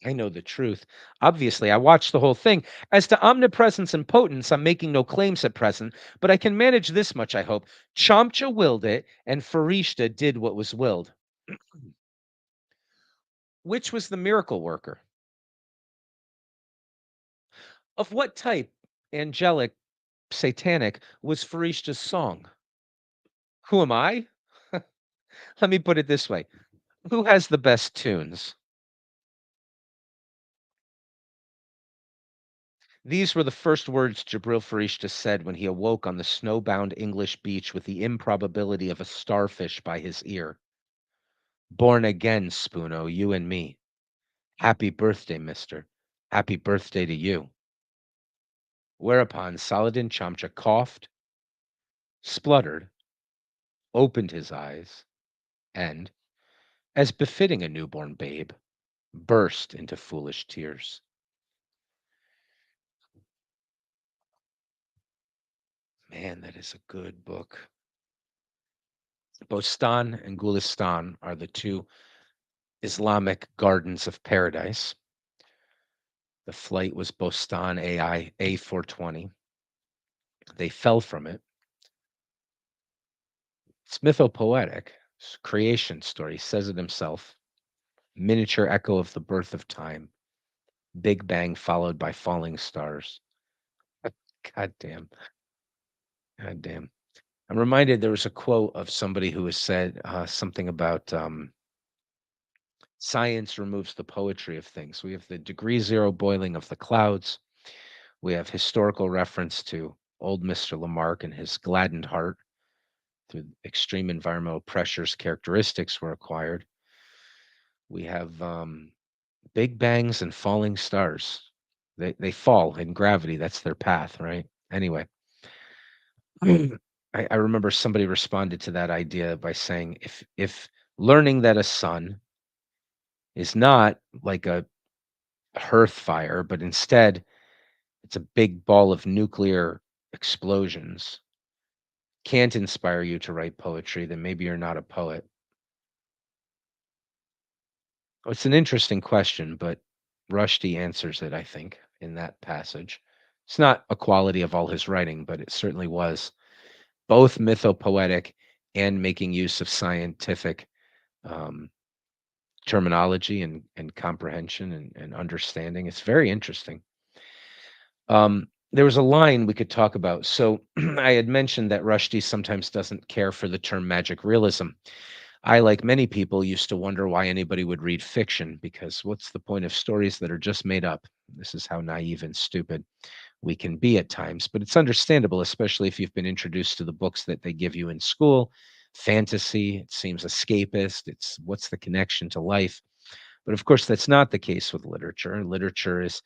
I know the truth. Obviously, I watched the whole thing. As to omnipresence and potence, I'm making no claims at present, but I can manage this much, I hope. Chamcha willed it, and Farishta did what was willed. Which was the miracle worker? Of what type, angelic, satanic, was Farishta's song? Who am I? Let me put it this way. Who has the best tunes? These were the first words Jabril Farishta said when he awoke on the snowbound English beach with the improbability of a starfish by his ear. Born again, Spoono, you and me. Happy birthday, mister. Happy birthday to you. Whereupon Saladin Chamcha coughed, spluttered, opened his eyes, and, as befitting a newborn babe, burst into foolish tears. Man, that is a good book. Bostan and Gulistan are the two Islamic gardens of paradise. The flight was Bostan AI A420. They fell from it. It's mythopoetic. It's a creation story. He says it himself. Miniature echo of the birth of time. Big bang followed by falling stars. God damn. God damn. I'm reminded there was a quote of somebody who has said something about science removes the poetry of things. We have the degree zero boiling of the clouds. We have historical reference to old Mr. Lamarck and his gladdened heart through extreme environmental pressures, characteristics were acquired. We have big bangs and falling stars. They fall in gravity. That's their path, right? Anyway, I remember somebody responded to that idea by saying if learning that a sun is not like a hearth fire, but instead it's a big ball of nuclear explosions, can't inspire you to write poetry, then maybe you're not a poet. It's an interesting question, but Rushdie answers it, I think, in that passage. It's not a quality of all his writing, but it certainly was both mythopoetic and making use of scientific um, terminology and comprehension and understanding. It's very interesting. There was a line we could talk about. So I had mentioned that Rushdie sometimes doesn't care for the term magic realism. I, like many people, used to wonder why anybody would read fiction because what's the point of stories that are just made up? This is how naive and stupid we can be at times, but it's understandable, especially if you've been introduced to the books that they give you in school. Fantasy, it seems escapist. It's what's the connection to life? But of course, that's not the case with literature. Literature is,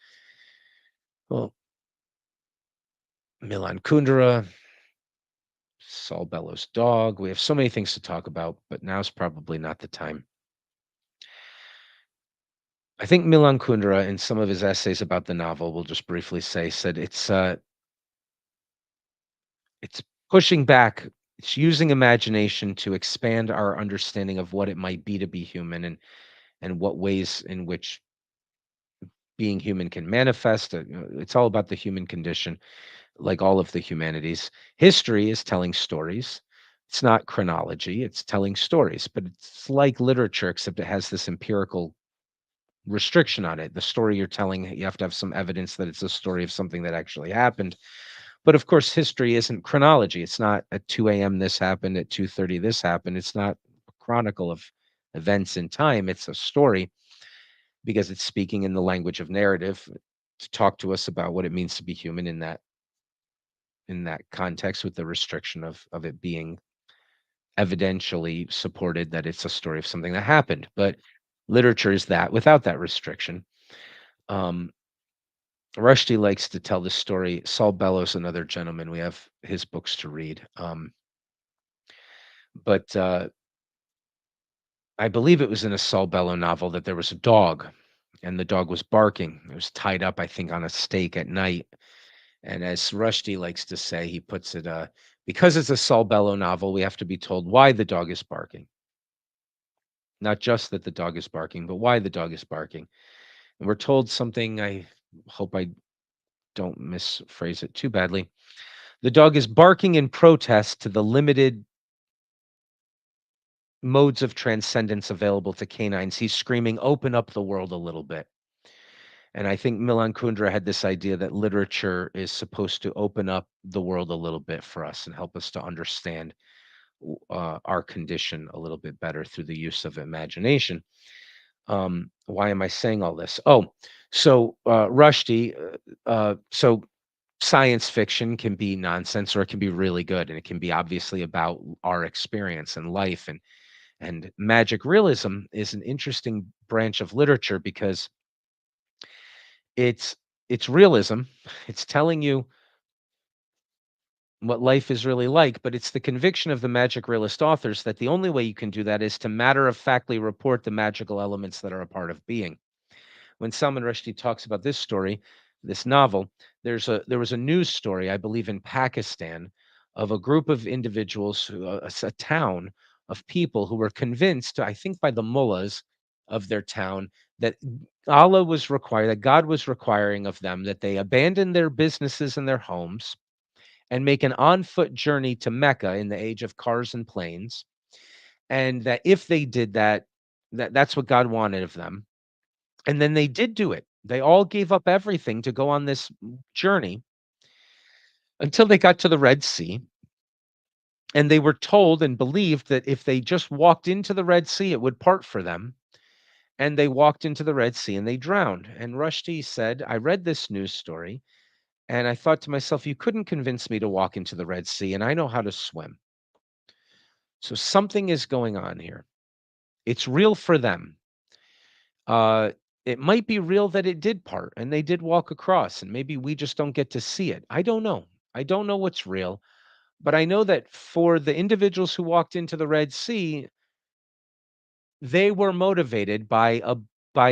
well, Milan Kundera, Saul Bellows' dog. We have so many things to talk about, but now's probably not the time. I think Milan Kundera, in some of his essays about the novel, we'll just briefly say, said it's pushing back. It's using imagination to expand our understanding of what it might be to be human and what ways in which being human can manifest. It's all about the human condition, like all of the humanities. History is telling stories. It's not chronology, it's telling stories, but it's like literature, except it has this empirical restriction on it. The story you're telling, you have to have some evidence that it's a story of something that actually happened. But of course, history isn't chronology. It's not at 2 a.m. this happened, at 2:30 this happened. It's not a chronicle of events in time. It's a story because it's speaking in the language of narrative to talk to us about what it means to be human in that context with the restriction of it being evidentially supported that it's a story of something that happened. But literature is that without that restriction. Um, Rushdie likes to tell this story. Saul Bellows, another gentleman, we have his books to read. But I believe it was in a Saul Bellow novel that there was a dog, and the dog was barking. It was tied up, I think, on a stake at night. And as Rushdie likes to say, he puts it, because it's a Saul Bellow novel, we have to be told why the dog is barking. Not just that the dog is barking, but why the dog is barking. And we're told something, I hope I don't misphrase it too badly. The dog is barking in protest to the limited modes of transcendence available to canines. He's screaming, "Open up the world a little bit." And I think Milan Kundera had this idea that literature is supposed to open up the world a little bit for us and help us to understand our condition a little bit better through the use of imagination. Why am I saying all this? Oh, so Rushdie, so science fiction can be nonsense or it can be really good, and it can be obviously about our experience and life. And magic realism is an interesting branch of literature because it's it's realism. It's telling you what life is really like, but it's the conviction of the magic realist authors that the only way you can do that is to matter of factly report the magical elements that are a part of being. When Salman Rushdie talks about this story, this novel, there was a news story, I believe in Pakistan, of a group of individuals, a town of people who were convinced, I think by the mullahs of their town, that Allah was required, that God was requiring of them that they abandon their businesses and their homes and make an on foot journey to Mecca in the age of cars and planes. And that if they did that, that's what God wanted of them. And then they did do it. They all gave up everything to go on this journey until they got to the Red Sea. And they were told and believed that if they just walked into the Red Sea, it would part for them. And they walked into the Red Sea and they drowned. And Rushdie said, I read this news story and I thought to myself, you couldn't convince me to walk into the Red Sea, and I know how to swim. So something is going on here. It's real for them. Uh, it might be real that it did part and they did walk across, and maybe we just don't get to see it. I don't know. I don't know what's real, but I know that for the individuals who walked into the Red Sea, they were motivated by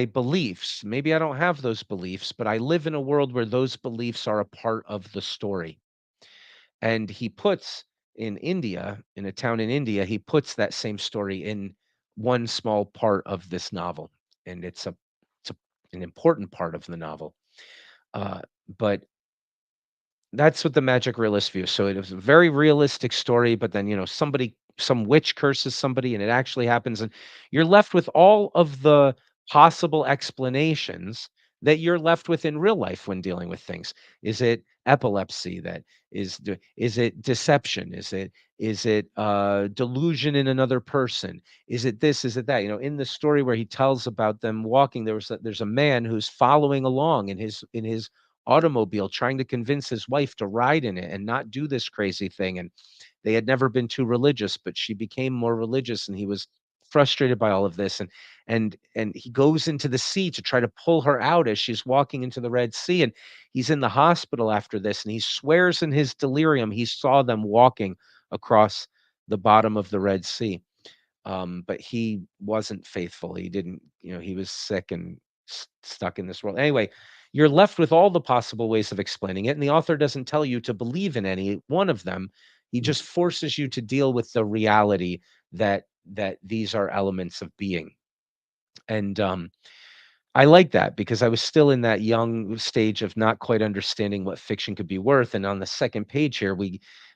beliefs. Maybe I don't have those beliefs, but I live in a world where those beliefs are a part of the story. And he puts in India, in a town in India, he puts that same story in one small part of this novel, and it's an important part of the novel. Uh, but that's what the magic realist view. So it was a very realistic story, but then, some witch curses somebody and it actually happens. And you're left with all of the possible explanations that you're left with in real life when dealing with things. Is it epilepsy that is it deception? Is it delusion in another person? Is it this? Is it that? In the story where he tells about them walking, there's a man who's following along in his automobile trying to convince his wife to ride in it and not do this crazy thing. And they had never been too religious, but she became more religious and he was frustrated by all of this. And he goes into the sea to try to pull her out as she's walking into the Red Sea. And he's in the hospital after this, and he swears in his delirium he saw them walking across the bottom of the Red Sea. But he wasn't faithful. He didn't, he was sick and stuck in this world. Anyway, you're left with all the possible ways of explaining it, and the author doesn't tell you to believe in any one of them. He just forces you to deal with the reality that these are elements of being. And I like that because I was still in that young stage of not quite understanding what fiction could be worth. And on the second page here,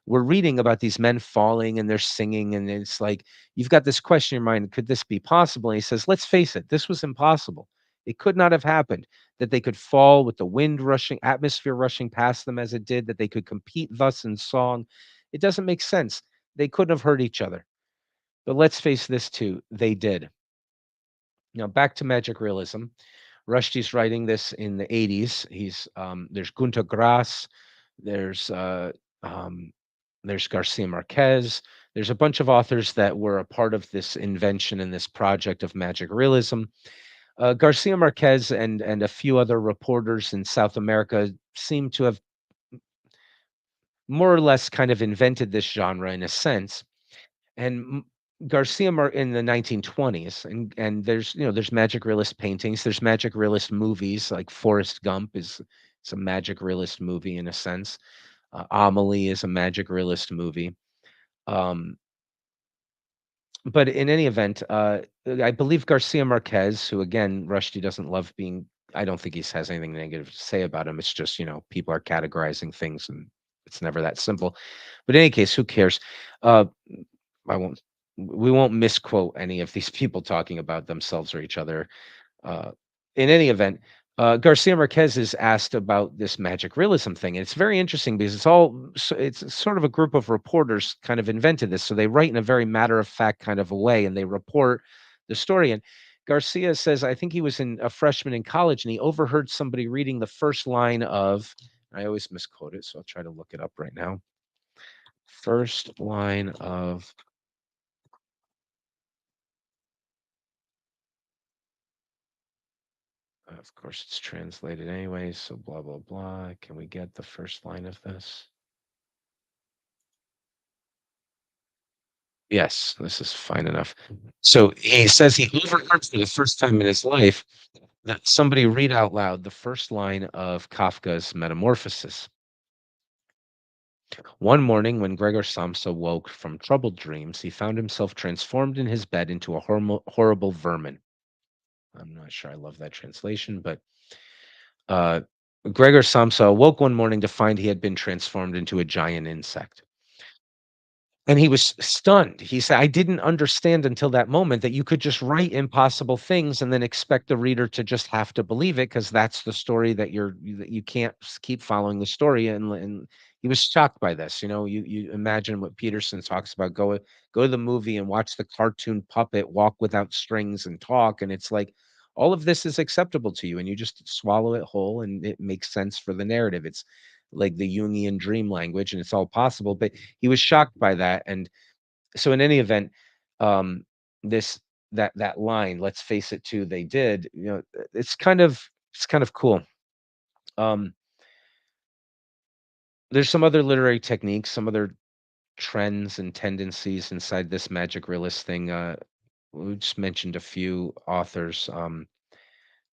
we're reading about these men falling and they're singing, and it's like you've got this question in your mind: could this be possible? And he says, "Let's face it, this was impossible. It could not have happened that they could fall with the wind rushing, atmosphere rushing past them as it did. That they could compete thus in song. It doesn't make sense. They couldn't have hurt each other. But let's face this too: they did." Now back to magic realism. Rushdie's writing this in the 80s. There's Gunter Grass, there's uh, um, there's Garcia Marquez. There's a bunch of authors that were a part of this invention and this project of magic realism. Garcia Marquez and a few other reporters in South America seem to have more or less kind of invented this genre in a sense. And in the 1920s, and there's magic realist paintings, there's magic realist movies like Forrest Gump is it's a magic realist movie in a sense. Amelie is a magic realist movie. Um, but in any event, I believe Garcia Marquez, who again Rushdie doesn't love being. I don't think he has anything negative to say about him. It's just people are categorizing things, and it's never that simple. But in any case, who cares? Uh, I won't we won't misquote any of these people talking about themselves or each other. Uh, in any event, Garcia Marquez is asked about this magic realism thing, and it's very interesting because it's sort of a group of reporters kind of invented this. So they write in a very matter of fact kind of a way, and they report the story. And Garcia says, I think he was a freshman in college, and he overheard somebody reading the first line of. I always misquote it, so I'll try to look it up right now. First line of. Of course, it's translated anyway, so blah blah blah. Can we get the first line of this? Yes, this is fine enough. So he says he overheard for the first time in his life that somebody read out loud the first line of Kafka's Metamorphosis. One morning, when Gregor Samsa woke from troubled dreams, he found himself transformed in his bed into a horrible vermin. I'm not sure I love that translation, but uh, Gregor Samsa awoke one morning to find he had been transformed into a giant insect. And he was stunned. He said, "I didn't understand until that moment that you could just write impossible things and then expect the reader to just have to believe it because that's the story that you can't keep following the story." And he was shocked by this. You imagine what Peterson talks about. Go to the movie and watch the cartoon puppet walk without strings and talk, and it's like all of this is acceptable to you, and you just swallow it whole, and it makes sense for the narrative. It's like the Jungian dream language, and it's all possible. But he was shocked by that, and so in any event, um, this that line, "Let's face it, too, they did," it's kind of cool. Um, there's some other literary techniques, some other trends and tendencies inside this magic realist thing. We just mentioned a few authors.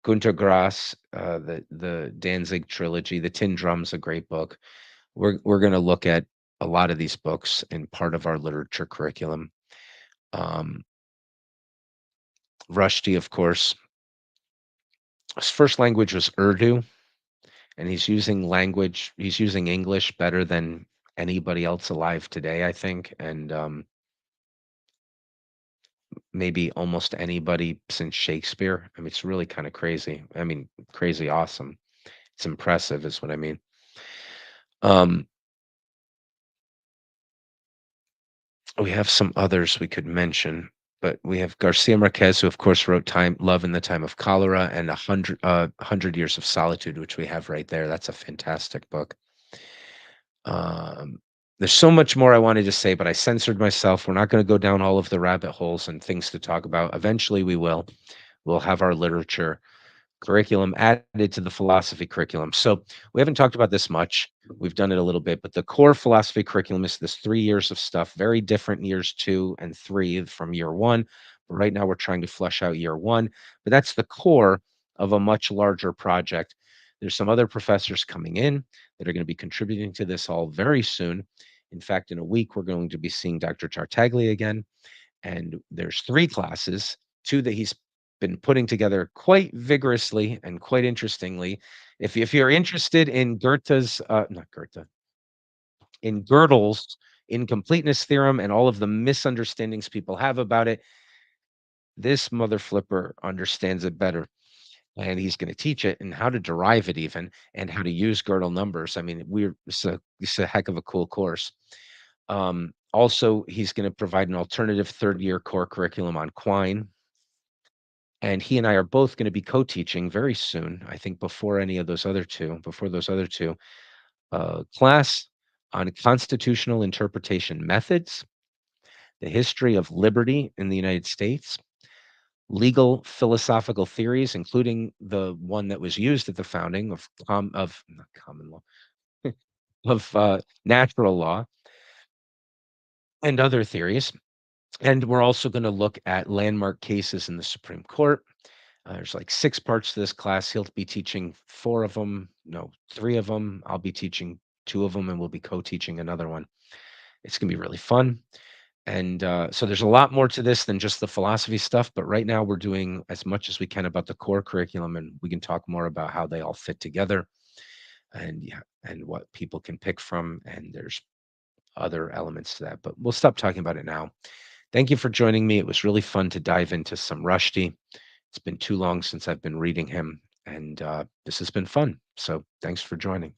Gunter Grass, the Danzig trilogy, The Tin Drum's a great book. We're gonna look at a lot of these books in part of our literature curriculum. Um, Rushdie, of course, his first language was Urdu, and he's using English better than anybody else alive today, I think, and maybe almost anybody since Shakespeare. I mean, it's really kind of crazy. I mean, crazy awesome. It's impressive, is what I mean. Um, we have some others we could mention, but we have Garcia Marquez, who of course wrote "Time, Love in the Time of Cholera" and "100 Years of Solitude," which we have right there. That's a fantastic book. Um, there's so much more I wanted to say, but I censored myself. We're not going to go down all of the rabbit holes and things to talk about. Eventually, we will. We'll have our literature curriculum added to the philosophy curriculum. So we haven't talked about this much. We've done it a little bit, but the core philosophy curriculum is this 3 years of stuff, very different in years 2 and 3 from year one. But right now we're trying to flesh out year one, but that's the core of a much larger project. There's some other professors coming in that are going to be contributing to this all very soon. In fact, in a week, we're going to be seeing Dr. Tartaglia again, and there's 3 classes, 2 that he's been putting together quite vigorously and quite interestingly. If you're interested in not Goethe, in Gödel's incompleteness theorem and all of the misunderstandings people have about it, this mother flipper understands it better, and he's gonna teach it and how to derive it even, and how to use Gödel numbers. I mean, it's a heck of a cool course. Also, he's gonna provide an alternative third-year core curriculum on Quine, and he and I are both gonna be co-teaching very soon, I think before those other 2, class on constitutional interpretation methods, the history of liberty in the United States, legal philosophical theories, including the one that was used at the founding of not common law, of, natural law and other theories. And we're also gonna look at landmark cases in the Supreme Court. There's like 6 parts to this class. He'll be teaching 4 of them, no, 3 of them. I'll be teaching 2 of them, and we'll be co-teaching another one. It's gonna be really fun. And, so there's a lot more to this than just the philosophy stuff, but right now we're doing as much as we can about the core curriculum, and we can talk more about how they all fit together and yeah, and what people can pick from, and there's other elements to that, but we'll stop talking about it now. Thank you for joining me. It was really fun to dive into some Rushdie. It's been too long since I've been reading him, And this has been fun. So thanks for joining.